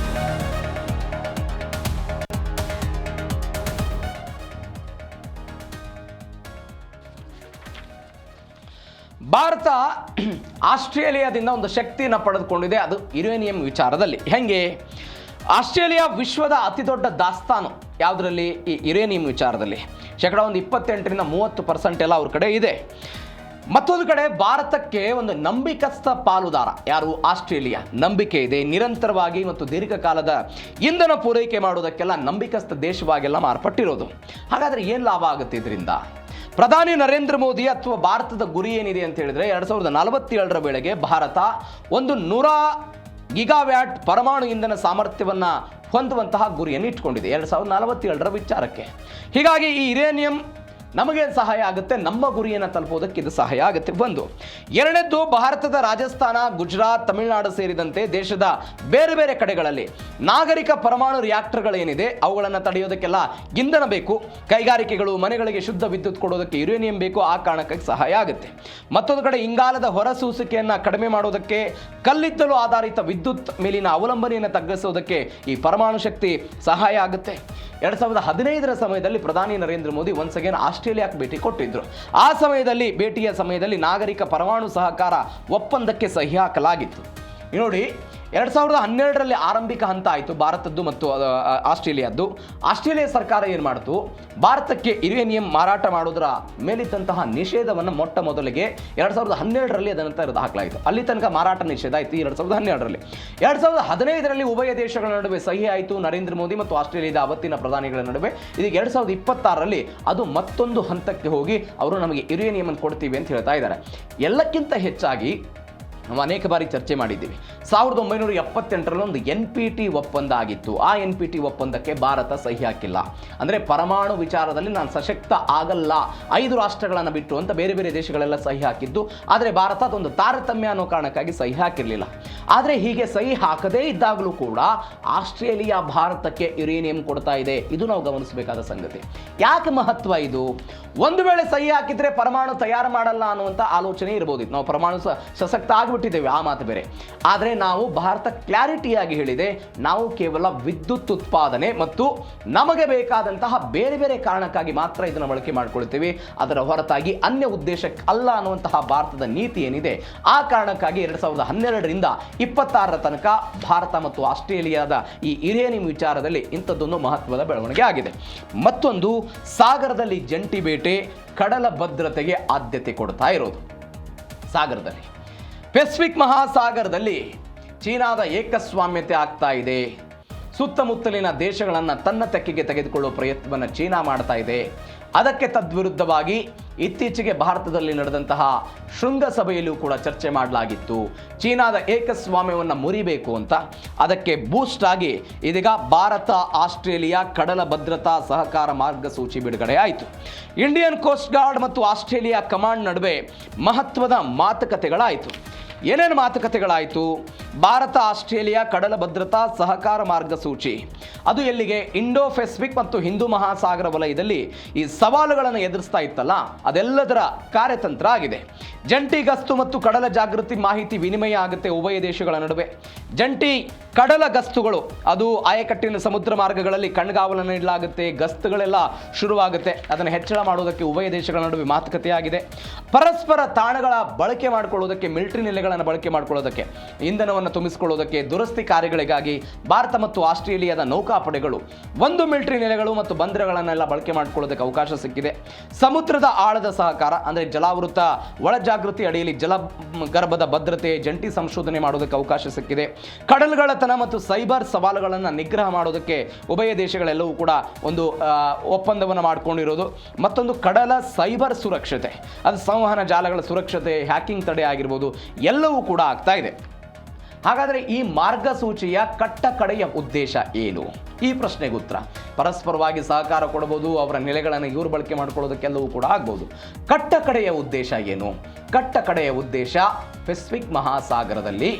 Speaker 1: ಭಾರತ ಆಸ್ಟ್ರೇಲಿಯಾದಿಂದ ಒಂದು ಶಕ್ತಿಯನ್ನು ಪಡೆದುಕೊಂಡಿದೆ, ಅದು ಯುರೇನಿಯಂ ವಿಚಾರದಲ್ಲಿ. ಹೆಂಗೆ? ಆಸ್ಟ್ರೇಲಿಯಾ ವಿಶ್ವದ ಅತಿ ದೊಡ್ಡ ದಾಸ್ತಾನು ಯಾವುದರಲ್ಲಿ? ಈ ಯುರೇನಿಯಂ ವಿಚಾರದಲ್ಲಿ. ಶೇಕಡ ಒಂದು 28-30% ಎಲ್ಲ ಅವ್ರ ಕಡೆ ಇದೆ. ಮತ್ತೊಂದು ಕಡೆ ಭಾರತಕ್ಕೆ ಒಂದು ನಂಬಿಕಸ್ಥ ಪಾಲುದಾರ ಯಾರು? ಆಸ್ಟ್ರೇಲಿಯಾ. ನಂಬಿಕೆ ಇದೆ, ನಿರಂತರವಾಗಿ ಮತ್ತು ದೀರ್ಘಕಾಲದ ಇಂಧನ ಪೂರೈಕೆ ಮಾಡುವುದಕ್ಕೆಲ್ಲ ನಂಬಿಕಸ್ಥ ದೇಶವಾಗೆಲ್ಲ ಮಾರ್ಪಟ್ಟಿರೋದು. ಹಾಗಾದರೆ ಏನು ಲಾಭ ಆಗುತ್ತೆ ಇದರಿಂದ? ಪ್ರಧಾನಿ ನರೇಂದ್ರ ಮೋದಿ ಅಥವಾ ಭಾರತದ ಗುರಿ ಏನಿದೆ ಅಂತ ಹೇಳಿದ್ರೆ 2047ರ ವೇಳೆಗೆ ಭಾರತ ಒಂದು 100 ಗಿಗಾವ್ಯಾಟ್ ಪರಮಾಣು ಇಂಧನ ಸಾಮರ್ಥ್ಯವನ್ನು ಹೊಂದುವಂತಹ ಗುರಿಯನ್ನು ಇಟ್ಕೊಂಡಿದೆ 2047ರ ವಿಚಾರಕ್ಕೆ. ಹೀಗಾಗಿ ಈ ಯುರೇನಿಯಂ ನಮಗೆ ಸಹಾಯ ಆಗುತ್ತೆ, ನಮ್ಮ ಗುರಿಯನ್ನು ತಲುಪೋದಕ್ಕೆ ಇದು ಸಹಾಯ ಆಗುತ್ತೆ. ಒಂದು. ಎರಡನೇದ್ದು, ಭಾರತದ ರಾಜಸ್ಥಾನ, ಗುಜರಾತ್, ತಮಿಳುನಾಡು ಸೇರಿದಂತೆ ದೇಶದ ಬೇರೆ ಬೇರೆ ಕಡೆಗಳಲ್ಲಿ ನಾಗರಿಕ ಪರಮಾಣು ರಿಯಾಕ್ಟರ್ಗಳೇನಿದೆ ಅವುಗಳನ್ನು ತಡೆಯೋದಕ್ಕೆಲ್ಲ ಇಂಧನ ಬೇಕು. ಕೈಗಾರಿಕೆಗಳು, ಮನೆಗಳಿಗೆ ಶುದ್ಧ ವಿದ್ಯುತ್ ಕೊಡೋದಕ್ಕೆ ಯುರೇನಿಯಂ ಬೇಕು. ಆ ಕಾರಣಕ್ಕಾಗಿ ಸಹಾಯ ಆಗುತ್ತೆ. ಮತ್ತೊಂದು ಕಡೆ ಇಂಗಾಲದ ಹೊರಸೂಸುವಿಕೆಯನ್ನು ಕಡಿಮೆ ಮಾಡೋದಕ್ಕೆ, ಕಲ್ಲಿದ್ದಲು ಆಧಾರಿತ ವಿದ್ಯುತ್ ಮೇಲಿನ ಅವಲಂಬನೆಯನ್ನು ತಗ್ಗಿಸೋದಕ್ಕೆ ಈ ಪರಮಾಣು ಶಕ್ತಿ ಸಹಾಯ ಆಗುತ್ತೆ. 2015ರ ಸಮಯದಲ್ಲಿ ಪ್ರಧಾನಿ ನರೇಂದ್ರ ಮೋದಿ ಒನ್ಸ್ ಅಗೇನ್ ಆಸ್ಟ್ರೇಲಿಯಾಕ್ಕೆ ಭೇಟಿ ಕೊಟ್ಟಿದ್ರು. ಆ ಭೇಟಿಯ ಸಮಯದಲ್ಲಿ ನಾಗರಿಕ ಪರಮಾಣು ಸಹಕಾರ ಒಪ್ಪಂದಕ್ಕೆ ಸಹಿ ಹಾಕಲಾಗಿತ್ತು. ನೋಡಿ, 2012ರಲ್ಲಿ ಆರಂಭಿಕ ಹಂತ ಆಯಿತು ಭಾರತದ್ದು ಮತ್ತು ಆಸ್ಟ್ರೇಲಿಯಾದ್ದು. ಆಸ್ಟ್ರೇಲಿಯಾ ಸರ್ಕಾರ ಏನು ಮಾಡಿತು? ಭಾರತಕ್ಕೆ ಯುರೇನಿಯಂ ಮಾರಾಟ ಮಾಡೋದರ ಮೇಲಿದ್ದಂತಹ ನಿಷೇಧವನ್ನು ಮೊಟ್ಟ ಮೊದಲಿಗೆ 2012ರಲ್ಲಿ ಅದನ್ನು ತೆಗೆದು ಹಾಕಲಾಯಿತು. ಅಲ್ಲಿ ತನಕ ಮಾರಾಟ ನಿಷೇಧ ಆಯಿತು 2012ರಲ್ಲಿ. 2015ರಲ್ಲಿ ಉಭಯ ದೇಶಗಳ ನಡುವೆ ಸಹಿ ಆಯಿತು, ನರೇಂದ್ರ ಮೋದಿ ಮತ್ತು ಆಸ್ಟ್ರೇಲಿಯಾದ ಅವತ್ತಿನ ಪ್ರಧಾನಿಗಳ ನಡುವೆ. ಇದೀಗ 2026ರಲ್ಲಿ ಅದು ಮತ್ತೊಂದು ಹಂತಕ್ಕೆ ಹೋಗಿ ಅವರು ನಮಗೆ ಯುರೇನಿಯಂ ಅನ್ನು ಕೊಡ್ತೀವಿ ಅಂತ ಹೇಳ್ತಾ ಇದ್ದಾರೆ. ಎಲ್ಲಕ್ಕಿಂತ ಹೆಚ್ಚಾಗಿ ನಾವು ಅನೇಕ ಬಾರಿ ಚರ್ಚೆ ಮಾಡಿದ್ದೀವಿ. 1978ರಲ್ಲಿ ಒಂದು NPT ಒಪ್ಪಂದ ಆಗಿತ್ತು. ಆ NPT ಒಪ್ಪಂದಕ್ಕೆ ಭಾರತ ಸಹಿ ಹಾಕಿಲ್ಲ. ಅಂದರೆ ಪರಮಾಣು ವಿಚಾರದಲ್ಲಿ ನಾನು ಸಶಕ್ತ ಆಗಲ್ಲ, 5 ರಾಷ್ಟ್ರಗಳನ್ನು ಬಿಟ್ಟು ಅಂತ ಬೇರೆ ಬೇರೆ ದೇಶಗಳೆಲ್ಲ ಸಹಿ ಹಾಕಿದ್ದು. ಆದರೆ ಭಾರತ ಅದೊಂದು ತಾರತಮ್ಯ ಅನ್ನೋ ಕಾರಣಕ್ಕಾಗಿ ಸಹಿ ಹಾಕಿರಲಿಲ್ಲ. ಆದರೆ ಹೀಗೆ ಸಹಿ ಹಾಕದೇ ಇದ್ದಾಗಲೂ ಕೂಡ ಆಸ್ಟ್ರೇಲಿಯಾ ಭಾರತಕ್ಕೆ ಯುರೇನಿಯಂ ಕೊಡ್ತಾ ಇದೆ. ಇದು ನಾವು ಗಮನಿಸಬೇಕಾದ ಸಂಗತಿ. ಯಾಕೆ ಮಹತ್ವ ಇದು? ಒಂದು ವೇಳೆ ಸಹಿ ಹಾಕಿದ್ರೆ ಪರಮಾಣು ತಯಾರು ಮಾಡಲ್ಲ ಅನ್ನುವಂಥ ಆಲೋಚನೆ ಇರ್ಬೋದಿತ್ತು. ನಾವು ಪರಮಾಣು ಸಶಕ್ತ ಆಗಿಬಿಟ್ಟಿದ್ದೇವೆ, ಆ ಮಾತು ಬೇರೆ. ಆದರೆ ನಾವು ಭಾರತ ಕ್ಲಾರಿಟಿಯಾಗಿ ಹೇಳಿದೆ, ನಾವು ಕೇವಲ ವಿದ್ಯುತ್ ಉತ್ಪಾದನೆ ಮತ್ತು ನಮಗೆ ಬೇಕಾದಂತಹ ಬೇರೆ ಬೇರೆ ಕಾರಣಕ್ಕಾಗಿ ಮಾತ್ರ ಇದನ್ನು ಬಳಕೆ ಮಾಡಿಕೊಳ್ತೇವೆ, ಅದರ ಹೊರತಾಗಿ ಅನ್ಯ ಉದ್ದೇಶಕ್ಕೆ ಅಲ್ಲ ಅನ್ನುವಂತಹ ಭಾರತದ ನೀತಿ ಏನಿದೆ. ಆ ಕಾರಣಕ್ಕಾಗಿ 2012ರಿಂದ 26ರ ತನಕ ಭಾರತ ಮತ್ತು ಆಸ್ಟ್ರೇಲಿಯಾದ ಈ ಯುರೇನಿಯಂ ವಿಚಾರದಲ್ಲಿ ಇಂಥದ್ದೊಂದು ಮಹತ್ವದ ಬೆಳವಣಿಗೆ ಆಗಿದೆ. ಮತ್ತೊಂದು, ಸಾಗರದಲ್ಲಿ ಜಂಟಿ ಬೇಟೆ, ಕಡಲ ಭದ್ರತೆಗೆ ಆದ್ಯತೆ ಕೊಡ್ತಾ ಇರೋದು. ಸಾಗರದಲ್ಲಿ, ಪೆಸಿಫಿಕ್ ಮಹಾಸಾಗರದಲ್ಲಿ ಚೀನಾದ ಏಕಸ್ವಾಮ್ಯತೆ ಆಗ್ತಾ ಇದೆ. ಸುತ್ತಮುತ್ತಲಿನ ದೇಶಗಳನ್ನು ತನ್ನ ತೆಕ್ಕೆಗೆ ತೆಗೆದುಕೊಳ್ಳುವ ಪ್ರಯತ್ನವನ್ನು ಚೀನಾ ಮಾಡ್ತಾ ಇದೆ. ಅದಕ್ಕೆ ತದ್ವಿರುದ್ಧವಾಗಿ ಇತ್ತೀಚೆಗೆ ಭಾರತದಲ್ಲಿ ನಡೆದಂತಹ ಶೃಂಗಸಭೆಯಲ್ಲೂ ಕೂಡ ಚರ್ಚೆ ಮಾಡಲಾಗಿತ್ತು. ಚೀನಾದ ಏಕಸ್ವಾಮ್ಯವನ್ನು ಮುರಿಬೇಕು ಅಂತ. ಅದಕ್ಕೆ ಬೂಸ್ಟ್ ಆಗಿ ಇದೀಗ ಭಾರತ ಆಸ್ಟ್ರೇಲಿಯಾ ಕಡಲ ಭದ್ರತಾ ಸಹಕಾರ ಮಾರ್ಗಸೂಚಿ ಬಿಡುಗಡೆ ಆಯಿತು. ಇಂಡಿಯನ್ ಕೋಸ್ಟ್ ಗಾರ್ಡ್ ಮತ್ತು ಆಸ್ಟ್ರೇಲಿಯಾ ಕಮಾಂಡ್ ನಡುವೆ ಮಹತ್ವದ ಮಾತುಕತೆಗಳಾಯಿತು. ಏನೇನು ಮಾತುಕತೆಗಳಾಯಿತು? ಭಾರತ ಆಸ್ಟ್ರೇಲಿಯಾ ಕಡಲ ಭದ್ರತಾ ಸಹಕಾರ ಮಾರ್ಗಸೂಚಿ, ಅದು ಎಲ್ಲಿಗೆ? ಇಂಡೋ ಪೆಸಿಫಿಕ್ ಮತ್ತು ಹಿಂದೂ ಮಹಾಸಾಗರ ವಲಯದಲ್ಲಿ ಈ ಸವಾಲುಗಳನ್ನು ಎದುರಿಸ್ತಾ ಇತ್ತಲ್ಲ, ಅದೆಲ್ಲದರ ಕಾರ್ಯತಂತ್ರ ಆಗಿದೆ. ಜಂಟಿ ಗಸ್ತು ಮತ್ತು ಕಡಲ ಜಾಗೃತಿ ಮಾಹಿತಿ ವಿನಿಮಯ ಆಗುತ್ತೆ ಉಭಯ ದೇಶಗಳ ನಡುವೆ. ಜಂಟಿ ಕಡಲ ಗಸ್ತುಗಳು, ಅದು ಆಯಕಟ್ಟಿನ ಸಮುದ್ರ ಮಾರ್ಗಗಳಲ್ಲಿ ಕಣ್ಗಾವಲನ್ನು ನೀಡಲಾಗುತ್ತೆ. ಗಸ್ತುಗಳೆಲ್ಲ ಶುರುವಾಗುತ್ತೆ. ಅದನ್ನು ಹೆಚ್ಚಳ ಮಾಡುವುದಕ್ಕೆ ಉಭಯ ದೇಶಗಳ ನಡುವೆ ಮಾತುಕತೆ ಆಗಿದೆ. ಪರಸ್ಪರ ತಾಣಗಳ ಬಳಕೆ ಮಾಡಿಕೊಳ್ಳುವುದಕ್ಕೆ, ಮಿಲಿಟರಿ ನೆಲೆಗಳನ್ನು ಬಳಕೆ ಮಾಡಿಕೊಳ್ಳೋದಕ್ಕೆ, ಇಂಧನವನ್ನು ತುಂಬಿಸಿಕೊಳ್ಳುವುದಕ್ಕೆ, ದುರಸ್ತಿ ಕಾರ್ಯಗಳಿಗಾಗಿ ಭಾರತ ಮತ್ತು ಆಸ್ಟ್ರೇಲಿಯಾದ ನೌಕಾಪಡೆಗಳು 1 ಮಿಲಿಟರಿ ನೆಲೆಗಳು ಮತ್ತು ಬಂದರುಗಳನ್ನೆಲ್ಲ ಬಳಕೆ ಮಾಡಿಕೊಳ್ಳೋದಕ್ಕೆ ಅವಕಾಶ ಸಿಕ್ಕಿದೆ. ಸಮುದ್ರದ ಆಳದ ಸಹಕಾರ, ಅಂದರೆ ಜಲಾವೃತ ಒಳ ಜಾಗೃತಿ ಅಡಿಯಲ್ಲಿ ಜಲಗರ್ಭದ ಭದ್ರತೆ, ಜಂಟಿ ಸಂಶೋಧನೆ ಮಾಡೋದಕ್ಕೆ ಅವಕಾಶ ಸಿಕ್ಕಿದೆ. ಕಡಲುಗಳತನ ಮತ್ತು ಸೈಬರ್ ಸವಾಲುಗಳನ್ನು ನಿಗ್ರಹ ಮಾಡೋದಕ್ಕೆ ಉಭಯ ದೇಶಗಳೆಲ್ಲವೂ ಕೂಡ ಒಂದು ಒಪ್ಪಂದವನ್ನು ಮಾಡಿಕೊಂಡಿರೋದು. ಮತ್ತೊಂದು, ಕಡಲ ಸೈಬರ್ ಸುರಕ್ಷತೆ, ಅದು ಸಂವಹನ ಜಾಲಗಳ ಸುರಕ್ಷತೆ, ಹ್ಯಾಕಿಂಗ್ ತಡೆ ಆಗಿರ್ಬೋದು, ಎಲ್ಲವೂ ಕೂಡ ಆಗ್ತಾ ಇದೆ. ಹಾಗಾದರೆ ಈ ಮಾರ್ಗಸೂಚಿಯ ಕಟ್ಟಕಡೆಯ ಉದ್ದೇಶ ಏನು? ಈ ಪ್ರಶ್ನೆಗೆ ಉತ್ತರ, ಪರಸ್ಪರವಾಗಿ ಸಹಕಾರ ಕೊಡಬಹುದು, ಅವರ ನೆಲೆಗಳನ್ನು ಇವರು ಬಳಕೆ ಮಾಡಿಕೊಳ್ಳೋದಕ್ಕೆಲ್ಲವೂ ಕೂಡ ಆಗ್ಬೋದು. ಕಟ್ಟಕಡೆಯ ಉದ್ದೇಶ ಏನು? ಕಟ್ಟಕಡೆಯ ಉದ್ದೇಶ ಪೆಸಿಫಿಕ್ ಮಹಾಸಾಗರದಲ್ಲಿ,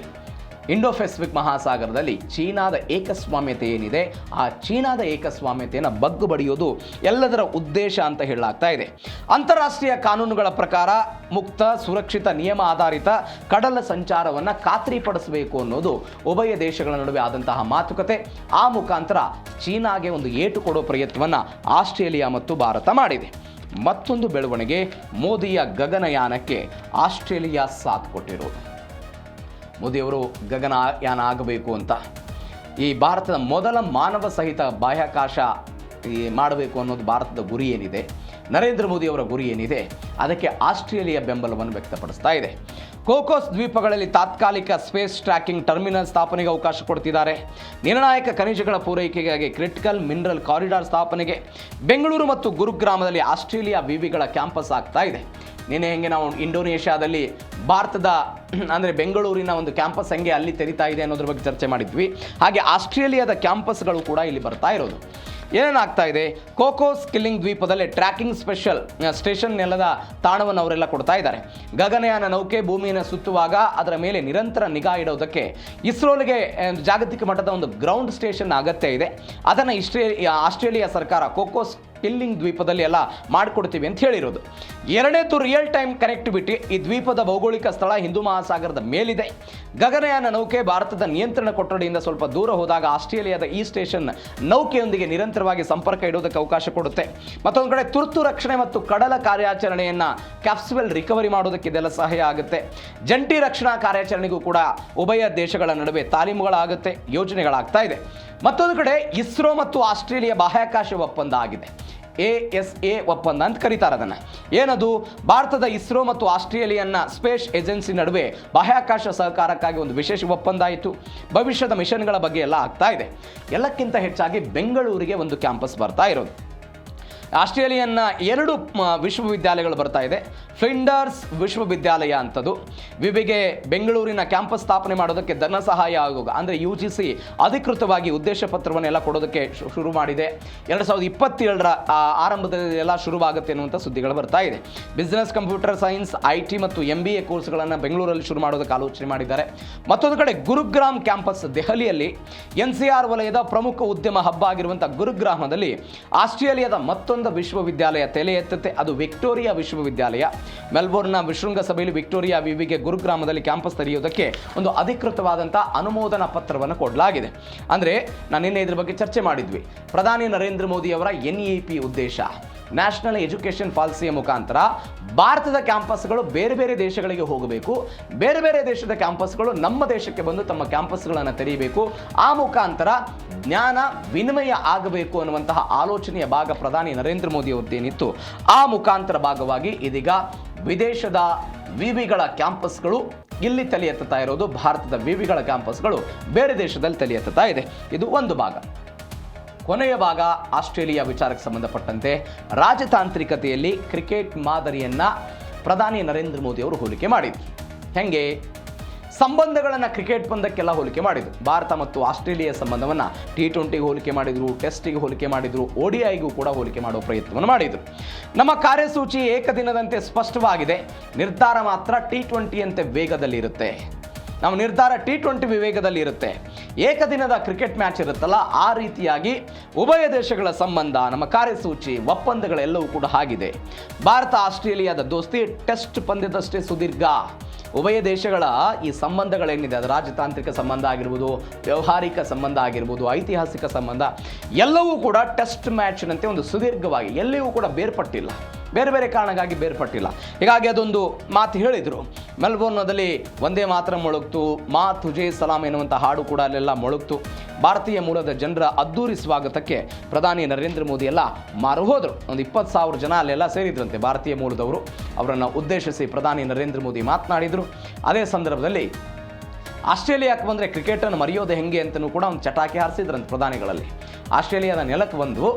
Speaker 1: ಇಂಡೋ ಪೆಸಿಫಿಕ್ ಮಹಾಸಾಗರದಲ್ಲಿ ಚೀನಾದ ಏಕಸ್ವಾಮ್ಯತೆ ಏನಿದೆ, ಆ ಚೀನಾದ ಏಕಸ್ವಾಮ್ಯತೆಯನ್ನು ಬಗ್ಗು ಬಡಿಯೋದು ಎಲ್ಲದರ ಉದ್ದೇಶ ಅಂತ ಹೇಳಲಾಗ್ತಾ ಇದೆ. ಅಂತಾರಾಷ್ಟ್ರೀಯ ಕಾನೂನುಗಳ ಪ್ರಕಾರ ಮುಕ್ತ, ಸುರಕ್ಷಿತ, ನಿಯಮ ಆಧಾರಿತ ಕಡಲ ಸಂಚಾರವನ್ನು ಖಾತ್ರಿಪಡಿಸಬೇಕು ಅನ್ನೋದು ಉಭಯ ದೇಶಗಳ ನಡುವೆ ಆದಂತಹ ಮಾತುಕತೆ. ಆ ಮುಖಾಂತರ ಚೀನಾಗೆ ಒಂದು ಏಟು ಕೊಡೋ ಪ್ರಯತ್ನವನ್ನು ಆಸ್ಟ್ರೇಲಿಯಾ ಮತ್ತು ಭಾರತ ಮಾಡಿದೆ. ಮತ್ತೊಂದು ಬೆಳವಣಿಗೆ, ಮೋದಿಯ ಗಗನಯಾನಕ್ಕೆ ಆಸ್ಟ್ರೇಲಿಯಾ ಸಾಥ್ ಕೊಟ್ಟಿರುವುದು. ಮೋದಿಯವರು ಗಗನಯಾನ ಆಗಬೇಕು ಅಂತ, ಈ ಭಾರತದ ಮೊದಲ ಮಾನವ ಸಹಿತ ಬಾಹ್ಯಾಕಾಶ ಮಾಡಬೇಕು ಅನ್ನೋದು ಭಾರತದ ಗುರಿ ಏನಿದೆ, ನರೇಂದ್ರ ಮೋದಿಯವರ ಗುರಿ ಏನಿದೆ, ಅದಕ್ಕೆ ಆಸ್ಟ್ರೇಲಿಯಾ ಬೆಂಬಲವನ್ನು ವ್ಯಕ್ತಪಡಿಸ್ತಾ ಇದೆ. ಕೋಕೋಸ್ ದ್ವೀಪಗಳಲ್ಲಿ ತಾತ್ಕಾಲಿಕ ಸ್ಪೇಸ್ ಟ್ರ್ಯಾಕಿಂಗ್ ಟರ್ಮಿನಲ್ ಸ್ಥಾಪನೆಗೆ ಅವಕಾಶ ಕೊಡ್ತಿದ್ದಾರೆ. ನಿರ್ಣಾಯಕ ಖನಿಜಗಳ ಪೂರೈಕೆಗಾಗಿ ಕ್ರಿಟಿಕಲ್ ಮಿನರಲ್ ಕಾರಿಡಾರ್ ಸ್ಥಾಪನೆಗೆ ಬೆಂಗಳೂರು ಮತ್ತು ಗುರುಗ್ರಾಮದಲ್ಲಿ ಆಸ್ಟ್ರೇಲಿಯಾ ವಿವಿಗಳ ಕ್ಯಾಂಪಸ್ ಆಗ್ತಾ ಇದೆ. ನಿನ್ನೆ ಹೆಂಗೆ ನಾವು ಇಂಡೋನೇಷ್ಯಾದಲ್ಲಿ ಭಾರತದ ಅಂದರೆ ಬೆಂಗಳೂರಿನ ಒಂದು ಕ್ಯಾಂಪಸ್ ಹೆಂಗೆ ಅಲ್ಲಿ ತೆರೀತಾ ಇದೆ ಅನ್ನೋದ್ರ ಬಗ್ಗೆ ಚರ್ಚೆ ಮಾಡಿದ್ವಿ, ಹಾಗೆ ಆಸ್ಟ್ರೇಲಿಯಾದ ಕ್ಯಾಂಪಸ್ಗಳು ಕೂಡ ಇಲ್ಲಿ ಬರ್ತಾ ಇರೋದು. ಏನೇನಾಗ್ತಾ ಇದೆ, ಕೋಕೋಸ್ ಕಿಲ್ಲಿಂಗ್ ದ್ವೀಪದಲ್ಲಿ ಟ್ರ್ಯಾಕಿಂಗ್ ಸ್ಟೇಷನ್ ನೆಲದ ತಾಣವನ್ನು ಅವರೆಲ್ಲ ಕೊಡ್ತಾ ಇದ್ದಾರೆ. ಗಗನಯಾನ ನೌಕೆ ಭೂಮಿಯನ್ನು ಸುತ್ತುವಾಗ ಅದರ ಮೇಲೆ ನಿರಂತರ ನಿಗಾ ಇಡೋದಕ್ಕೆ ಇಸ್ರೋಗೆ ಜಾಗತಿಕ ಮಟ್ಟದ ಒಂದು ಗ್ರೌಂಡ್ ಸ್ಟೇಷನ್ ಅಗತ್ಯ ಇದೆ. ಅದನ್ನು ಆಸ್ಟ್ರೇಲಿಯಾ ಸರ್ಕಾರ ಕೋಕೋಸ್ ಕಿಲ್ಲಿಂಗ್ ದ್ವೀಪದಲ್ಲಿ ಎಲ್ಲ ಮಾಡಿಕೊಡ್ತೀವಿ ಅಂತ ಹೇಳಿರೋದು. ಎರಡನೇದು ರಿಯಲ್ ಟೈಮ್ ಕನೆಕ್ಟಿವಿಟಿ. ಈ ದ್ವೀಪದ ಭೌಗೋಳಿಕ ಸ್ಥಳ ಹಿಂದೂ ಮಹಾಸಾಗರದ ಮೇಲಿದೆ. ಗಗನಯಾನ ನೌಕೆ ಭಾರತದ ನಿಯಂತ್ರಣ ಕೊಠಡಿಯಿಂದ ಸ್ವಲ್ಪ ದೂರ ಹೋದಾಗ ಆಸ್ಟ್ರೇಲಿಯಾದ ಈ ಸ್ಟೇಷನ್ ನೌಕೆಯೊಂದಿಗೆ ನಿರಂತರವಾಗಿ ಸಂಪರ್ಕ ಇಡೋದಕ್ಕೆ ಅವಕಾಶ ಕೊಡುತ್ತೆ. ಮತ್ತೊಂದು ಕಡೆ ತುರ್ತು ರಕ್ಷಣೆ ಮತ್ತು ಕಡಲ ಕಾರ್ಯಾಚರಣೆಯನ್ನು ಕ್ಯಾಪ್ಸುಲ್ ರಿಕವರಿ ಮಾಡೋದಕ್ಕೆ ಇದೆಲ್ಲ ಸಹಾಯ ಆಗುತ್ತೆ. ಜಂಟಿ ರಕ್ಷಣಾ ಕಾರ್ಯಾಚರಣೆಗೂ ಕೂಡ ಉಭಯ ದೇಶಗಳ ನಡುವೆ ತಾಲೀಮುಗಳಾಗುತ್ತೆ, ಯೋಜನೆಗಳಾಗ್ತಾ ಇದೆ. ಮತ್ತೊಂದು ಕಡೆ ಇಸ್ರೋ ಮತ್ತು ಆಸ್ಟ್ರೇಲಿಯಾ ಬಾಹ್ಯಾಕಾಶ ಒಪ್ಪಂದ ಆಗಿದೆ. ASA ಒಪ್ಪಂದ ಅಂತ ಕರೀತಾರೆ ಅದನ್ನು. ಏನದು? ಭಾರತದ ಇಸ್ರೋ ಮತ್ತು ಆಸ್ಟ್ರೇಲಿಯನ್ನ ಸ್ಪೇಸ್ ಏಜೆನ್ಸಿ ನಡುವೆ ಬಾಹ್ಯಾಕಾಶ ಸಹಕಾರಕ್ಕಾಗಿ ಒಂದು ವಿಶೇಷ ಒಪ್ಪಂದ ಆಯಿತು. ಭವಿಷ್ಯದ ಮಿಷನ್ಗಳ ಬಗ್ಗೆ ಎಲ್ಲ ಆಗ್ತಾ ಇದೆ. ಎಲ್ಲಕ್ಕಿಂತ ಹೆಚ್ಚಾಗಿ ಬೆಂಗಳೂರಿಗೆ ಒಂದು ಕ್ಯಾಂಪಸ್ ಬರ್ತಾ ಇರೋದು. ಆಸ್ಟ್ರೇಲಿಯನ್ನ 2 ವಿಶ್ವವಿದ್ಯಾಲಯಗಳು ಬರ್ತಾ ಇದೆ. ಫ್ಲಿಂಡರ್ಸ್ ವಿಶ್ವವಿದ್ಯಾಲಯ ಅಂತದ್ದು ವಿವಿಗೆ ಬೆಂಗಳೂರಿನ ಕ್ಯಾಂಪಸ್ ಸ್ಥಾಪನೆ ಮಾಡೋದಕ್ಕೆ ಧನ ಸಹಾಯ ಆಗೋಗ ಅಂದರೆ UGC ಅಧಿಕೃತವಾಗಿ ಉದ್ದೇಶ ಪತ್ರವನ್ನೆಲ್ಲ ಕೊಡೋದಕ್ಕೆ ಶುರು ಮಾಡಿದೆ. 2027ರ ಆರಂಭದಲ್ಲಿ ಎಲ್ಲ ಶುರುವಾಗುತ್ತೆ ಅನ್ನುವಂಥ ಸುದ್ದಿಗಳು ಬರ್ತಾ ಇದೆ. ಬಿಸ್ನೆಸ್, ಕಂಪ್ಯೂಟರ್ ಸೈನ್ಸ್, IT ಮತ್ತು MBA ಕೋರ್ಸ್ಗಳನ್ನು ಬೆಂಗಳೂರಲ್ಲಿ ಶುರು ಮಾಡೋದಕ್ಕೆ ಆಲೋಚನೆ ಮಾಡಿದ್ದಾರೆ. ಮತ್ತೊಂದು ಕಡೆ ಗುರುಗ್ರಾಮ್ ಕ್ಯಾಂಪಸ್ ದೆಹಲಿಯಲ್ಲಿ NCR ವಲಯದ ಪ್ರಮುಖ ಉದ್ಯಮ ಹಬ್ಬ ಆಗಿರುವಂಥ ಗುರುಗ್ರಾಮದಲ್ಲಿ ಆಸ್ಟ್ರೇಲಿಯಾದ ಮತ್ತೊಂದು ವಿಶ್ವವಿದ್ಯಾಲಯ ತಲೆ ಎತ್ತುತ್ತೆ. ಅದು ವಿಕ್ಟೋರಿಯಾ ವಿಶ್ವವಿದ್ಯಾಲಯ. ಮೆಲ್ಬೋರ್ನ್ನ ಶೃಂಗಸಭೆಯಲ್ಲಿ ವಿಕ್ಟೋರಿಯಾ ವಿವಿಗೆ ಗುರುಗ್ರಾಮದಲ್ಲಿ ಕ್ಯಾಂಪಸ್ ತೆರೆಯೋದಕ್ಕೆ ಒಂದು ಅಧಿಕೃತವಾದಂಥ ಅನುಮೋದನಾ ಪತ್ರವನ್ನು ಕೊಡಲಾಗಿದೆ. ಅಂದರೆ ನಾನು ನಿನ್ನೆ ಇದ್ರ ಬಗ್ಗೆ ಚರ್ಚೆ ಮಾಡಿದ್ವಿ. ಪ್ರಧಾನಿ ನರೇಂದ್ರ ಮೋದಿಯವರ NEP ಉದ್ದೇಶ ನ್ಯಾಷನಲ್ ಎಜುಕೇಷನ್ ಪಾಲಿಸಿಯ ಮುಖಾಂತರ ಭಾರತದ ಕ್ಯಾಂಪಸ್ಗಳು ಬೇರೆ ಬೇರೆ ದೇಶಗಳಿಗೆ ಹೋಗಬೇಕು, ಬೇರೆ ಬೇರೆ ದೇಶದ ಕ್ಯಾಂಪಸ್ಗಳು ನಮ್ಮ ದೇಶಕ್ಕೆ ಬಂದು ತಮ್ಮ ಕ್ಯಾಂಪಸ್ಗಳನ್ನು ತೆರೆಯಬೇಕು, ಆ ಮುಖಾಂತರ ಜ್ಞಾನ ವಿನಿಮಯ ಆಗಬೇಕು ಅನ್ನುವಂತಹ ಆಲೋಚನೆಯ ಭಾಗ ಪ್ರಧಾನಿ ನರೇಂದ್ರ ಮೋದಿ ಅವರದ್ದೇನಿತ್ತು. ಆ ಮುಖಾಂತರ ಭಾಗವಾಗಿ ಇದೀಗ ವಿದೇಶದ ವಿವಿಗಳ ಕ್ಯಾಂಪಸ್ಗಳು ಇಲ್ಲಿ ತಲೆ ಎತ್ತುತ್ತಾ ಇರೋದು. ಭಾರತದ ವಿವಿಗಳ ಕ್ಯಾಂಪಸ್ಗಳು ಬೇರೆ ದೇಶದಲ್ಲಿ ತಲೆ ಎತ್ತುತ್ತಾ ಇದೆ. ಇದು ಒಂದು ಭಾಗ. ಕೊನೆಯ ಭಾಗ ಆಸ್ಟ್ರೇಲಿಯಾ ವಿಚಾರಕ್ಕೆ ಸಂಬಂಧಪಟ್ಟಂತೆ ರಾಜತಾಂತ್ರಿಕತೆಯಲ್ಲಿ ಕ್ರಿಕೆಟ್ ಮಾದರಿಯನ್ನು ಪ್ರಧಾನಿ ನರೇಂದ್ರ ಮೋದಿ ಅವರು ಹೋಲಿಕೆ ಮಾಡಿದರು. ಹೆಂಗೆ? ಸಂಬಂಧಗಳನ್ನು ಕ್ರಿಕೆಟ್ ಪಂದ್ಯಕ್ಕೆಲ್ಲ ಹೋಲಿಕೆ ಮಾಡಿದರು. ಭಾರತ ಮತ್ತು ಆಸ್ಟ್ರೇಲಿಯಾ ಸಂಬಂಧವನ್ನು T20ಗೆ ಹೋಲಿಕೆ ಮಾಡಿದರು, ಟೆಸ್ಟಿಗೆ ಹೋಲಿಕೆ ಮಾಡಿದರು, ODIಗೂ ಕೂಡ ಹೋಲಿಕೆ ಮಾಡುವ ಪ್ರಯತ್ನವನ್ನು ಮಾಡಿದರು. ನಮ್ಮ ಕಾರ್ಯಸೂಚಿ ಏಕದಿನದಂತೆ ಸ್ಪಷ್ಟವಾಗಿದೆ, ನಿರ್ಧಾರ ಮಾತ್ರ T20 ಅಂತೆ ವೇಗದಲ್ಲಿರುತ್ತೆ. ನಮ್ಮ ನಿರ್ಧಾರ T20 ವೇಗದಲ್ಲಿ ಇರುತ್ತೆ. ಏಕದಿನದ ಕ್ರಿಕೆಟ್ ಮ್ಯಾಚ್ ಇರುತ್ತಲ್ಲ, ಆ ರೀತಿಯಾಗಿ ಉಭಯ ದೇಶಗಳ ಸಂಬಂಧ, ನಮ್ಮ ಕಾರ್ಯಸೂಚಿ, ಒಪ್ಪಂದಗಳೆಲ್ಲವೂ ಕೂಡ ಆಗಿದೆ. ಭಾರತ ಆಸ್ಟ್ರೇಲಿಯಾದ ದೋಸ್ತಿ ಟೆಸ್ಟ್ ಪಂದ್ಯದಷ್ಟೇ ಸುದೀರ್ಘ. ಉಭಯ ದೇಶಗಳ ಈ ಸಂಬಂಧಗಳೇನಿದೆ, ಅದು ರಾಜತಾಂತ್ರಿಕ ಸಂಬಂಧ ಆಗಿರ್ಬೋದು, ವ್ಯಾವಹಾರಿಕ ಸಂಬಂಧ ಆಗಿರ್ಬೋದು, ಐತಿಹಾಸಿಕ ಸಂಬಂಧ ಎಲ್ಲವೂ ಕೂಡ ಟೆಸ್ಟ್ ಮ್ಯಾಚ್ನಂತೆ ಒಂದು ಸುದೀರ್ಘವಾಗಿ ಎಲ್ಲಿಯೂ ಕೂಡ ಬೇರ್ಪಟ್ಟಿಲ್ಲ, ಬೇರೆ ಬೇರೆ ಕಾರಣಕ್ಕಾಗಿ ಬೇರ್ಪಟ್ಟಿಲ್ಲ. ಹೀಗಾಗಿ ಅದೊಂದು ಮಾತು ಹೇಳಿದರು. ಮೆಲ್ಬೋರ್ನ್ನಲ್ಲಿ ಒಂದೇ ಮಾತ್ರ ಮೊಳಗ್ತು, ಮಾ ತುಜೆ ಸಲಾಂ ಎನ್ನುವಂಥ ಹಾಡು ಕೂಡ ಅಲ್ಲೆಲ್ಲ ಮೊಳಗ್ತು. ಭಾರತೀಯ ಮೂಲದ ಜನರ ಅದ್ದೂರಿ ಸ್ವಾಗತಕ್ಕೆ ಪ್ರಧಾನಿ ನರೇಂದ್ರ ಮೋದಿ ಎಲ್ಲ ಮಾರು ಹೋದರು. ಒಂದು 20,000 ಜನ ಅಲ್ಲೆಲ್ಲ ಸೇರಿದ್ರಂತೆ ಭಾರತೀಯ ಮೂಲದವರು. ಅವರನ್ನು ಉದ್ದೇಶಿಸಿ ಪ್ರಧಾನಿ ನರೇಂದ್ರ ಮೋದಿ ಮಾತನಾಡಿದರು. ಅದೇ ಸಂದರ್ಭದಲ್ಲಿ ಆಸ್ಟ್ರೇಲಿಯಾಕ್ಕೆ ಬಂದರೆ ಕ್ರಿಕೆಟನ್ನು ಮರೆಯೋದು ಹೆಂಗೆ ಅಂತಲೂ ಕೂಡ ಒಂದು ಚಟಾಕಿ ಹಾರಿಸಿದ್ರಂತೆ ಪ್ರಧಾನಿಗಳಲ್ಲಿ. ಆಸ್ಟ್ರೇಲಿಯಾದ ನೆಲಕ್ಕೆ ಬಂದು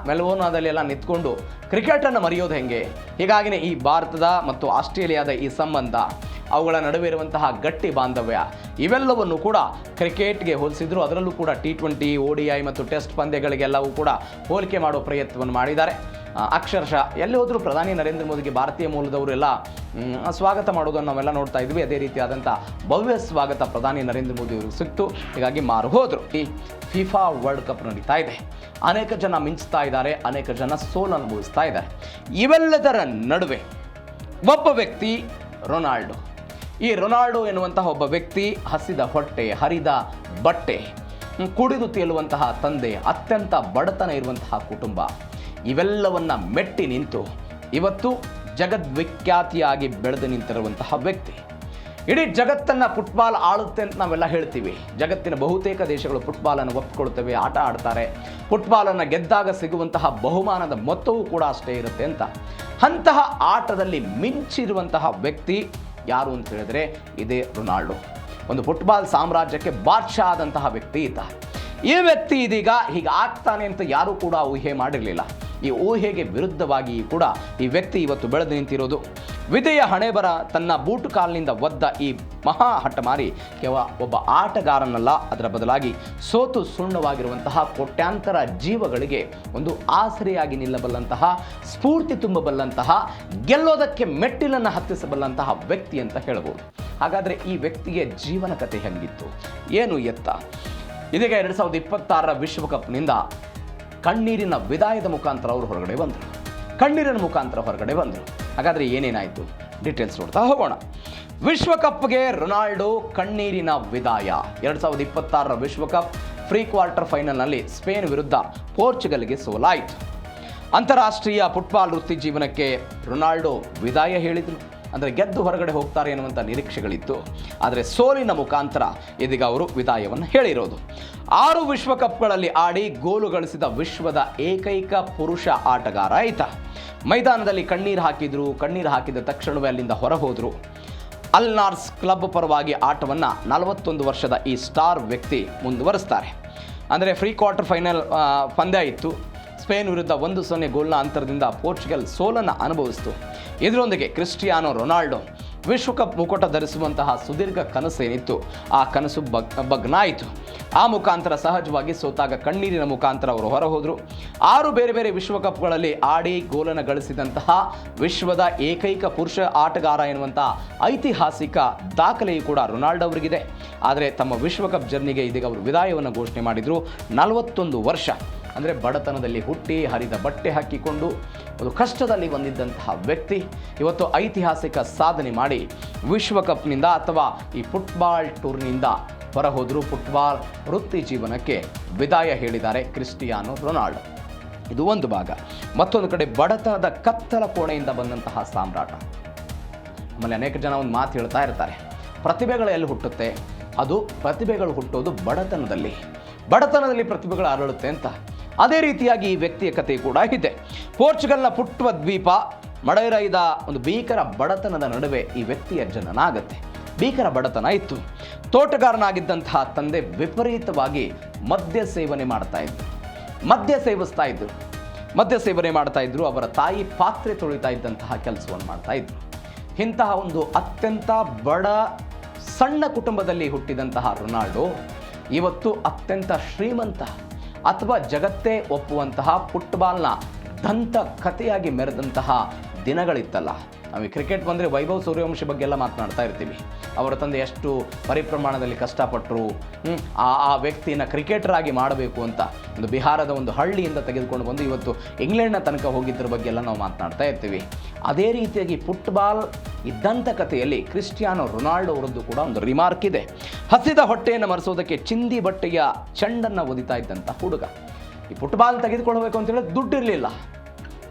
Speaker 1: ಮೆಲ್ಬೋರ್ನದಲ್ಲೆಲ್ಲ ನಿಂತ್ಕೊಂಡು ಕ್ರಿಕೆಟನ್ನು ಮರೆಯೋದು ಹೆಂಗೆ? ಹೀಗಾಗಿನೇ ಈ ಭಾರತದ ಮತ್ತು ಆಸ್ಟ್ರೇಲಿಯಾದ ಈ ಸಂಬಂಧ, ಅವುಗಳ ನಡುವೆ ಇರುವಂತಹ ಗಟ್ಟಿ ಬಾಂಧವ್ಯ ಇವೆಲ್ಲವನ್ನು ಕೂಡ ಕ್ರಿಕೆಟ್ಗೆ ಹೋಲಿಸಿದ್ರು. ಅದರಲ್ಲೂ ಕೂಡ T20, ODI ಮತ್ತು ಟೆಸ್ಟ್ ಪಂದ್ಯಗಳಿಗೆಲ್ಲವೂ ಕೂಡ ಹೋಲಿಕೆ ಮಾಡೋ ಪ್ರಯತ್ನವನ್ನು ಮಾಡಿದ್ದಾರೆ. ಅಕ್ಷರಶಃ ಎಲ್ಲಿ ಹೋದರೂ ಪ್ರಧಾನಿ ನರೇಂದ್ರ ಮೋದಿಗೆ ಭಾರತೀಯ ಮೂಲದವರು ಎಲ್ಲ ಸ್ವಾಗತ ಮಾಡೋದನ್ನು ನಾವೆಲ್ಲ ನೋಡ್ತಾ ಇದ್ವಿ. ಅದೇ ರೀತಿಯಾದಂಥ ಭವ್ಯ ಸ್ವಾಗತ ಪ್ರಧಾನಿ ನರೇಂದ್ರ ಮೋದಿ ಅವರು ಸಿಕ್ತು. ಹೀಗಾಗಿ ಮಾರು ಹೋದರು. ಈ FIFA ವರ್ಲ್ಡ್ ಕಪ್ ನಡೀತಾ ಇದೆ. ಅನೇಕ ಜನ ಮಿಂಚ್ತಾ ಇದ್ದಾರೆ, ಅನೇಕ ಜನ ಸೋಲು ಅನುಭವಿಸ್ತಾ ಇದ್ದಾರೆ. ಇವೆಲ್ಲದರ ನಡುವೆ ಒಬ್ಬ ವ್ಯಕ್ತಿ ರೊನಾಲ್ಡೋ. ಈ ರೊನಾಲ್ಡೋ ಎನ್ನುವಂತಹ ಒಬ್ಬ ವ್ಯಕ್ತಿ ಹಸಿದ ಹೊಟ್ಟೆ, ಹರಿದ ಬಟ್ಟೆ, ಕುಡಿದು ತೇಲುವಂತಹ ತಂದೆ, ಅತ್ಯಂತ ಬಡತನ ಇರುವಂತಹ ಕುಟುಂಬ. ಇವೆಲ್ಲವನ್ನ ಮೆಟ್ಟಿ ನಿಂತು ಇವತ್ತು ಜಗದ್ವಿಖ್ಯಾತಿಯಾಗಿ ಬೆಳೆದು ನಿಂತಿರುವಂತಹ ವ್ಯಕ್ತಿ. ಇಡೀ ಜಗತ್ತನ್ನು ಫುಟ್ಬಾಲ್ ಆಳುತ್ತೆ ಅಂತ ನಾವೆಲ್ಲ ಹೇಳ್ತೀವಿ. ಜಗತ್ತಿನ ಬಹುತೇಕ ದೇಶಗಳು ಫುಟ್ಬಾಲನ್ನು ಒಪ್ಪಿಕೊಳ್ತವೆ, ಆಟ ಆಡ್ತಾರೆ. ಫುಟ್ಬಾಲನ್ನು ಗೆದ್ದಾಗ ಸಿಗುವಂತಹ ಬಹುಮಾನದ ಮೊತ್ತವೂ ಕೂಡ ಅಷ್ಟೇ ಇರುತ್ತೆ ಅಂತ. ಅಂತಹ ಆಟದಲ್ಲಿ ಮಿಂಚಿರುವಂತಹ ವ್ಯಕ್ತಿ ಯಾರು ಅಂತ ಹೇಳಿದ್ರೆ ಇದೇ ರೊನಾಲ್ಡೋ. ಒಂದು ಫುಟ್ಬಾಲ್ ಸಾಮ್ರಾಜ್ಯಕ್ಕೆ ಬಾದ್ಶಾ ಆದಂತಹ ವ್ಯಕ್ತಿ ಈತ. ಈ ವ್ಯಕ್ತಿ ಇದೀಗ ಹೀಗೆ ಆಗ್ತಾನೆ ಅಂತ ಯಾರೂ ಕೂಡ ಊಹೆ ಮಾಡಿರಲಿಲ್ಲ. ಈ ಊಹೆಗೆ ವಿರುದ್ಧವಾಗಿ ಕೂಡ ಈ ವ್ಯಕ್ತಿ ಇವತ್ತು ಬೆಳೆದು ನಿಂತಿರೋದು. ವಿಧಿಯ ಹಣೆಬರ ತನ್ನ ಬೂಟು ಕಾಲಿನಿಂದ ಒದ್ದ ಈ ಮಹಾ ಹಠಮಾರಿ ಕೇವಲ ಒಬ್ಬ ಆಟಗಾರನಲ್ಲ, ಅದರ ಬದಲಾಗಿ ಸೋತು ಸುಣ್ಣವಾಗಿರುವಂತಹ ಕೋಟ್ಯಾಂತರ ಜೀವಗಳಿಗೆ ಒಂದು ಆಸರೆಯಾಗಿ ನಿಲ್ಲಬಲ್ಲಂತಹ, ಸ್ಫೂರ್ತಿ ತುಂಬಬಲ್ಲಂತಹ, ಗೆಲ್ಲೋದಕ್ಕೆ ಮೆಟ್ಟಿಲನ್ನು ಹತ್ತಿಸಬಲ್ಲಂತಹ ವ್ಯಕ್ತಿ ಅಂತ ಹೇಳ್ಬೋದು. ಹಾಗಾದರೆ ಈ ವ್ಯಕ್ತಿಗೆ ಜೀವನ ಕಥೆ ಹೆಂಗಿತ್ತು, ಏನು ಎತ್ತ? ಇದೀಗ 2026 ವಿಶ್ವಕಪ್ನಿಂದ ಕಣ್ಣೀರಿನ ವಿದಾಯದ ಮುಖಾಂತರ ಅವರು ಹೊರಗಡೆ ಬಂದರು. ಹಾಗಾದರೆ ಏನೇನಾಯಿತು ಡೀಟೇಲ್ಸ್ ನೋಡ್ತಾ ಹೋಗೋಣ. ವಿಶ್ವಕಪ್ಗೆ ರೊನಾಲ್ಡೋ ಕಣ್ಣೀರಿನ ವಿದಾಯ. 2026 ವಿಶ್ವಕಪ್ ಪ್ರೀ ಕ್ವಾರ್ಟರ್ ಫೈನಲ್ನಲ್ಲಿ ಸ್ಪೇನ್ ವಿರುದ್ಧ ಪೋರ್ಚುಗಲ್ಗೆ ಸೋಲಾಯಿತು. ಅಂತಾರಾಷ್ಟ್ರೀಯ ಫುಟ್ಬಾಲ್ ವೃತ್ತಿ ಜೀವನಕ್ಕೆ ರೊನಾಲ್ಡೋ ವಿದಾಯ ಹೇಳಿದರು. ಅಂದರೆ ಗೆದ್ದು ಹೊರಗಡೆ ಹೋಗ್ತಾರೆ ಎನ್ನುವಂಥ ನಿರೀಕ್ಷೆಗಳಿತ್ತು. ಆದರೆ ಸೋಲಿನ ಮುಖಾಂತರ ಇದೀಗ ಅವರು ವಿದಾಯವನ್ನು ಹೇಳಿರೋದು. 6 ವಿಶ್ವಕಪ್ಗಳಲ್ಲಿ ಆಡಿ ಗೋಲು ಗಳಿಸಿದ ವಿಶ್ವದ ಏಕೈಕ ಪುರುಷ ಆಟಗಾರ ಈತ. ಮೈದಾನದಲ್ಲಿ ಕಣ್ಣೀರು ಹಾಕಿದ ತಕ್ಷಣವೇ ಅಲ್ಲಿಂದ ಹೊರಹೋದರು. ಅಲ್ ನಾರ್ಸ್ ಕ್ಲಬ್ ಪರವಾಗಿ ಆಟವನ್ನು 41 ವರ್ಷದ ಈ ಸ್ಟಾರ್ ವ್ಯಕ್ತಿ ಮುಂದುವರಿಸ್ತಾರೆ. ಅಂದರೆ ಪ್ರೀ ಕ್ವಾರ್ಟರ್ ಫೈನಲ್ ಪಂದ್ಯ ಇತ್ತು. ಸ್ಪೇನ್ ವಿರುದ್ಧ 1-0 ಗೋಲ್ನ ಅಂತರದಿಂದ ಪೋರ್ಚುಗಲ್ ಸೋಲನ್ನು ಅನುಭವಿಸಿತು. ಇದರೊಂದಿಗೆ ಕ್ರಿಸ್ಟಿಯಾನೋ ರೊನಾಲ್ಡೋ ವಿಶ್ವಕಪ್ ಮುಕುಟ ಧರಿಸುವಂತಹ ಸುದೀರ್ಘ ಕನಸೇನಿತ್ತು, ಆ ಕನಸು ಭಗ್ನಾಯಿತು. ಆ ಮುಖಾಂತರ ಸಹಜವಾಗಿ ಸೋತಾಗ ಕಣ್ಣೀರಿನ ಮುಖಾಂತರ ಅವರು ಹೊರಹೋದರು. 6 ಬೇರೆ ಬೇರೆ ವಿಶ್ವಕಪ್ಗಳಲ್ಲಿ ಆಡಿ ಗೋಲನ್ನು ಗಳಿಸಿದಂತಹ ವಿಶ್ವದ ಏಕೈಕ ಪುರುಷ ಆಟಗಾರ ಎನ್ನುವಂಥ ಐತಿಹಾಸಿಕ ದಾಖಲೆಯೂ ಕೂಡ ರೊನಾಲ್ಡೋ ಅವರಿಗಿದೆ. ಆದರೆ ತಮ್ಮ ವಿಶ್ವಕಪ್ ಜರ್ನಿಗೆ ಇದೀಗ ಅವರು ವಿದಾಯವನ್ನು ಘೋಷಣೆ ಮಾಡಿದರು. 41 ವರ್ಷ ಅಂದರೆ ಬಡತನದಲ್ಲಿ ಹುಟ್ಟಿ ಹರಿದ ಬಟ್ಟೆ ಹಾಕಿಕೊಂಡು ಒಂದು ಕಷ್ಟದಲ್ಲಿ ಬಂದಿದ್ದಂತಹ ವ್ಯಕ್ತಿ ಇವತ್ತು ಐತಿಹಾಸಿಕ ಸಾಧನೆ ಮಾಡಿ ವಿಶ್ವಕಪ್ನಿಂದ ಅಥವಾ ಈ ಫುಟ್ಬಾಲ್ ಟೂರ್ನಿಂದ ಹೊರಹೋದರು. ಫುಟ್ಬಾಲ್ ವೃತ್ತಿ ಜೀವನಕ್ಕೆ ವಿದಾಯ ಹೇಳಿದ್ದಾರೆ ಕ್ರಿಸ್ಟಿಯಾನೋ ರೊನಾಲ್ಡೋ. ಇದು ಒಂದು ಭಾಗ. ಮತ್ತೊಂದು ಕಡೆ ಬಡತನದ ಕತ್ತಲ ಕೋಣೆಯಿಂದ ಬಂದಂತಹ ಸಾಮ್ರಾಟ. ಆಮೇಲೆ ಅನೇಕ ಜನ ಒಂದು ಮಾತು ಹೇಳ್ತಾ ಇರ್ತಾರೆ, ಪ್ರತಿಭೆಗಳು ಎಲ್ಲಿ ಹುಟ್ಟುತ್ತೆ? ಅದು ಪ್ರತಿಭೆಗಳು ಹುಟ್ಟೋದು ಬಡತನದಲ್ಲಿ ಪ್ರತಿಭೆಗಳು ಅರಳುತ್ತೆ ಅಂತ. ಅದೇ ರೀತಿಯಾಗಿ ಈ ವ್ಯಕ್ತಿಯ ಕಥೆ ಕೂಡ ಇದೆ. ಪೋರ್ಚುಗಲ್ನ ಪುಟ್ಟ ದ್ವೀಪ ಮಡೈರಾದ ಒಂದು ಭೀಕರ ಬಡತನದ ನಡುವೆ ಈ ವ್ಯಕ್ತಿಯ ಜನನ ಆಗುತ್ತೆ. ಭೀಕರ ಬಡತನ ಇತ್ತು. ತೋಟಗಾರನಾಗಿದ್ದಂತಹ ತಂದೆ ವಿಪರೀತವಾಗಿ ಮದ್ಯ ಸೇವನೆ ಮಾಡ್ತಾ ಇದ್ರು. ಅವರ ತಾಯಿ ಪಾತ್ರೆ ತೊಳಿತಾ ಇದ್ದಂತಹ ಕೆಲಸವನ್ನು ಮಾಡ್ತಾ ಇದ್ರು. ಇಂತಹ ಒಂದು ಅತ್ಯಂತ ಬಡ ಸಣ್ಣ ಕುಟುಂಬದಲ್ಲಿ ಹುಟ್ಟಿದಂತಹ ರೊನಾಲ್ಡೋ ಇವತ್ತು ಅತ್ಯಂತ ಶ್ರೀಮಂತ ಅಥವಾ ಜಗತ್ತೇ ಒಪ್ಪುವಂತಹ ಫುಟ್ಬಾಲ್ನ ದಂತ ಕಥೆಯಾಗಿ ಮೆರೆದಂತಹ ದಿನಗಳಿತ್ತಲ್ಲ. ನಾವು ಕ್ರಿಕೆಟ್ ಬಂದರೆ ವೈಭವ್ ಸೂರ್ಯವಂಶಿ ಬಗ್ಗೆ ಎಲ್ಲ ಮಾತನಾಡ್ತಾ ಇರ್ತೀವಿ. ಅವರ ತಂದೆ ಎಷ್ಟು ಪರಿಪ್ರಮಾಣದಲ್ಲಿ ಕಷ್ಟಪಟ್ಟರು, ಆ ವ್ಯಕ್ತಿನ ಕ್ರಿಕೆಟರ್ ಆಗಿ ಮಾಡಬೇಕು ಅಂತ ಒಂದು ಬಿಹಾರದ ಒಂದು ಹಳ್ಳಿಯಿಂದ ತೆಗೆದುಕೊಂಡು ಬಂದು ಇವತ್ತು ಇಂಗ್ಲೆಂಡ್ನ ತನಕ ಹೋಗಿದ್ದರ ಬಗ್ಗೆ ಎಲ್ಲ ನಾವು ಮಾತನಾಡ್ತಾ ಇರ್ತೀವಿ. ಅದೇ ರೀತಿಯಾಗಿ ಫುಟ್ಬಾಲ್ ಇದ್ದಂಥ ಕಥೆಯಲ್ಲಿ ಕ್ರಿಸ್ಟಿಯಾನೋ ರೊನಾಲ್ಡೋ ಅವರದ್ದು ಕೂಡ ಒಂದು ರಿಮಾರ್ಕ್ ಇದೆ. ಹಸಿದ ಹೊಟ್ಟೆಯನ್ನು ಮರೆಸೋದಕ್ಕೆ ಚಿಂದಿ ಬಟ್ಟೆಯ ಚೆಂಡನ್ನು ಒದಿತಾ ಇದ್ದಂಥ ಹುಡುಗ. ಈ ಫುಟ್ಬಾಲ್ ತೆಗೆದುಕೊಳ್ಬೇಕು ಅಂತ ಹೇಳಿದ್ರೆ ದುಡ್ಡಿರಲಿಲ್ಲ.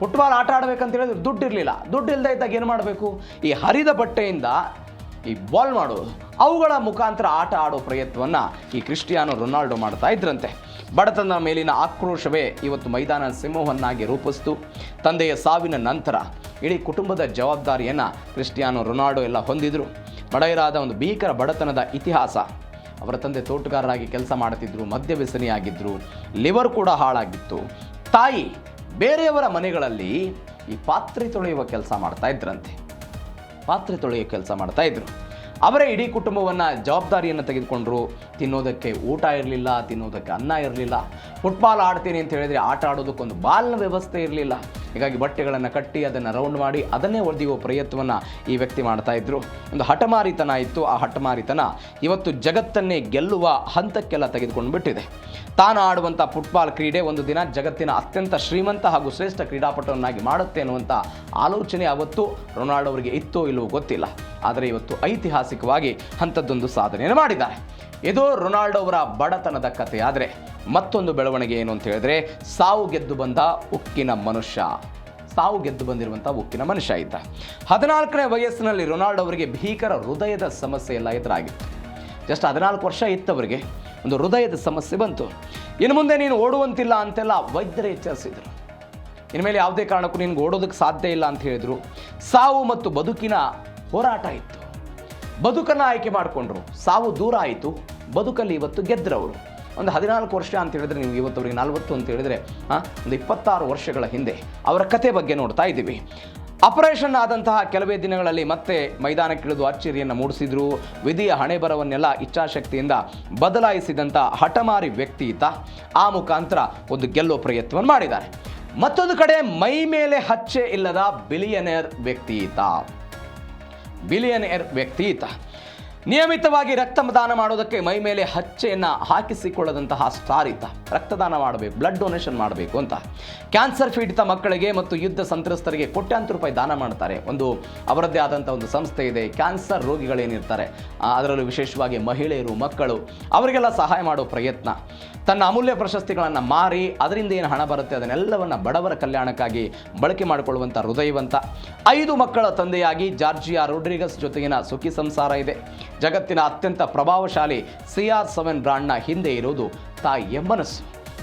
Speaker 1: ಫುಟ್ಬಾಲ್ ಆಟ ಆಡಬೇಕಂತ ಹೇಳಿದ್ರೆ ದುಡ್ಡಿರಲಿಲ್ಲ. ದುಡ್ಡಿಲ್ಲದೆ ಇದ್ದಾಗ ಏನು ಮಾಡಬೇಕು? ಈ ಹರಿದ ಬಟ್ಟೆಯಿಂದ ಈ ಬಾಲ್ ಮಾಡೋದು, ಅವುಗಳ ಮುಖಾಂತರ ಆಟ ಆಡೋ ಪ್ರಯತ್ನವನ್ನು ಈ ಕ್ರಿಸ್ಟಿಯಾನೋ ರೊನಾಲ್ಡೋ ಮಾಡ್ತಾ ಇದ್ರಂತೆ. ಬಡತನದ ಮೇಲಿನ ಆಕ್ರೋಶವೇ ಇವತ್ತು ಮೈದಾನ ಸಿಂಹವನ್ನಾಗಿ ರೂಪಿಸಿತು. ತಂದೆಯ ಸಾವಿನ ನಂತರ ಇಡೀ ಕುಟುಂಬದ ಜವಾಬ್ದಾರಿಯನ್ನು ಕ್ರಿಸ್ಟಿಯಾನೋ ರೊನಾಲ್ಡೋ ಎಲ್ಲ ಹೊಂದಿದ್ರು. ಮಡೈರಾದ ಒಂದು ಭೀಕರ ಬಡತನದ ಇತಿಹಾಸ. ಅವರ ತಂದೆ ತೋಟಗಾರರಾಗಿ ಕೆಲಸ ಮಾಡ್ತಿದ್ರು, ಮದ್ಯ ವ್ಯಸನಿಯಾಗಿದ್ದರು, ಲಿವರ್ ಕೂಡ ಹಾಳಾಗಿತ್ತು. ತಾಯಿ ಬೇರೆಯವರ ಮನೆಗಳಲ್ಲಿ ಈ ಪಾತ್ರೆ ತೊಳೆಯುವ ಕೆಲಸ ಮಾಡ್ತಾ ಇದ್ರು. ಅವರೇ ಇಡೀ ಕುಟುಂಬವನ್ನು ಜವಾಬ್ದಾರಿಯನ್ನು ತೆಗೆದುಕೊಂಡ್ರು. ತಿನ್ನೋದಕ್ಕೆ ಊಟ ಇರಲಿಲ್ಲ, ತಿನ್ನೋದಕ್ಕೆ ಅನ್ನ ಇರಲಿಲ್ಲ. ಫುಟ್ಬಾಲ್ ಆಡ್ತೀನಿ ಅಂತ ಹೇಳಿದರೆ ಆಟ ಆಡೋದಕ್ಕೊಂದು ಬಾಲ್ನ ವ್ಯವಸ್ಥೆ ಇರಲಿಲ್ಲ. ಹೀಗಾಗಿ ಬಟ್ಟೆಗಳನ್ನು ಕಟ್ಟಿ ಅದನ್ನು ರೌಂಡ್ ಮಾಡಿ ಅದನ್ನೇ ಒಡೆಯುವ ಪ್ರಯತ್ನವನ್ನು ಈ ವ್ಯಕ್ತಿ ಮಾಡ್ತಾ ಇದ್ರು. ಒಂದು ಹಠಮಾರಿತನ ಇತ್ತು. ಆ ಹಠಮಾರಿತನ ಇವತ್ತು ಜಗತ್ತನ್ನೇ ಗೆಲ್ಲುವ ಹಂತಕ್ಕೆಲ್ಲ ತೆಗೆದುಕೊಂಡು ಬಿಟ್ಟಿದೆ. ತಾನು ಆಡುವಂಥ ಫುಟ್ಬಾಲ್ ಕ್ರೀಡೆ ಒಂದು ದಿನ ಜಗತ್ತಿನ ಅತ್ಯಂತ ಶ್ರೀಮಂತ ಹಾಗೂ ಶ್ರೇಷ್ಠ ಕ್ರೀಡಾಪಟುವನ್ನಾಗಿ ಮಾಡುತ್ತೆ ಅನ್ನುವಂಥ ಆಲೋಚನೆ ಅವತ್ತು ರೊನಾಲ್ಡೋ ಅವರಿಗೆ ಇತ್ತೋ ಇಲ್ಲವೋ ಗೊತ್ತಿಲ್ಲ. ಆದರೆ ಇವತ್ತು ಐತಿಹಾಸಿಕವಾಗಿ ಅಂಥದ್ದೊಂದು ಸಾಧನೆಯನ್ನು ಮಾಡಿದ್ದಾರೆ. ಇದು ರೊನಾಲ್ಡೋ ಅವರ ಬಡತನದ ಕಥೆ. ಆದರೆ ಮತ್ತೊಂದು ಬೆಳವಣಿಗೆ ಏನು ಅಂತ ಹೇಳಿದ್ರೆ, ಸಾವು ಗೆದ್ದು ಬಂದ ಉಕ್ಕಿನ ಮನುಷ್ಯ. ಸಾವು ಗೆದ್ದು ಬಂದಿರುವಂಥ ಉಕ್ಕಿನ ಮನುಷ್ಯ ಇದ್ದ. 14ನೇ ವಯಸ್ಸಿನಲ್ಲಿ ರೊನಾಲ್ಡೋ ಅವರಿಗೆ ಭೀಕರ ಹೃದಯದ ಸಮಸ್ಯೆ ಎಲ್ಲ ಎದುರಾಗಿತ್ತು. ಜಸ್ಟ್ 14 ವರ್ಷ ಇತ್ತವರಿಗೆ ಒಂದು ಹೃದಯದ ಸಮಸ್ಯೆ ಬಂತು. ಇನ್ನು ಮುಂದೆ ನೀನು ಓಡುವಂತಿಲ್ಲ ಅಂತೆಲ್ಲ ವೈದ್ಯರೇ ಎಚ್ಚರಿಸಿದರು. ಇನ್ಮೇಲೆ ಯಾವುದೇ ಕಾರಣಕ್ಕೂ ನಿನ್ಗೆ ಓಡೋದಕ್ಕೆ ಸಾಧ್ಯ ಇಲ್ಲ ಅಂತ ಹೇಳಿದರು. ಸಾವು ಮತ್ತು ಬದುಕಿನ ಹೋರಾಟ ಇತ್ತು. ಬದುಕನ್ನು ಆಯ್ಕೆ ಮಾಡಿಕೊಂಡ್ರು. ಸಾವು ದೂರ ಆಯಿತು, ಬದುಕಲ್ಲಿ ಇವತ್ತು ಗೆದ್ರವರು. ಒಂದು 14 ವರ್ಷ ಅಂತ ಹೇಳಿದ್ರೆ, ನೀವು ಇವತ್ತು ಅವ್ರಿಗೆ 40 ಅಂತ ಹೇಳಿದ್ರೆ ಒಂದು 26 ವರ್ಷಗಳ ಹಿಂದೆ ಅವರ ಕತೆ ಬಗ್ಗೆ ನೋಡ್ತಾ ಇದ್ದೀವಿ. ಆಪರೇಷನ್ ಆದಂತಹ ಕೆಲವೇ ದಿನಗಳಲ್ಲಿ ಮತ್ತೆ ಮೈದಾನಕ್ಕಿಳಿದು ಅಚ್ಚರಿಯನ್ನು ಮೂಡಿಸಿದ್ರು. ವಿಧಿಯ ಹಣೆ ಬರವನ್ನೆಲ್ಲ ಇಚ್ಛಾಶಕ್ತಿಯಿಂದ ಬದಲಾಯಿಸಿದಂಥ ಹಠಮಾರಿ ವ್ಯಕ್ತಿ ಈತ. ಆ ಮುಖಾಂತರ ಒಂದು ಗೆಲ್ಲೋ ಪ್ರಯತ್ನವನ್ನು ಮಾಡಿದ್ದಾರೆ. ಮತ್ತೊಂದು ಕಡೆ ಮೈ ಮೇಲೆ ಹಚ್ಚೆ ಇಲ್ಲದ ಬಿಲಿಯನೇರ್ ವ್ಯಕ್ತಿ ಈತ. ನಿಯಮಿತವಾಗಿ ರಕ್ತದಾನ ಮಾಡೋದಕ್ಕೆ ಮೈ ಮೇಲೆ ಹಚ್ಚೆಯನ್ನು ಹಾಕಿಸಿಕೊಳ್ಳದಂತಹ ಸ್ಟಾರ್ ಈತ. ರಕ್ತದಾನ ಮಾಡಬೇಕು, ಬ್ಲಡ್ ಡೊನೇಷನ್ ಮಾಡಬೇಕು ಅಂತ ಕ್ಯಾನ್ಸರ್ ಪೀಡಿತ ಮಕ್ಕಳಿಗೆ ಮತ್ತು ಯುದ್ಧ ಸಂತ್ರಸ್ತರಿಗೆ ಕೋಟ್ಯಾಂತರ ರೂಪಾಯಿ ದಾನ ಮಾಡ್ತಾರೆ. ಅವರದ್ದೇ ಆದಂಥ ಒಂದು ಸಂಸ್ಥೆ ಇದೆ. ಕ್ಯಾನ್ಸರ್ ರೋಗಿಗಳೇನಿರ್ತಾರೆ, ಅದರಲ್ಲೂ ವಿಶೇಷವಾಗಿ ಮಹಿಳೆಯರು, ಮಕ್ಕಳು, ಅವರಿಗೆಲ್ಲ ಸಹಾಯ ಮಾಡೋ ಪ್ರಯತ್ನ. ತನ್ನ ಅಮೂಲ್ಯ ಪ್ರಶಸ್ತಿಗಳನ್ನು ಮಾರಿ ಅದರಿಂದ ಏನು ಹಣ ಬರುತ್ತೆ ಅದನ್ನೆಲ್ಲವನ್ನು ಬಡವರ ಕಲ್ಯಾಣಕ್ಕಾಗಿ ಬಳಕೆ ಮಾಡಿಕೊಳ್ಳುವಂಥ ಹೃದಯವಂತ. 5 ಮಕ್ಕಳ ತಂದೆಯಾಗಿ ಜಾರ್ಜಿಯಾ ರೋಡ್ರಿಗಸ್ ಜೊತೆಗಿನ ಸುಖಿ ಸಂಸಾರ ಇದೆ. ಜಗತ್ತಿನ ಅತ್ಯಂತ ಪ್ರಭಾವಶಾಲಿ CR7 ಬ್ರಾಂಡ್ನ ಹಿಂದೆ ಇರೋದು ತಾಯಿಯ ಮನಸ್ಸು.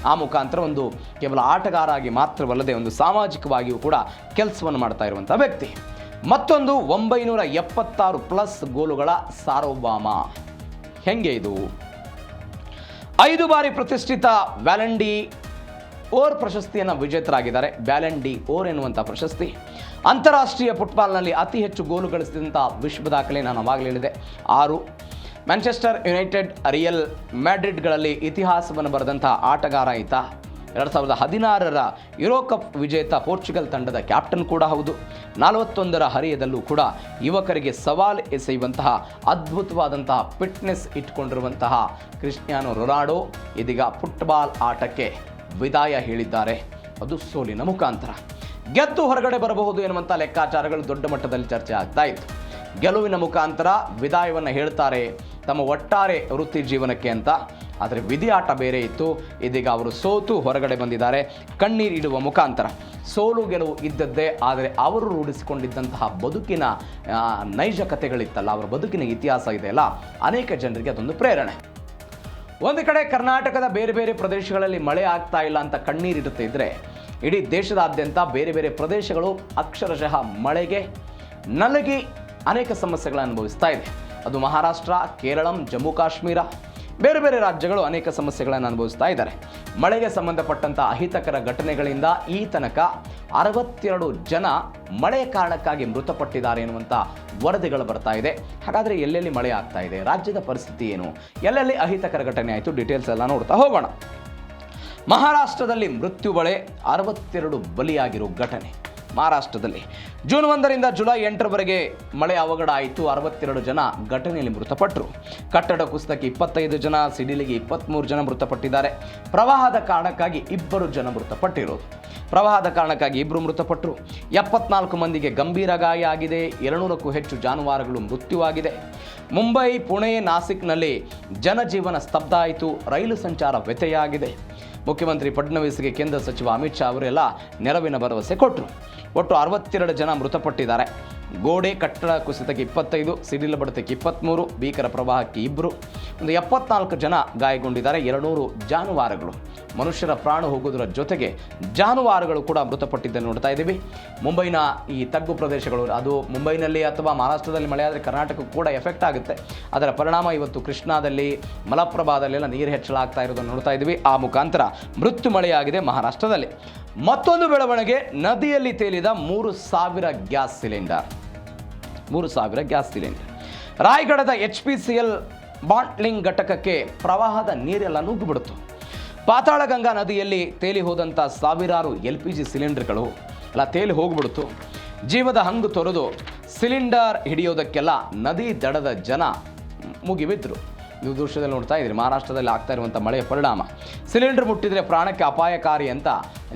Speaker 1: ಆ ಮುಖಾಂತರ ಒಂದು ಕೇವಲ ಆಟಗಾರ ಆಗಿ ಮಾತ್ರವಲ್ಲದೆ ಒಂದು ಸಾಮಾಜಿಕವಾಗಿಯೂ ಕೂಡ ಕೆಲಸವನ್ನು ಮಾಡ್ತಾ ಇರುವಂಥ ವ್ಯಕ್ತಿ. ಮತ್ತೊಂದು 976+ ಗೋಲುಗಳ ಸಾರ್ವಭೌಮ. ಹೆಂಗೆ ಇದು? 5 ಬಾರಿ ಪ್ರತಿಷ್ಠಿತ ಬ್ಯಾಲನ್ ಡಿ ಓರ್ ಪ್ರಶಸ್ತಿಯನ್ನು ವಿಜೇತರಾಗಿದ್ದಾರೆ. ಬ್ಯಾಲನ್ ಡಿ ಓರ್ ಎನ್ನುವಂಥ ಪ್ರಶಸ್ತಿ ಅಂತಾರಾಷ್ಟ್ರೀಯ ಫುಟ್ಬಾಲ್ನಲ್ಲಿ ಅತಿ ಹೆಚ್ಚು ಗೋಲು ಗಳಿಸಿದಂಥ ವಿಶ್ವ ದಾಖಲೆ ನಾನು ಅವಾಗಲೇ ಹೇಳಿದೆ 6. ಮ್ಯಾಂಚೆಸ್ಟರ್ ಯುನೈಟೆಡ್, ರಿಯಲ್ ಮ್ಯಾಡ್ರಿಡ್ಗಳಲ್ಲಿ ಇತಿಹಾಸವನ್ನು ಬರೆದಂಥ ಆಟಗಾರ ಈತ. 2016ರ ಯುರೋ ಕಪ್ ವಿಜೇತ ಪೋರ್ಚುಗಲ್ ತಂಡದ ಕ್ಯಾಪ್ಟನ್ ಕೂಡ ಹೌದು. 41ರ ಹರೆಯದಲ್ಲೂ ಕೂಡ ಯುವಕರಿಗೆ ಸವಾಲು ಎಸೆಯುವಂತಹ ಅದ್ಭುತವಾದಂತಹ ಫಿಟ್ನೆಸ್ ಇಟ್ಕೊಂಡಿರುವಂತಹ ಕ್ರಿಸ್ಟಿಯಾನೋ ರೊನಾಲ್ಡೋ ಇದೀಗ ಫುಟ್ಬಾಲ್ ಆಟಕ್ಕೆ ವಿದಾಯ ಹೇಳಿದ್ದಾರೆ. ಅದು ಸೋಲಿನ ಮುಖಾಂತರ. ಗೆದ್ದು ಹೊರಗಡೆ ಬರಬಹುದು ಎನ್ನುವಂಥ ಲೆಕ್ಕಾಚಾರಗಳು ದೊಡ್ಡ ಮಟ್ಟದಲ್ಲಿ ಚರ್ಚೆ ಆಗ್ತಾ ಇತ್ತು. ಗೆಲುವಿನ ಮುಖಾಂತರ ವಿದಾಯವನ್ನು ಹೇಳ್ತಾರೆ ತಮ್ಮ ಒಟ್ಟಾರೆ ವೃತ್ತಿ ಜೀವನಕ್ಕೆ ಅಂತ. ಆದರೆ ವಿಧಿ ಆಟ ಬೇರೆ ಇತ್ತು. ಇದೀಗ ಅವರು ಸೋತು ಹೊರಗಡೆ ಬಂದಿದ್ದಾರೆ ಕಣ್ಣೀರಿಡುವ ಮುಖಾಂತರ. ಸೋಲು ಗೆಲುವು ಇದ್ದದ್ದೇ, ಆದರೆ ಅವರು ರೂಢಿಸಿಕೊಂಡಿದ್ದಂತಹ ಬದುಕಿನ ನೈಜ ಕಥೆಗಳಿತ್ತಲ್ಲ, ಅವರ ಬದುಕಿನ ಇತಿಹಾಸ ಇದೆಯಲ್ಲ, ಅನೇಕ ಜನರಿಗೆ ಅದೊಂದು ಪ್ರೇರಣೆ. ಒಂದು ಕಡೆ ಕರ್ನಾಟಕದ ಬೇರೆ ಬೇರೆ ಪ್ರದೇಶಗಳಲ್ಲಿ ಮಳೆ ಆಗ್ತಾ ಇಲ್ಲ ಅಂತ ಕಣ್ಣೀರಿಡುತ್ತೆ ಇದ್ದರೆ, ಇಡೀ ದೇಶದಾದ್ಯಂತ ಬೇರೆ ಬೇರೆ ಪ್ರದೇಶಗಳು ಅಕ್ಷರಶಃ ಮಳೆಗೆ ನಲಗಿ ಅನೇಕ ಸಮಸ್ಯೆಗಳನ್ನು ಅನುಭವಿಸ್ತಾ ಇದೆ. ಅದು ಮಹಾರಾಷ್ಟ್ರ, ಕೇರಳಂ, ಜಮ್ಮು ಕಾಶ್ಮೀರ, ಬೇರೆ ಬೇರೆ ರಾಜ್ಯಗಳು ಅನೇಕ ಸಮಸ್ಯೆಗಳನ್ನು ಅನುಭವಿಸ್ತಾ ಇದ್ದಾರೆ. ಮಳೆಗೆ ಸಂಬಂಧಪಟ್ಟಂಥ ಅಹಿತಕರ ಘಟನೆಗಳಿಂದ ಈ ತನಕ 62 ಜನ ಮಳೆಯ ಕಾರಣಕ್ಕಾಗಿ ಮೃತಪಟ್ಟಿದ್ದಾರೆ ಎನ್ನುವಂಥ ವರದಿಗಳು ಬರ್ತಾ ಇದೆ. ಹಾಗಾದರೆ ಎಲ್ಲೆಲ್ಲಿ ಮಳೆ ಆಗ್ತಾ ಇದೆ, ರಾಜ್ಯದ ಪರಿಸ್ಥಿತಿ ಏನು, ಎಲ್ಲೆಲ್ಲಿ ಅಹಿತಕರ ಘಟನೆ ಆಯಿತು, ಡೀಟೇಲ್ಸ್ ಎಲ್ಲ ನೋಡ್ತಾ ಹೋಗೋಣ. ಮಹಾರಾಷ್ಟ್ರದಲ್ಲಿ ಮೃತ್ಯು ಬಳೆ 62 ಬಲಿಯಾಗಿರೋ ಘಟನೆ. ಮಹಾರಾಷ್ಟ್ರದಲ್ಲಿ ಜೂನ್ 1ರಿಂದ ಜುಲೈ 8ರವರೆಗೆ ಮಳೆ ಅವಘಡ ಆಯಿತು. 62 ಜನ ಘಟನೆಯಲ್ಲಿ ಮೃತಪಟ್ಟರು. ಕಟ್ಟಡ ಕುಸಿತಕ್ಕೆ 25 ಜನ, ಸಿಡಿಲಿಗೆ 23 ಜನ ಮೃತಪಟ್ಟಿದ್ದಾರೆ. ಪ್ರವಾಹದ ಕಾರಣಕ್ಕಾಗಿ 2 ಜನ ಮೃತಪಟ್ಟಿರೋದು. ಪ್ರವಾಹದ ಕಾರಣಕ್ಕಾಗಿ 2 ಮೃತಪಟ್ಟರು. 74 ಮಂದಿಗೆ ಗಂಭೀರ ಗಾಯ ಆಗಿದೆ. 200ಕ್ಕೂ ಹೆಚ್ಚು ಜಾನುವಾರುಗಳು ಮೃತ್ಯುವಾಗಿದೆ. ಮುಂಬೈ, ಪುಣೆ, ನಾಸಿಕ್ನಲ್ಲಿ ಜನಜೀವನ ಸ್ತಬ್ಧ ಆಯಿತು. ರೈಲು ಸಂಚಾರ ವ್ಯತ್ಯಯಾಗಿದೆ. ಮುಖ್ಯಮಂತ್ರಿ ಫಡ್ನವೀಸ್ಗೆ ಕೇಂದ್ರ ಸಚಿವ ಅಮಿತ್ ಶಾ ಅವರೆಲ್ಲ ನೆರವಿನ ಭರವಸೆ ಕೊಟ್ಟರು. ಒಟ್ಟು 62 ಜನ ಮೃತಪಟ್ಟಿದ್ದಾರೆ. ಗೋಡೆ ಕಟ್ಟಡ ಕುಸಿತಕ್ಕೆ 25, ಸಿಡಿಲು ಬಡಿತಕ್ಕೆ 23, ಭೀಕರ ಪ್ರವಾಹಕ್ಕೆ 2, ಒಂದು 74 ಜನ ಗಾಯಗೊಂಡಿದ್ದಾರೆ. 200 ಜಾನುವಾರುಗಳು, ಮನುಷ್ಯರ ಪ್ರಾಣ ಹೋಗೋದರ ಜೊತೆಗೆ ಜಾನುವಾರುಗಳು ಕೂಡ ಮೃತಪಟ್ಟಿದ್ದನ್ನು ನೋಡ್ತಾ ಇದ್ದೀವಿ. ಮುಂಬೈನ ಈ ತಗ್ಗು ಪ್ರದೇಶಗಳು, ಅದು ಮುಂಬೈನಲ್ಲಿ ಅಥವಾ ಮಹಾರಾಷ್ಟ್ರದಲ್ಲಿ ಮಳೆ ಆದರೆ ಕರ್ನಾಟಕಕ್ಕೂ ಕೂಡ ಎಫೆಕ್ಟ್ ಆಗುತ್ತೆ. ಅದರ ಪರಿಣಾಮ ಇವತ್ತು ಕೃಷ್ಣಾದಲ್ಲಿ, ಮಲಪ್ರಭಾದಲ್ಲೆಲ್ಲ ನೀರು ಹೆಚ್ಚಳಾಗ್ತಾ ಇರೋದನ್ನು ನೋಡ್ತಾ ಇದ್ದೀವಿ. ಆ ಮುಖಾಂತರ ಮೃತ್ಯು ಮಳೆಯಾಗಿದೆ ಮಹಾರಾಷ್ಟ್ರದಲ್ಲಿ. ಮತ್ತೊಂದು ಬೆಳವಣಿಗೆ, ನದಿಯಲ್ಲಿ ತೇಲಿದ 3,000 ಗ್ಯಾಸ್ ಸಿಲಿಂಡರ್. 3,000 gas cylinder. ರಾಯಗಢದ HPCL ಬಾಟ್ಲಿಂಗ್ ಘಟಕಕ್ಕೆ ಪ್ರವಾಹದ ನೀರೆಲ್ಲ ನುಗ್ಗಿಬಿಡ್ತು. ಪಾತಾಳಗಂಗಾ ನದಿಯಲ್ಲಿ ತೇಲಿ ಹೋದಂಥ ಸಾವಿರಾರು LPG ಸಿಲಿಂಡರ್ಗಳು ಎಲ್ಲ ತೇಲಿ ಹೋಗ್ಬಿಡ್ತು. ಜೀವದ ಹಂಗು ತೊರೆದು ಸಿಲಿಂಡರ್ ಹಿಡಿಯೋದಕ್ಕೆಲ್ಲ ನದಿ ದಡದ ಜನ ಮುಗಿಬಿದ್ರು. ನೀವು ದೃಶ್ಯದಲ್ಲಿ ನೋಡ್ತಾ ಇದ್ದೀರಿ, ಮಹಾರಾಷ್ಟ್ರದಲ್ಲಿ ಆಗ್ತಾ ಇರುವಂಥ ಮಳೆಯ ಪರಿಣಾಮ. ಸಿಲಿಂಡರ್ ಮುಟ್ಟಿದರೆ ಪ್ರಾಣಕ್ಕೆ ಅಪಾಯಕಾರಿ ಅಂತ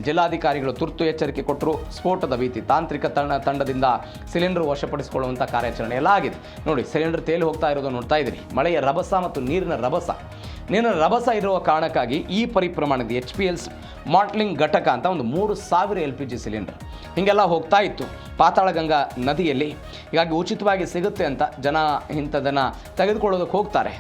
Speaker 1: ಜಿಲ್ಲಾಧಿಕಾರಿಗಳು ತುರ್ತು ಎಚ್ಚರಿಕೆ ಕೊಟ್ಟರು. ಸ್ಫೋಟದ ಭೀತಿ, ತಾಂತ್ರಿಕ ತಂಡದಿಂದ ಸಿಲಿಂಡರ್ ವಶಪಡಿಸಿಕೊಳ್ಳುವಂಥ ಕಾರ್ಯಾಚರಣೆ ಎಲ್ಲ ಆಗಿದೆ. ನೋಡಿ, ಸಿಲಿಂಡರ್ ತೇಲಿ ಹೋಗ್ತಾ ಇರೋದು ನೋಡ್ತಾ ಇದ್ದೀರಿ. ಮಳೆಯ ರಭಸ ಮತ್ತು ನೀರಿನ ರಭಸ ನೀರಿನ ರಭಸ ಇರುವ ಕಾರಣಕ್ಕಾಗಿ ಈ ಪರಿಪ್ರಮಾಣದ HPL ಮಾಟ್ಲಿಂಗ್ ಘಟಕ ಅಂತ ಒಂದು 3000 LPG ಸಿಲಿಂಡರ್ ಹೀಗೆಲ್ಲ ಹೋಗ್ತಾ ಇತ್ತು ಪಾತಾಳಗಂಗಾ ನದಿಯಲ್ಲಿ. ಹೀಗಾಗಿ ಉಚಿತವಾಗಿ ಸಿಗುತ್ತೆ ಅಂತ ಜನ ಇಂಥದನ್ನು ತೆಗೆದುಕೊಳ್ಳೋದಕ್ಕೆ ಹೋಗ್ತಾರೆ.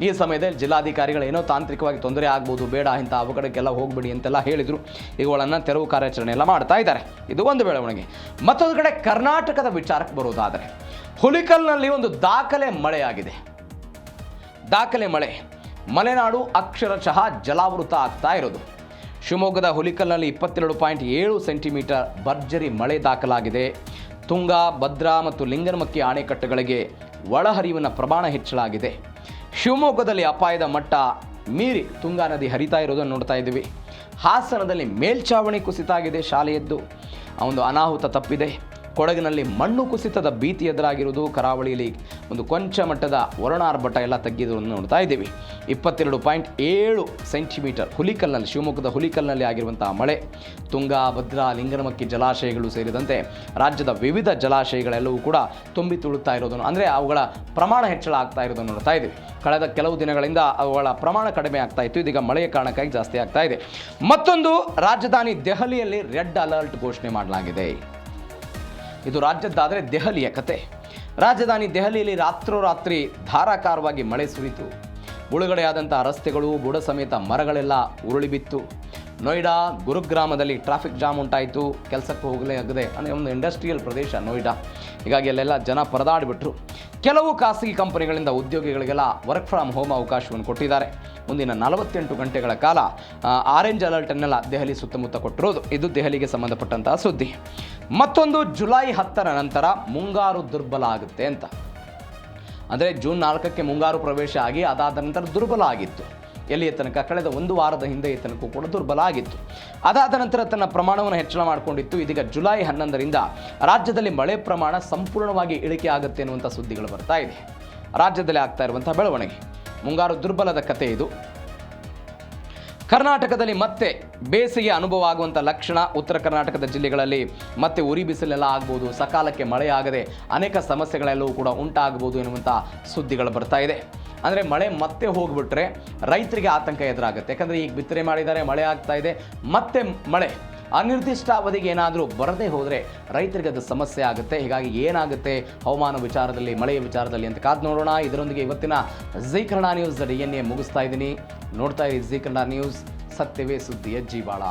Speaker 1: ಈ ಸಮಯದಲ್ಲಿ ಜಿಲ್ಲಾಧಿಕಾರಿಗಳು ಏನೋ ತಾಂತ್ರಿಕವಾಗಿ ತೊಂದರೆ ಆಗ್ಬೋದು, ಬೇಡ ಇಂಥ ಅವಘಡಕ್ಕೆಲ್ಲ ಹೋಗ್ಬಿಡಿ ಅಂತೆಲ್ಲ ಹೇಳಿದರು. ಇವುಗಳನ್ನು ತೆರವು ಕಾರ್ಯಾಚರಣೆ ಎಲ್ಲ ಮಾಡ್ತಾ ಇದ್ದಾರೆ. ಇದು ಒಂದು ಬೆಳವಣಿಗೆ. ಮತ್ತೊಂದು ಕಡೆ ಕರ್ನಾಟಕದ ವಿಚಾರಕ್ಕೆ ಬರೋದಾದರೆ ಹುಲಿಕಲ್ನಲ್ಲಿ ಒಂದು ದಾಖಲೆ ಮಳೆಯಾಗಿದೆ. ದಾಖಲೆ ಮಳೆ. ಮಲೆನಾಡು ಅಕ್ಷರಶಃ ಜಲಾವೃತ ಆಗ್ತಾ ಇರೋದು. ಶಿವಮೊಗ್ಗದ ಹುಲಿಕಲ್ನಲ್ಲಿ 22.7 ಸೆಂಟಿಮೀಟರ್ ಭರ್ಜರಿ ಮಳೆ ದಾಖಲಾಗಿದೆ. ತುಂಗಾ, ಭದ್ರಾ ಮತ್ತು ಲಿಂಗನಮಕ್ಕಿ ಅಣೆಕಟ್ಟುಗಳಿಗೆ ಒಳಹರಿವಿನ ಪ್ರಮಾಣ ಹೆಚ್ಚಳಾಗಿದೆ. ಶಿವಮೊಗ್ಗದಲ್ಲಿ ಅಪಾಯದ ಮಟ್ಟ ಮೀರಿ ತುಂಗಾ ನದಿ ಹರಿತಾ ಇರೋದನ್ನು ನೋಡ್ತಾ ಇದ್ದೀವಿ. ಹಾಸನದಲ್ಲಿ ಮೇಲ್ಛಾವಣಿ ಕುಸಿತಾಗಿದೆ ಶಾಲೆಯದ್ದು, ಒಂದು ಅನಾಹುತ ತಪ್ಪಿದೆ. ಕೊಡಗಿನಲ್ಲಿ ಮಣ್ಣು ಕುಸಿತದ ಭೀತಿ ಎದುರಾಗಿರುವುದು. ಕರಾವಳಿಯಲ್ಲಿ ಒಂದು ಕೊಂಚ ಮಟ್ಟದ ವರುಣಾರ್ಭಟ ಎಲ್ಲ ತಗ್ಗಿರೋದನ್ನು ನೋಡ್ತಾ ಇದ್ದೀವಿ. 22.7 ಸೆಂಟಿಮೀಟರ್ ಹುಲಿಕಲ್ನಲ್ಲಿ, ಶಿವಮೊಗ್ಗದ ಹುಲಿಕಲ್ನಲ್ಲಿ ಆಗಿರುವಂತಹ ಮಳೆ. ತುಂಗಾ, ಭದ್ರಾ, ಲಿಂಗನಮಕ್ಕಿ ಜಲಾಶಯಗಳು ಸೇರಿದಂತೆ ರಾಜ್ಯದ ವಿವಿಧ ಜಲಾಶಯಗಳೆಲ್ಲವೂ ಕೂಡ ತುಂಬಿ ತುಳುತ್ತಾ ಇರೋದನ್ನು, ಅಂದರೆ ಅವುಗಳ ಪ್ರಮಾಣ ಹೆಚ್ಚಳ ಆಗ್ತಾ ಇರೋದನ್ನು ನೋಡ್ತಾ ಇದ್ದೀವಿ. ಕಳೆದ ಕೆಲವು ದಿನಗಳಿಂದ ಅವುಗಳ ಪ್ರಮಾಣ ಕಡಿಮೆ ಆಗ್ತಾ ಇತ್ತು. ಇದೀಗ ಮಳೆಯ ಕಾರಣಕ್ಕಾಗಿ ಜಾಸ್ತಿ ಆಗ್ತಾ ಇದೆ. ಮತ್ತೊಂದು, ರಾಜಧಾನಿ ದೆಹಲಿಯಲ್ಲಿ ರೆಡ್ ಅಲರ್ಟ್ ಘೋಷಣೆ ಮಾಡಲಾಗಿದೆ. ಇದು ರಾಜ್ಯದ್ದಾದರೆ ದೆಹಲಿಯ ಕತೆ. ರಾಜಧಾನಿ ದೆಹಲಿಯಲ್ಲಿ ರಾತ್ರೋರಾತ್ರಿ ಧಾರಾಕಾರವಾಗಿ ಮಳೆ ಸುರಿತು. ಮುಳುಗಡೆಯಾದಂಥ ರಸ್ತೆಗಳು, ಬುಡ ಸಮೇತ ಮರಗಳೆಲ್ಲ ಉರುಳಿ ಬಿತ್ತು. ನೋಯ್ಡಾ, ಗುರುಗ್ರಾಮದಲ್ಲಿ ಟ್ರಾಫಿಕ್ ಜಾಮ್ ಉಂಟಾಯಿತು. ಕೆಲಸಕ್ಕೆ ಹೋಗಲಾಗದೆ, ಅಂದರೆ ಒಂದು ಇಂಡಸ್ಟ್ರಿಯಲ್ ಪ್ರದೇಶ ನೋಯ್ಡಾ. ಹೀಗಾಗಿ ಅಲ್ಲೆಲ್ಲ ಜನ ಪರದಾಡಿಬಿಟ್ರು. ಕೆಲವು ಖಾಸಗಿ ಕಂಪನಿಗಳಿಂದ ಉದ್ಯೋಗಿಗಳಿಗೆಲ್ಲ ವರ್ಕ್ ಫ್ರಮ್ ಹೋಮ್ ಅವಕಾಶವನ್ನು ಕೊಟ್ಟಿದ್ದಾರೆ. ಮುಂದಿನ 48 ಗಂಟೆಗಳ ಕಾಲ ಆರೆಂಜ್ ಅಲರ್ಟನ್ನೆಲ್ಲ ದೆಹಲಿ ಸುತ್ತಮುತ್ತ ಕೊಟ್ಟಿರೋದು. ಇದು ದೆಹಲಿಗೆ ಸಂಬಂಧಪಟ್ಟಂತಹ ಸುದ್ದಿ. ಮತ್ತೊಂದು, ಜುಲೈ 10ರ ನಂತರ ಮುಂಗಾರು ದುರ್ಬಲ ಆಗುತ್ತೆ ಅಂತ. ಅಂದರೆ ಜೂನ್ 4ಕ್ಕೆ ಮುಂಗಾರು ಪ್ರವೇಶ ಆಗಿ ಅದಾದ ನಂತರ ದುರ್ಬಲ ಆಗಿತ್ತು. ಎಲ್ಲಿಯ ತನಕ? ಕಳೆದ ಒಂದು ವಾರದ ಹಿಂದೆ ತನಕ ಕೂಡ ದುರ್ಬಲ ಆಗಿತ್ತು. ಅದಾದ ನಂತರ ತನ್ನ ಪ್ರಮಾಣವನ್ನು ಹೆಚ್ಚಳ ಮಾಡಿಕೊಂಡಿತ್ತು. ಇದೀಗ ಜುಲೈ 11ರಿಂದ ರಾಜ್ಯದಲ್ಲಿ ಮಳೆ ಪ್ರಮಾಣ ಸಂಪೂರ್ಣವಾಗಿ ಇಳಿಕೆ ಆಗುತ್ತೆ ಅನ್ನುವಂಥ ಸುದ್ದಿಗಳು ಬರ್ತಾ ಇದೆ. ರಾಜ್ಯದಲ್ಲಿ ಆಗ್ತಾ ಇರುವಂಥ ಬೆಳವಣಿಗೆ, ಮುಂಗಾರು ದುರ್ಬಲದ ಕತೆ ಇದು. ಕರ್ನಾಟಕದಲ್ಲಿ ಮತ್ತೆ ಬೇಸಿಗೆ ಅನುಭವ ಆಗುವಂಥ ಲಕ್ಷಣ. ಉತ್ತರ ಕರ್ನಾಟಕದ ಜಿಲ್ಲೆಗಳಲ್ಲಿ ಮತ್ತೆ ಉರಿ ಬಿಸಿಲೆಲ್ಲ ಆಗ್ಬೋದು. ಸಕಾಲಕ್ಕೆ ಮಳೆ ಆಗದೆ ಅನೇಕ ಸಮಸ್ಯೆಗಳೆಲ್ಲವೂ ಕೂಡ ಉಂಟಾಗಬಹುದು ಎನ್ನುವಂಥ ಸುದ್ದಿಗಳು ಬರ್ತಾ ಇದೆ. ಅಂದರೆ ಮಳೆ ಮತ್ತೆ ಹೋಗ್ಬಿಟ್ರೆ ರೈತರಿಗೆ ಆತಂಕ ಎದುರಾಗುತ್ತೆ. ಯಾಕಂದರೆ ಈಗ ಬಿತ್ತನೆ ಮಾಡಿದ್ದಾರೆ, ಮಳೆ ಆಗ್ತಾ ಇದೆ, ಮತ್ತೆ ಮಳೆ ಅನಿರ್ದಿಷ್ಟ ಅವಧಿಗೆ ಏನಾದರೂ ಬರದೇ ಹೋದರೆ ರೈತರಿಗೆ ಅದು ಸಮಸ್ಯೆ ಆಗುತ್ತೆ. ಹೀಗಾಗಿ ಏನಾಗುತ್ತೆ ಹವಾಮಾನ ವಿಚಾರದಲ್ಲಿ, ಮಳೆಯ ವಿಚಾರದಲ್ಲಿ ಅಂತ ಕಾದು ನೋಡೋಣ. ಇದರೊಂದಿಗೆ ಇವತ್ತಿನ ಜೀ ಕನ್ನಡ ನ್ಯೂಸ್ DNA ಮುಗಿಸ್ತಾ ಇದ್ದೀನಿ. ನೋಡ್ತಾ ಇರಿ ಜೀ ಕನ್ನಡ ನ್ಯೂಸ್, ಸತ್ಯವೇ ಸುದ್ದಿಯ ಜೀವಾಳ.